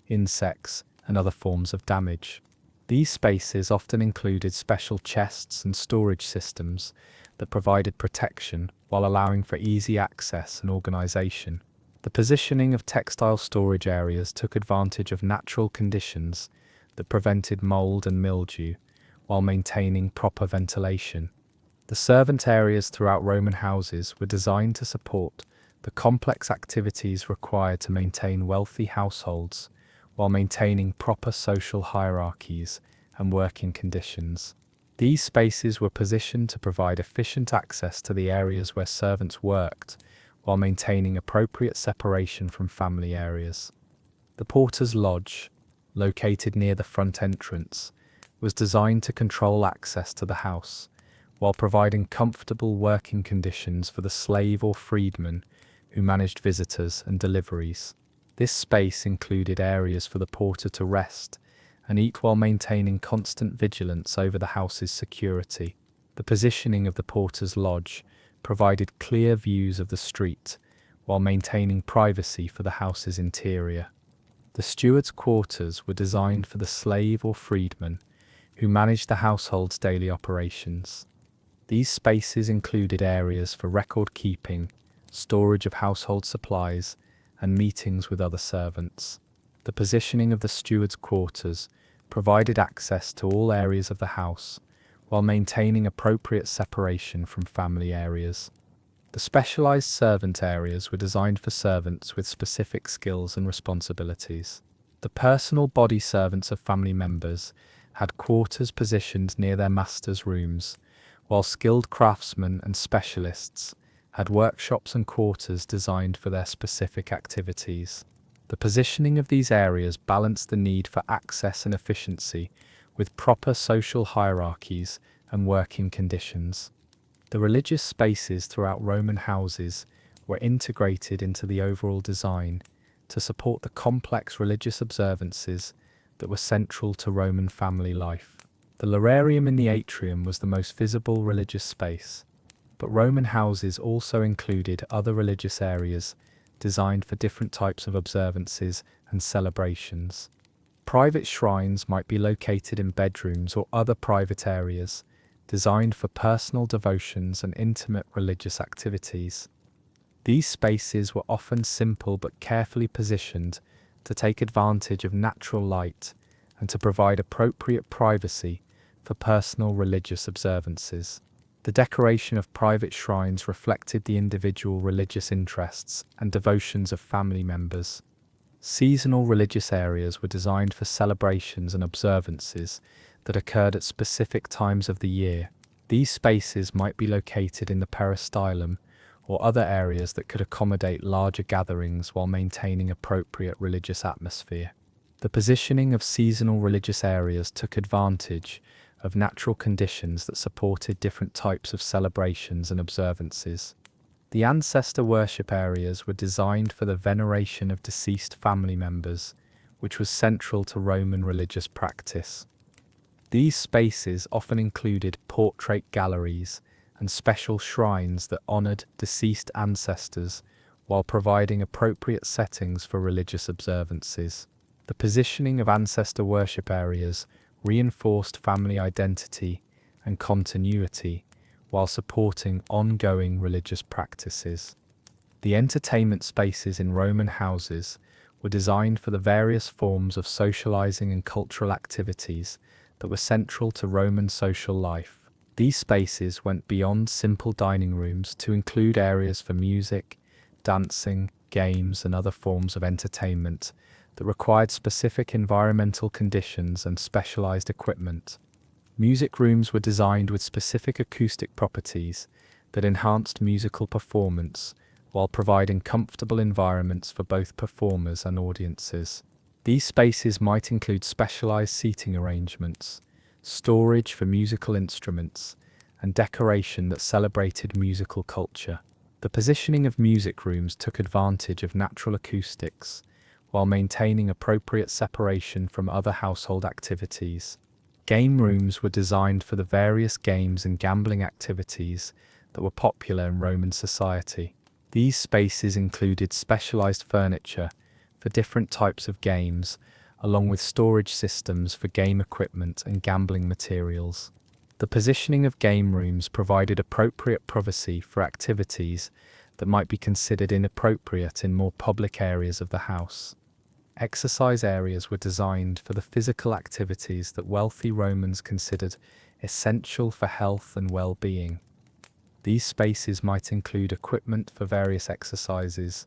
insects, and other forms of damage. These spaces often included special chests and storage systems that provided protection while allowing for easy access and organization. The positioning of textile storage areas took advantage of natural conditions that prevented mold and mildew while maintaining proper ventilation. The servant areas throughout Roman houses were designed to support the complex activities required to maintain wealthy households while maintaining proper social hierarchies and working conditions. These spaces were positioned to provide efficient access to the areas where servants worked while maintaining appropriate separation from family areas. The porter's lodge, located near the front entrance, was designed to control access to the house while providing comfortable working conditions for the slave or freedman who managed visitors and deliveries. This space included areas for the porter to rest and eat while maintaining constant vigilance over the house's security. The positioning of the porter's lodge provided clear views of the street while maintaining privacy for the house's interior. The steward's quarters were designed for the slave or freedman who managed the household's daily operations. These spaces included areas for record keeping, storage of household supplies, and meetings with other servants. The positioning of the steward's quarters provided access to all areas of the house while maintaining appropriate separation from family areas. The specialized servant areas were designed for servants with specific skills and responsibilities. The personal body servants of family members had quarters positioned near their master's rooms, while skilled craftsmen and specialists had workshops and quarters designed for their specific activities. The positioning of these areas balanced the need for access and efficiency with proper social hierarchies and working conditions. The religious spaces throughout Roman houses were integrated into the overall design to support the complex religious observances that were central to Roman family life. The lararium in the atrium was the most visible religious space, but Roman houses also included other religious areas designed for different types of observances and celebrations. Private shrines might be located in bedrooms or other private areas designed for personal devotions and intimate religious activities. These spaces were often simple but carefully positioned to take advantage of natural light and to provide appropriate privacy for personal religious observances. The decoration of private shrines reflected the individual religious interests and devotions of family members. Seasonal religious areas were designed for celebrations and observances that occurred at specific times of the year. These spaces might be located in the peristylum or other areas that could accommodate larger gatherings while maintaining appropriate religious atmosphere. The positioning of seasonal religious areas took advantage of natural conditions that supported different types of celebrations and observances. The ancestor worship areas were designed for the veneration of deceased family members, which was central to Roman religious practice. These spaces often included portrait galleries and special shrines that honored deceased ancestors while providing appropriate settings for religious observances. The positioning of ancestor worship areas reinforced family identity and continuity while supporting ongoing religious practices. The entertainment spaces in Roman houses were designed for the various forms of socializing and cultural activities that were central to Roman social life. These spaces went beyond simple dining rooms to include areas for music, dancing, games, and other forms of entertainment that required specific environmental conditions and specialized equipment. Music rooms were designed with specific acoustic properties that enhanced musical performance while providing comfortable environments for both performers and audiences. These spaces might include specialized seating arrangements, storage for musical instruments, and decoration that celebrated musical culture. The positioning of music rooms took advantage of natural acoustics while maintaining appropriate separation from other household activities. Game rooms were designed for the various games and gambling activities that were popular in Roman society. These spaces included specialized furniture for different types of games, along with storage systems for game equipment and gambling materials. The positioning of game rooms provided appropriate privacy for activities that might be considered inappropriate in more public areas of the house. Exercise areas were designed for the physical activities that wealthy Romans considered essential for health and well-being. These spaces might include equipment for various exercises,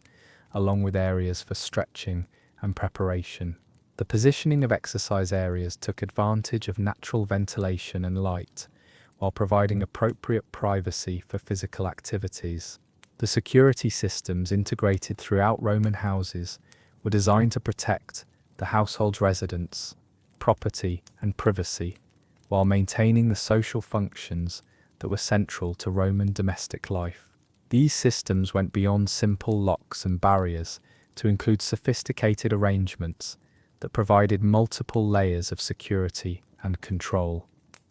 along with areas for stretching and preparation. The positioning of exercise areas took advantage of natural ventilation and light, while providing appropriate privacy for physical activities. The security systems integrated throughout Roman houses were designed to protect the household's residents, property, and privacy, while maintaining the social functions that were central to Roman domestic life. These systems went beyond simple locks and barriers to include sophisticated arrangements that provided multiple layers of security and control.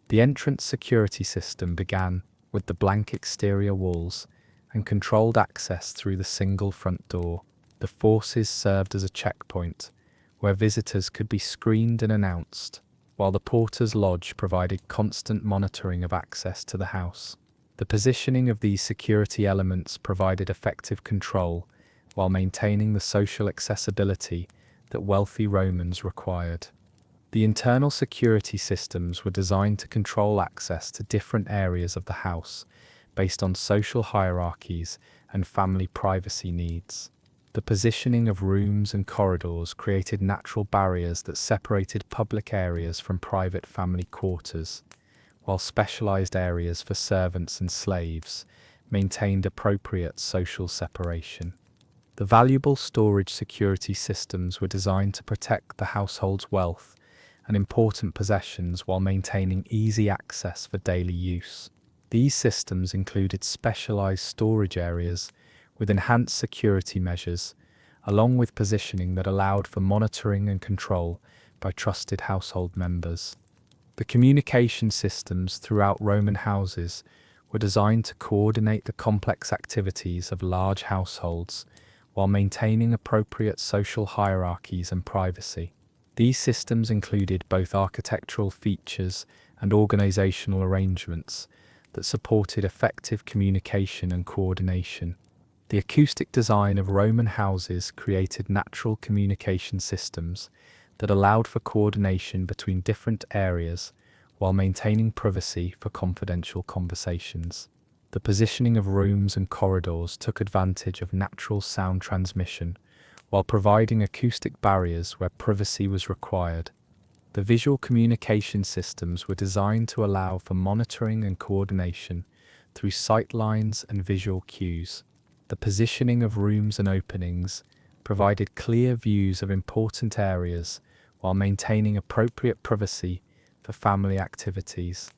The entrance security system began with the blank exterior walls and controlled access through the single front door. The forces served as a checkpoint where visitors could be screened and announced, while the porter's lodge provided constant monitoring of access to the house. The positioning of these security elements provided effective control while maintaining the social accessibility that wealthy Romans required. The internal security systems were designed to control access to different areas of the house based on social hierarchies and family privacy needs. The positioning of rooms and corridors created natural barriers that separated public areas from private family quarters, while specialized areas for servants and slaves maintained appropriate social separation. The valuable storage security systems were designed to protect the household's wealth and important possessions while maintaining easy access for daily use. These systems included specialized storage areas with enhanced security measures, along with positioning that allowed for monitoring and control by trusted household members. The communication systems throughout Roman houses were designed to coordinate the complex activities of large households while maintaining appropriate social hierarchies and privacy. These systems included both architectural features and organizational arrangements that supported effective communication and coordination. The acoustic design of Roman houses created natural communication systems that allowed for coordination between different areas while maintaining privacy for confidential conversations. The positioning of rooms and corridors took advantage of natural sound transmission while providing acoustic barriers where privacy was required. The visual communication systems were designed to allow for monitoring and coordination through sight lines and visual cues. The positioning of rooms and openings provided clear views of important areas while maintaining appropriate privacy for family activities.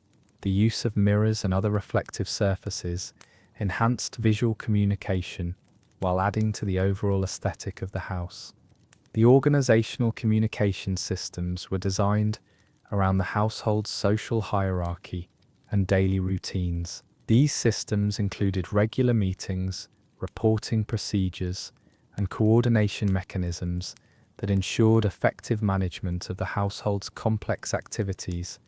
The use of mirrors and other reflective surfaces enhanced visual communication while adding to the overall aesthetic of the house. The organizational communication systems were designed around the household's social hierarchy and daily routines. These systems included regular meetings, reporting procedures, and coordination mechanisms that ensured effective management of the household's complex activities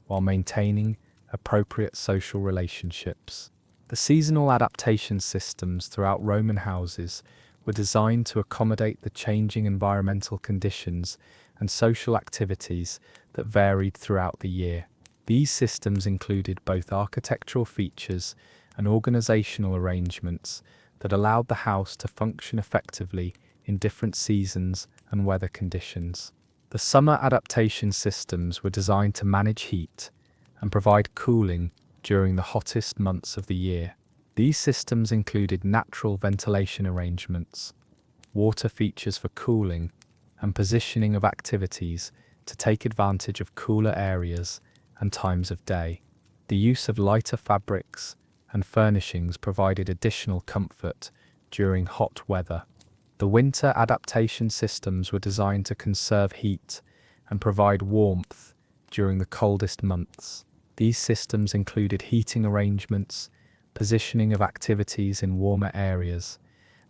while maintaining appropriate social relationships. The seasonal adaptation systems throughout Roman houses were designed to accommodate the changing environmental conditions and social activities that varied throughout the year. These systems included both architectural features and organizational arrangements that allowed the house to function effectively in different seasons and weather conditions. The summer adaptation systems were designed to manage heat and provide cooling during the hottest months of the year. These systems included natural ventilation arrangements, water features for cooling, and positioning of activities to take advantage of cooler areas and times of day. The use of lighter fabrics and furnishings provided additional comfort during hot weather. The winter adaptation systems were designed to conserve heat and provide warmth during the coldest months. These systems included heating arrangements, positioning of activities in warmer areas,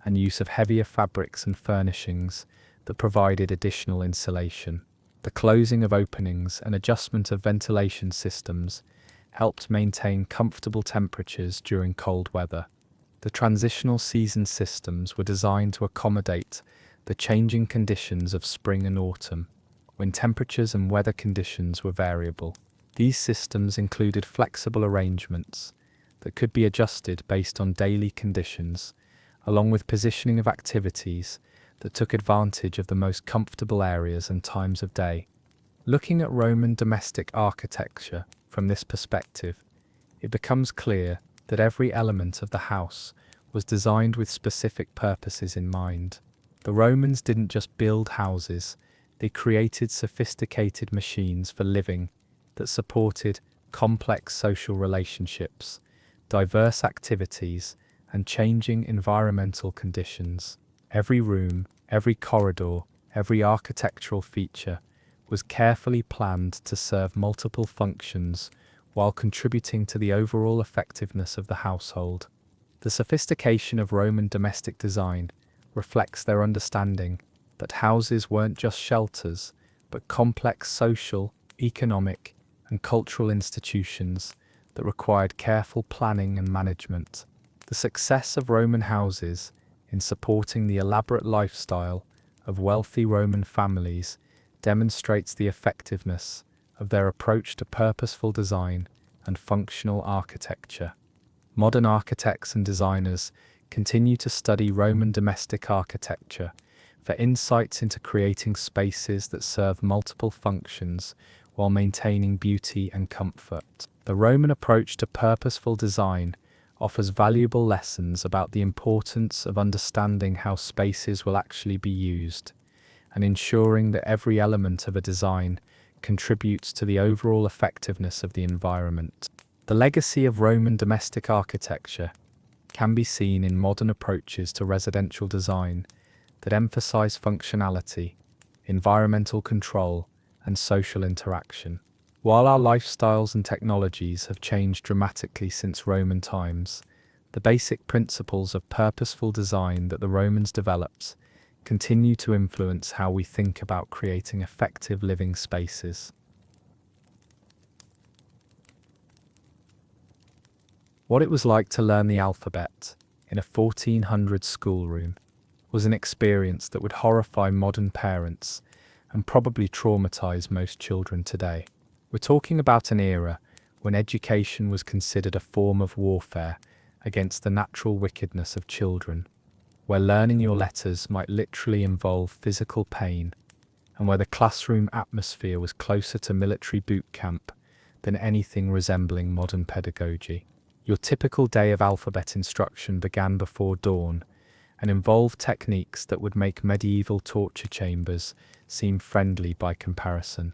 and use of heavier fabrics and furnishings that provided additional insulation. The closing of openings and adjustment of ventilation systems helped maintain comfortable temperatures during cold weather. The transitional season systems were designed to accommodate the changing conditions of spring and autumn, when temperatures and weather conditions were variable. These systems included flexible arrangements that could be adjusted based on daily conditions, along with positioning of activities that took advantage of the most comfortable areas and times of day. Looking at Roman domestic architecture from this perspective, it becomes clear that every element of the house was designed with specific purposes in mind. The Romans didn't just build houses, they created sophisticated machines for living that supported complex social relationships, diverse activities, and changing environmental conditions. Every room, every corridor, every architectural feature was carefully planned to serve multiple functions while contributing to the overall effectiveness of the household. The sophistication of Roman domestic design reflects their understanding that houses weren't just shelters, but complex social, economic, and cultural institutions that required careful planning and management. The success of Roman houses in supporting the elaborate lifestyle of wealthy Roman families demonstrates the effectiveness of their approach to purposeful design and functional architecture. Modern architects and designers continue to study Roman domestic architecture for insights into creating spaces that serve multiple functions while maintaining beauty and comfort. The Roman approach to purposeful design offers valuable lessons about the importance of understanding how spaces will actually be used and ensuring that every element of a design contributes to the overall effectiveness of the environment. The legacy of Roman domestic architecture can be seen in modern approaches to residential design that emphasize functionality, environmental control, and social interaction. While our lifestyles and technologies have changed dramatically since Roman times, the basic principles of purposeful design that the Romans developed continue to influence how we think about creating effective living spaces. What it was like to learn the alphabet. in a 1400 schoolroom was an experience that would horrify modern parents and probably traumatize most children today. We're talking about an era when education was considered a form of warfare against the natural wickedness of children, where learning your letters might literally involve physical pain, and where the classroom atmosphere was closer to military boot camp than anything resembling modern pedagogy. Your typical day of alphabet instruction began before dawn and involved techniques that would make medieval torture chambers seem friendly by comparison.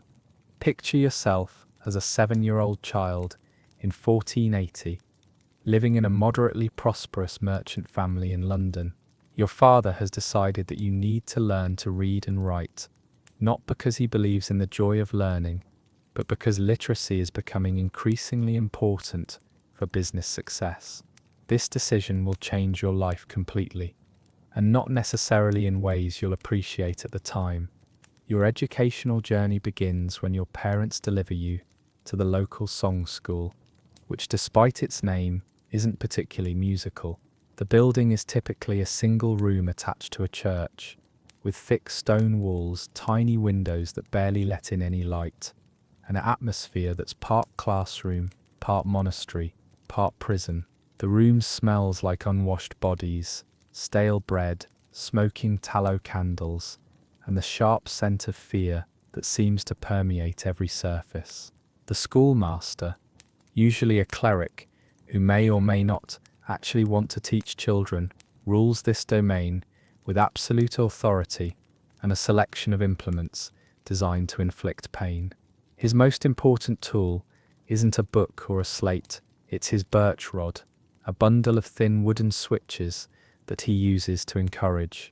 Picture yourself as a 7-year-old child in 1480, living in a moderately prosperous merchant family in London. Your father has decided that you need to learn to read and write, not because he believes in the joy of learning, but because literacy is becoming increasingly important for business success. This decision will change your life completely, and not necessarily in ways you'll appreciate at the time. Your educational journey begins when your parents deliver you to the local song school, which, despite its name, isn't particularly musical. The building is typically a single room attached to a church, with thick stone walls, tiny windows that barely let in any light, and an atmosphere that's part classroom, part monastery, part prison. The room smells like unwashed bodies, stale bread, smoking tallow candles, and the sharp scent of fear that seems to permeate every surface. The schoolmaster, usually a cleric who may or may not actually want to teach children, rules this domain with absolute authority and a selection of implements designed to inflict pain. His most important tool isn't a book or a slate, it's his birch rod, a bundle of thin wooden switches that he uses to encourage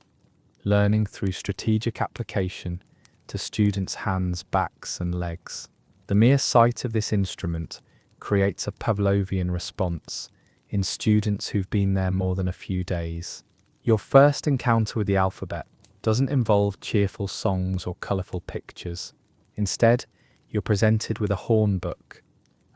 learning through strategic application to students' hands, backs, and legs. The mere sight of this instrument creates a Pavlovian response in students who've been there more than a few days. Your first encounter with the alphabet doesn't involve cheerful songs or colourful pictures. Instead, you're presented with a hornbook,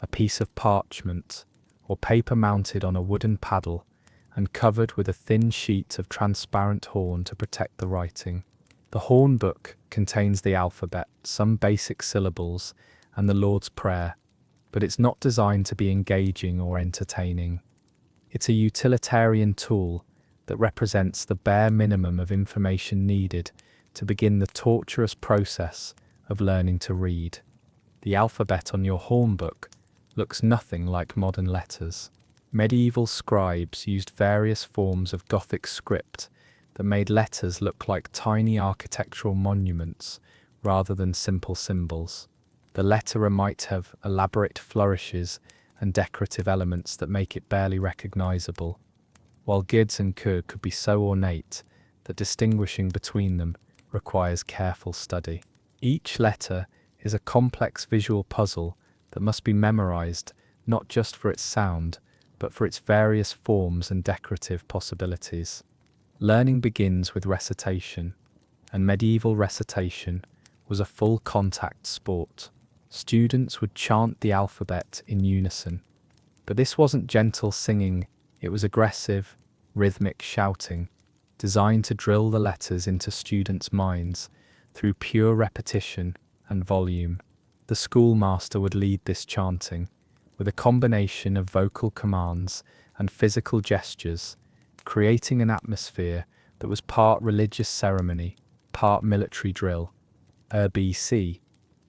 a piece of parchment, or paper mounted on a wooden paddle and covered with a thin sheet of transparent horn to protect the writing. The hornbook contains the alphabet, some basic syllables, and the Lord's Prayer, but it's not designed to be engaging or entertaining. It's a utilitarian tool that represents the bare minimum of information needed to begin the torturous process of learning to read. The alphabet on your hornbook looks nothing like modern letters. Medieval scribes used various forms of Gothic script that made letters look like tiny architectural monuments rather than simple symbols. The letterer might have elaborate flourishes and decorative elements that make it barely recognizable, while Gids and Kur could be so ornate that distinguishing between them requires careful study. Each letter is a complex visual puzzle that must be memorized not just for its sound, but for its various forms and decorative possibilities. Learning begins with recitation, and medieval recitation was a full contact sport. Students would chant the alphabet in unison, but this wasn't gentle singing, it was aggressive, rhythmic shouting, designed to drill the letters into students' minds through pure repetition and volume. The schoolmaster would lead this chanting, with a combination of vocal commands and physical gestures, creating an atmosphere that was part religious ceremony, part military drill. BC.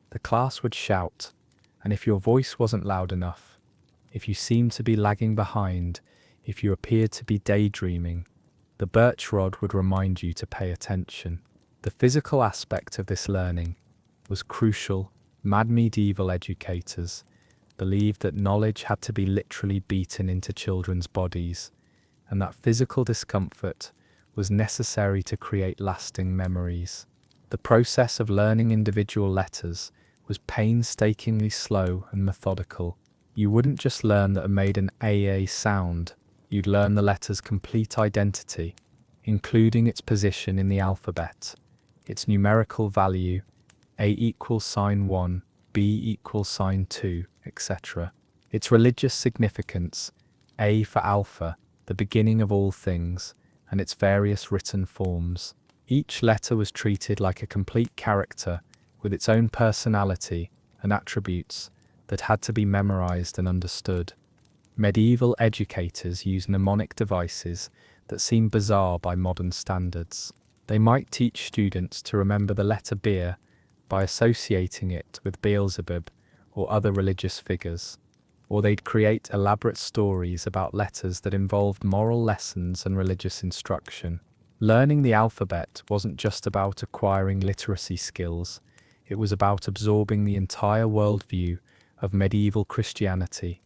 The class would shout, and if your voice wasn't loud enough, if you seemed to be lagging behind, if you appeared to be daydreaming, the birch rod would remind you to pay attention. The physical aspect of this learning was crucial. Mad medieval educators believed that knowledge had to be literally beaten into children's bodies, and that physical discomfort was necessary to create lasting memories. The process of learning individual letters was painstakingly slow and methodical. You wouldn't just learn that it made an AA sound, you'd learn the letter's complete identity, including its position in the alphabet, its numerical value, A equals sign 1, B equals sign 2, etc. Its religious significance, A for alpha, the beginning of all things, and its various written forms. Each letter was treated like a complete character with its own personality and attributes that had to be memorized and understood. Medieval educators used mnemonic devices that seem bizarre by modern standards. They might teach students to remember the letter beer by associating it with Beelzebub or other religious figures, or they'd create elaborate stories about letters that involved moral lessons and religious instruction. Learning the alphabet wasn't just about acquiring literacy skills, it was about absorbing the entire worldview of medieval Christianity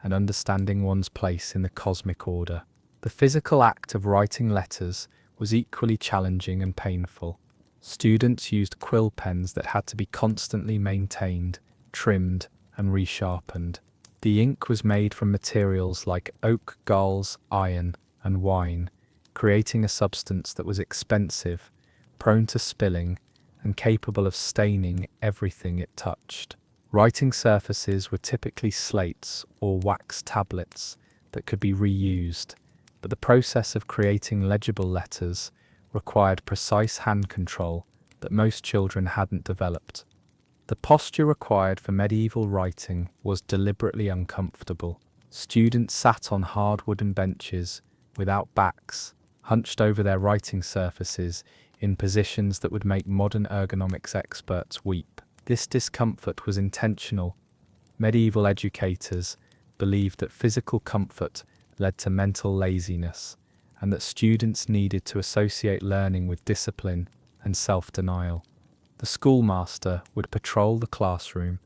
and understanding one's place in the cosmic order. The physical act of writing letters was equally challenging and painful. Students used quill pens that had to be constantly maintained, trimmed, and resharpened. The ink was made from materials like oak galls, iron, and wine, creating a substance that was expensive, prone to spilling, and capable of staining everything it touched. Writing surfaces were typically slates or wax tablets that could be reused, but the process of creating legible letters required precise hand control that most children hadn't developed. The posture required for medieval writing was deliberately uncomfortable. Students sat on hard wooden benches, without backs, hunched over their writing surfaces in positions that would make modern ergonomics experts weep. This discomfort was intentional. Medieval educators believed that physical comfort led to mental laziness, and that students needed to associate learning with discipline and self-denial. The schoolmaster would patrol the classroom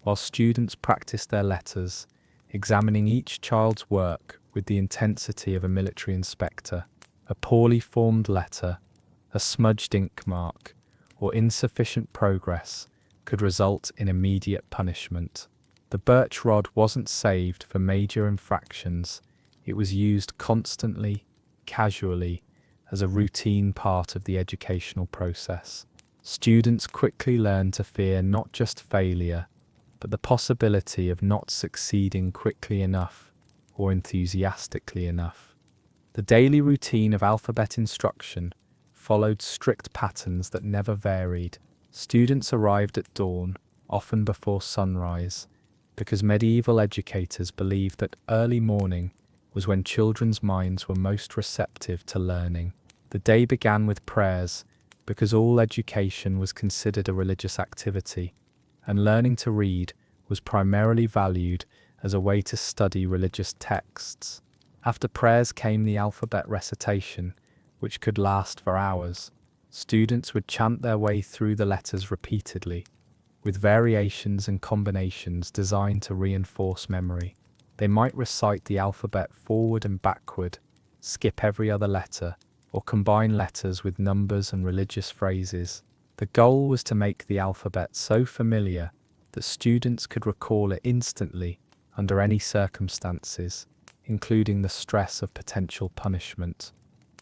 while students practiced their letters, examining each child's work with the intensity of a military inspector. A poorly formed letter, a smudged ink mark, or insufficient progress could result in immediate punishment. The birch rod wasn't saved for major infractions. It was used constantly, casually, as a routine part of the educational process. Students quickly learned to fear not just failure, but the possibility of not succeeding quickly enough or enthusiastically enough. The daily routine of alphabet instruction followed strict patterns that never varied. Students arrived at dawn, often before sunrise, because medieval educators believed that early morning was when children's minds were most receptive to learning. The day began with prayers, because all education was considered a religious activity, and learning to read was primarily valued as a way to study religious texts. After prayers came the alphabet recitation, which could last for hours. Students would chant their way through the letters repeatedly, with variations and combinations designed to reinforce memory. They might recite the alphabet forward and backward, skip every other letter, or combine letters with numbers and religious phrases. The goal was to make the alphabet so familiar that students could recall it instantly under any circumstances, including the stress of potential punishment.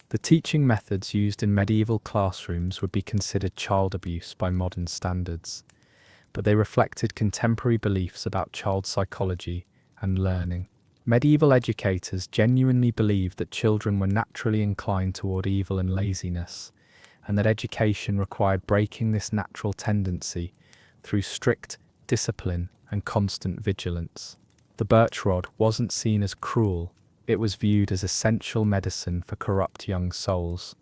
The teaching methods used in medieval classrooms would be considered child abuse by modern standards, but they reflected contemporary beliefs about child psychology and learning. Medieval educators genuinely believed that children were naturally inclined toward evil and laziness, and that education required breaking this natural tendency through strict discipline and constant vigilance. The birch rod wasn't seen as cruel, it was viewed as essential medicine for corrupt young souls.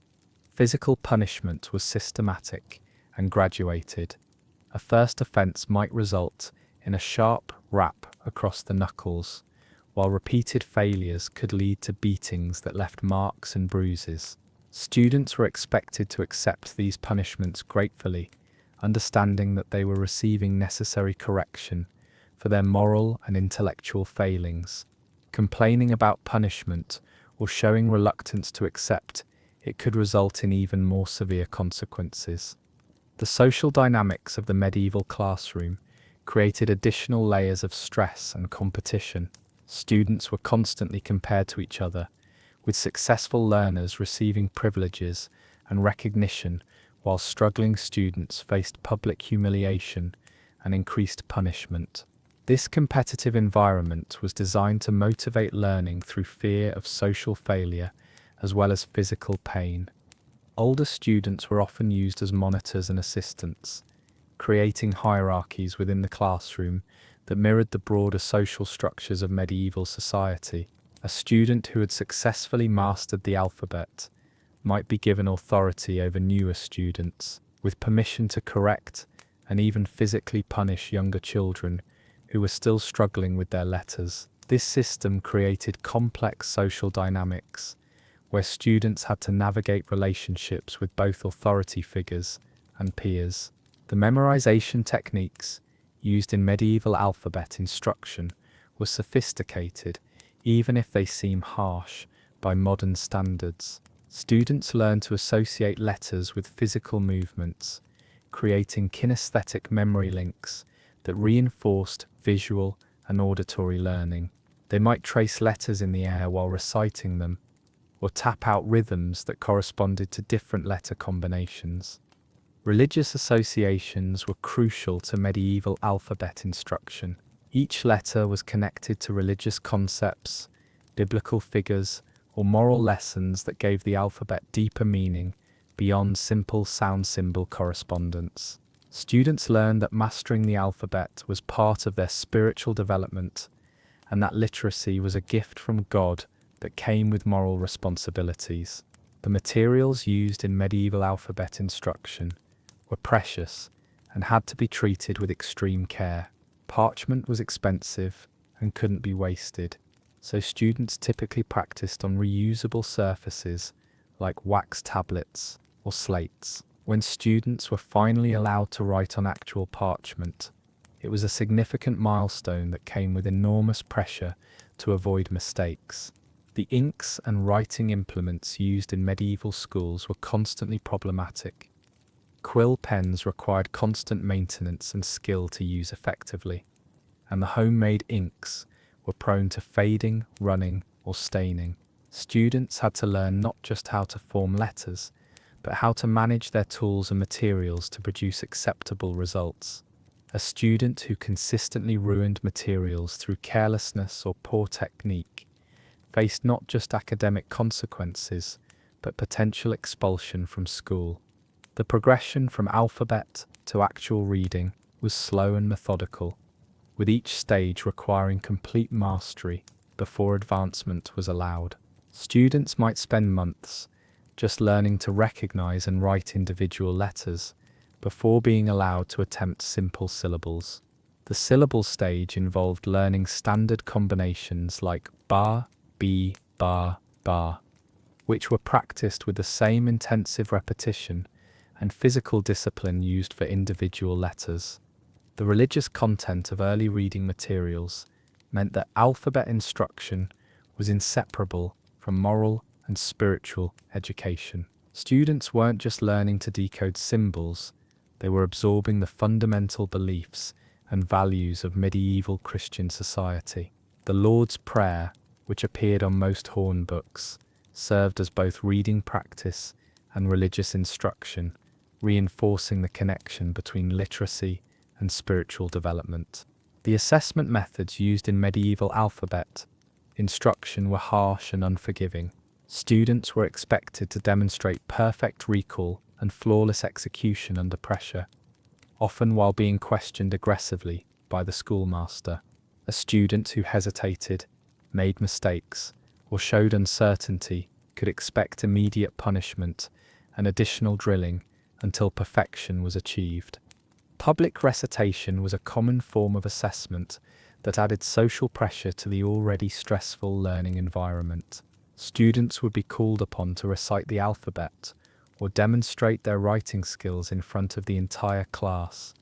Physical punishment was systematic and graduated. A first offence might result in a sharp rap across the knuckles, while repeated failures could lead to beatings that left marks and bruises. Students were expected to accept these punishments gratefully, understanding that they were receiving necessary correction for their moral and intellectual failings. Complaining about punishment or showing reluctance to accept it could result in even more severe consequences. The social dynamics of the medieval classroom created additional layers of stress and competition. Students were constantly compared to each other, with successful learners receiving privileges and recognition while struggling students faced public humiliation and increased punishment. This competitive environment was designed to motivate learning through fear of social failure as well as physical pain. Older students were often used as monitors and assistants, creating hierarchies within the classroom that mirrored the broader social structures of medieval society. A student who had successfully mastered the alphabet might be given authority over newer students, with permission to correct and even physically punish younger children who were still struggling with their letters. This system created complex social dynamics, where students had to navigate relationships with both authority figures and peers. The memorization techniques used in medieval alphabet instruction were sophisticated, even if they seem harsh by modern standards. Students learned to associate letters with physical movements, creating kinesthetic memory links that reinforced visual and auditory learning. They might trace letters in the air while reciting them, or tap out rhythms that corresponded to different letter combinations. Religious associations were crucial to medieval alphabet instruction. Each letter was connected to religious concepts, biblical figures, or moral lessons that gave the alphabet deeper meaning beyond simple sound symbol correspondence. Students learned that mastering the alphabet was part of their spiritual development, and that literacy was a gift from God that came with moral responsibilities. The materials used in medieval alphabet instruction were precious and had to be treated with extreme care. Parchment was expensive and couldn't be wasted, so students typically practiced on reusable surfaces like wax tablets or slates. When students were finally allowed to write on actual parchment, it was a significant milestone that came with enormous pressure to avoid mistakes. The inks and writing implements used in medieval schools were constantly problematic. Quill pens required constant maintenance and skill to use effectively, and the homemade inks were prone to fading, running, or staining. Students had to learn not just how to form letters, but how to manage their tools and materials to produce acceptable results. A student who consistently ruined materials through carelessness or poor technique faced not just academic consequences, but potential expulsion from school. The progression from alphabet to actual reading was slow and methodical, with each stage requiring complete mastery before advancement was allowed. Students might spend months just learning to recognize and write individual letters before being allowed to attempt simple syllables. The syllable stage involved learning standard combinations like ba, bi, ba, ba, which were practiced with the same intensive repetition and physical discipline used for individual letters. The religious content of early reading materials meant that alphabet instruction was inseparable from moral and spiritual education. Students weren't just learning to decode symbols, they were absorbing the fundamental beliefs and values of medieval Christian society. The Lord's Prayer, which appeared on most horn books, served as both reading practice and religious instruction, reinforcing the connection between literacy and spiritual development. The assessment methods used in medieval alphabet instruction were harsh and unforgiving. Students were expected to demonstrate perfect recall and flawless execution under pressure, often while being questioned aggressively by the schoolmaster. A student who hesitated, made mistakes, or showed uncertainty could expect immediate punishment and additional drilling until perfection was achieved. Public recitation was a common form of assessment that added social pressure to the already stressful learning environment. Students would be called upon to recite the alphabet or demonstrate their writing skills in front of the entire class,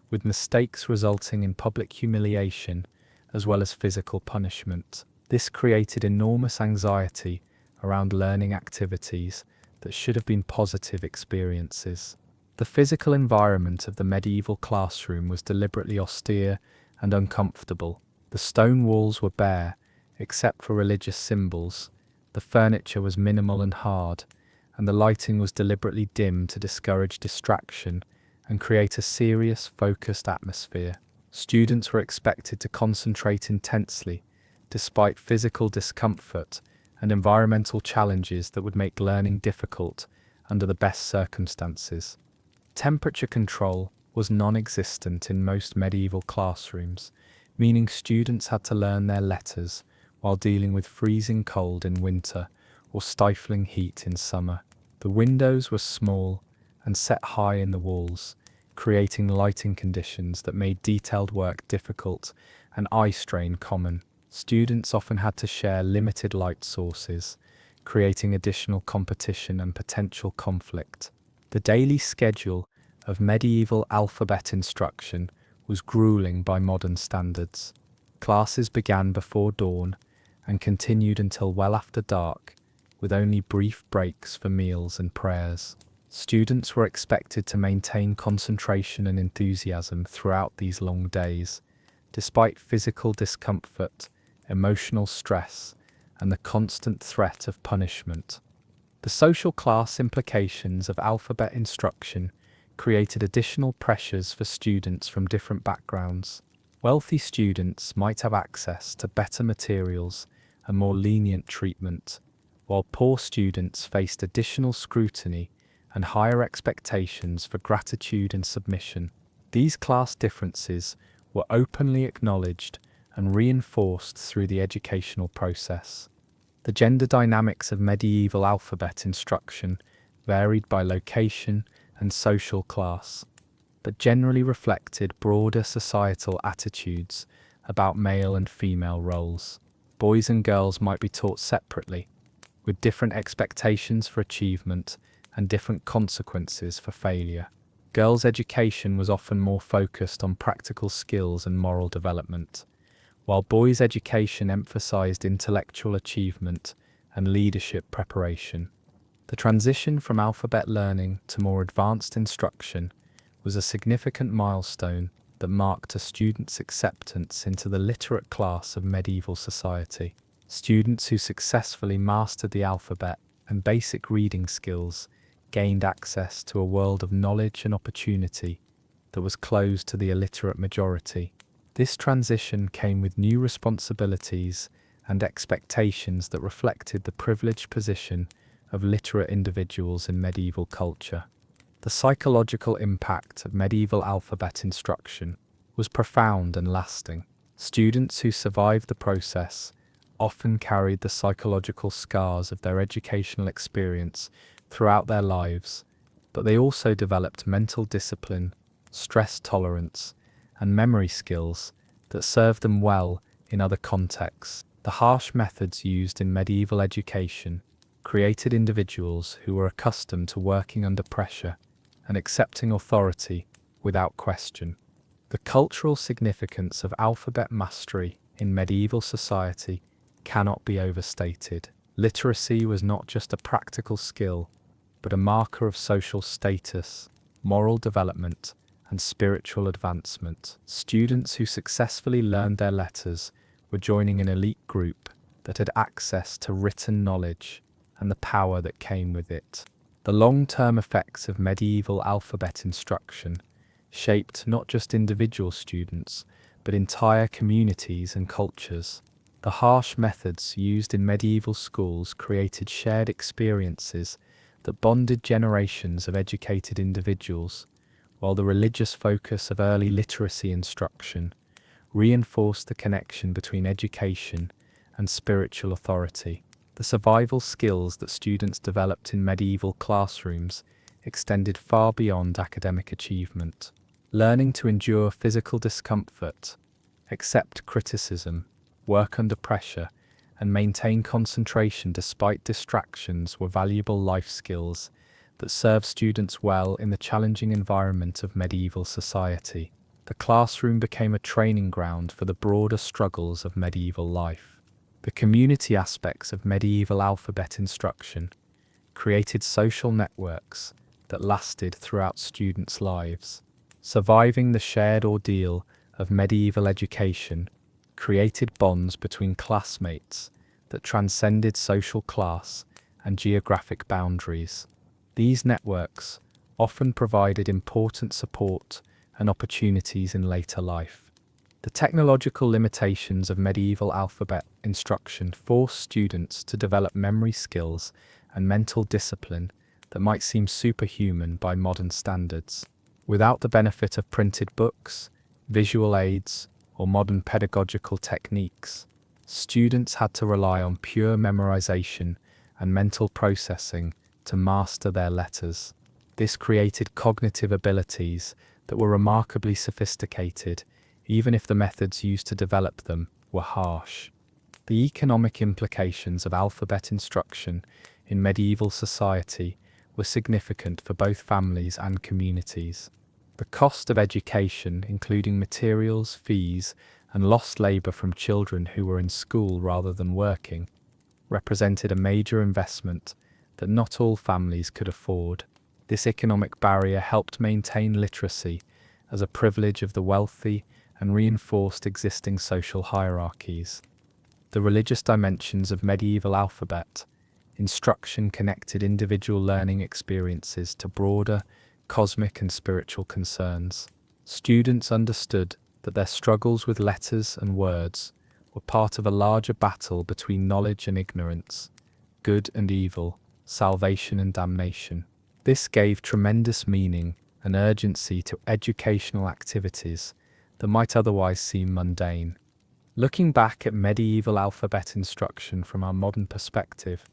with mistakes resulting in public humiliation as well as physical punishment. This created enormous anxiety around learning activities that should have been positive experiences. The physical environment of the medieval classroom was deliberately austere and uncomfortable. The stone walls were bare, except for religious symbols. The furniture was minimal and hard, and the lighting was deliberately dim to discourage distraction and create a serious, focused atmosphere. Students were expected to concentrate intensely, despite physical discomfort and environmental challenges that would make learning difficult under the best circumstances. Temperature control was non-existent in most medieval classrooms, meaning students had to learn their letters while dealing with freezing cold in winter or stifling heat in summer. The windows were small and set high in the walls, creating lighting conditions that made detailed work difficult and eye strain common. Students often had to share limited light sources, creating additional competition and potential conflict. The daily schedule of medieval alphabet instruction was grueling by modern standards. Classes began before dawn and continued until well after dark, with only brief breaks for meals and prayers. Students were expected to maintain concentration and enthusiasm throughout these long days, despite physical discomfort, emotional stress, and the constant threat of punishment. The social class implications of alphabet instruction created additional pressures for students from different backgrounds. Wealthy students might have access to better materials and more lenient treatment, while poor students faced additional scrutiny and higher expectations for gratitude and submission. These class differences were openly acknowledged and reinforced through the educational process. The gender dynamics of medieval alphabet instruction varied by location and social class, but generally reflected broader societal attitudes about male and female roles. Boys and girls might be taught separately, with different expectations for achievement and different consequences for failure. Girls' education was often more focused on practical skills and moral development, while boys' education emphasized intellectual achievement and leadership preparation. The transition from alphabet learning to more advanced instruction was a significant milestone that marked a student's acceptance into the literate class of medieval society. Students who successfully mastered the alphabet and basic reading skills gained access to a world of knowledge and opportunity that was closed to the illiterate majority. This transition came with new responsibilities and expectations that reflected the privileged position of literate individuals in medieval culture. The psychological impact of medieval alphabet instruction was profound and lasting. Students who survived the process often carried the psychological scars of their educational experience throughout their lives, but they also developed mental discipline, stress tolerance, and memory skills that served them well in other contexts. The harsh methods used in medieval education created individuals who were accustomed to working under pressure and accepting authority without question. The cultural significance of alphabet mastery in medieval society cannot be overstated. Literacy was not just a practical skill, but a marker of social status, moral development, and spiritual advancement. Students who successfully learned their letters were joining an elite group that had access to written knowledge and the power that came with it. The long-term effects of medieval alphabet instruction shaped not just individual students, but entire communities and cultures. The harsh methods used in medieval schools created shared experiences that bonded generations of educated individuals, while the religious focus of early literacy instruction reinforced the connection between education and spiritual authority. The survival skills that students developed in medieval classrooms extended far beyond academic achievement. Learning to endure physical discomfort, accept criticism, work under pressure, and maintain concentration despite distractions were valuable life skills that served students well in the challenging environment of medieval society. The classroom became a training ground for the broader struggles of medieval life. The community aspects of medieval alphabet instruction created social networks that lasted throughout students' lives. Surviving the shared ordeal of medieval education created bonds between classmates that transcended social class and geographic boundaries. These networks often provided important support and opportunities in later life. The technological limitations of medieval alphabet instruction forced students to develop memory skills and mental discipline that might seem superhuman by modern standards. Without the benefit of printed books, visual aids, or modern pedagogical techniques, students had to rely on pure memorization and mental processing to master their letters. This created cognitive abilities that were remarkably sophisticated, even if the methods used to develop them were harsh. The economic implications of alphabet instruction in medieval society were significant for both families and communities. The cost of education, including materials, fees, and lost labour from children who were in school rather than working, represented a major investment that not all families could afford. This economic barrier helped maintain literacy as a privilege of the wealthy and reinforced existing social hierarchies. The religious dimensions of medieval alphabet instruction connected individual learning experiences to broader cosmic and spiritual concerns. Students understood that their struggles with letters and words were part of a larger battle between knowledge and ignorance, good and evil, salvation and damnation. This gave tremendous meaning and urgency to educational activities that might otherwise seem mundane. Looking back at medieval alphabet instruction from our modern perspective,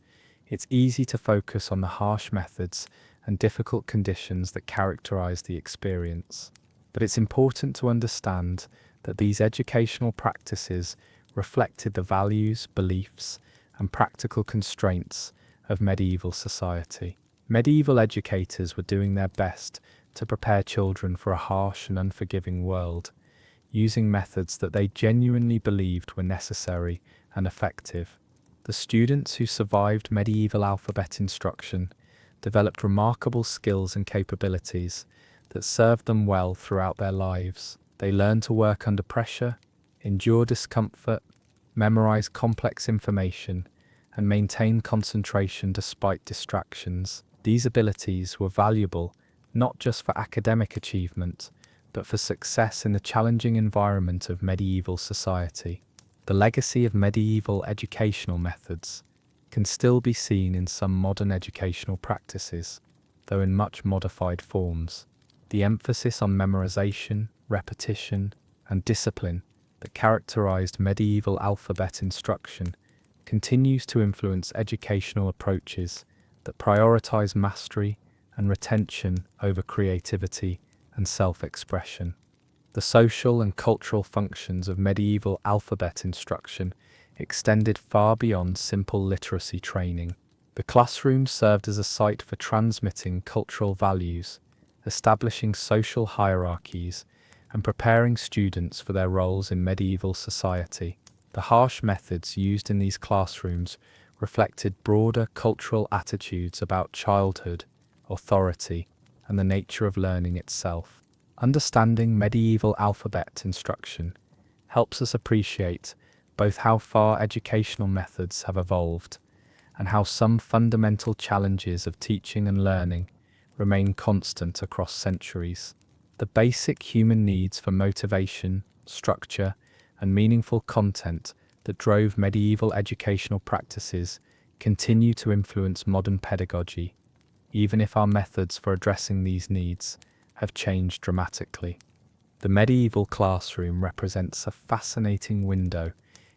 it's easy to focus on the harsh methods and difficult conditions that characterize the experience. But it's important to understand that these educational practices reflected the values, beliefs, and practical constraints of medieval society. Medieval educators were doing their best to prepare children for a harsh and unforgiving world, using methods that they genuinely believed were necessary and effective. The students who survived medieval alphabet instruction developed remarkable skills and capabilities that served them well throughout their lives. They learned to work under pressure, endure discomfort, memorize complex information, and maintain concentration despite distractions. These abilities were valuable not just for academic achievement, but for success in the challenging environment of medieval society. The legacy of medieval educational methods can still be seen in some modern educational practices, though in much modified forms. The emphasis on memorization, repetition, and discipline that characterized medieval alphabet instruction continues to influence educational approaches that prioritize mastery and retention over creativity and self-expression. The social and cultural functions of medieval alphabet instruction extended far beyond simple literacy training. The classroom served as a site for transmitting cultural values, establishing social hierarchies, and preparing students for their roles in medieval society. The harsh methods used in these classrooms reflected broader cultural attitudes about childhood, authority, and the nature of learning itself. Understanding medieval alphabet instruction helps us appreciate both how far educational methods have evolved and how some fundamental challenges of teaching and learning remain constant across centuries. The basic human needs for motivation, structure, and meaningful content that drove medieval educational practices continue to influence modern pedagogy, even if our methods for addressing these needs have changed dramatically. The medieval classroom represents a fascinating window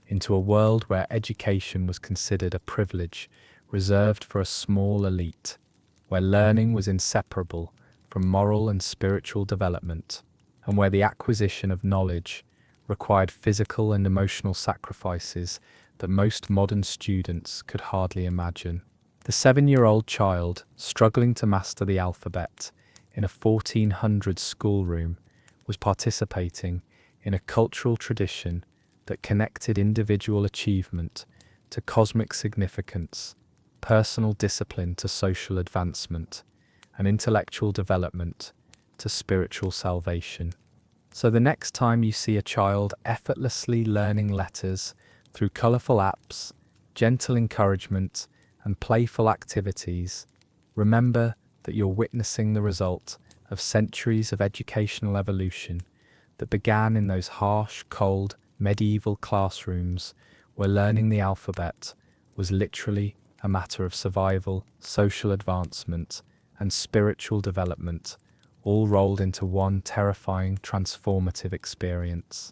into a world where education was considered a privilege reserved for a small elite, where learning was inseparable from moral and spiritual development, and where the acquisition of knowledge required physical and emotional sacrifices that most modern students could hardly imagine. The 7-year-old child struggling to master the alphabet in a 1400 schoolroom was participating in a cultural tradition that connected individual achievement to cosmic significance, personal discipline to social advancement, and intellectual development to spiritual salvation. So the next time you see a child effortlessly learning letters through colorful apps, gentle encouragement, and playful activities, remember that you're witnessing the result of centuries of educational evolution that began in those harsh, cold, medieval classrooms where learning the alphabet was literally a matter of survival, social advancement, and spiritual development, all rolled into one terrifying, transformative experience.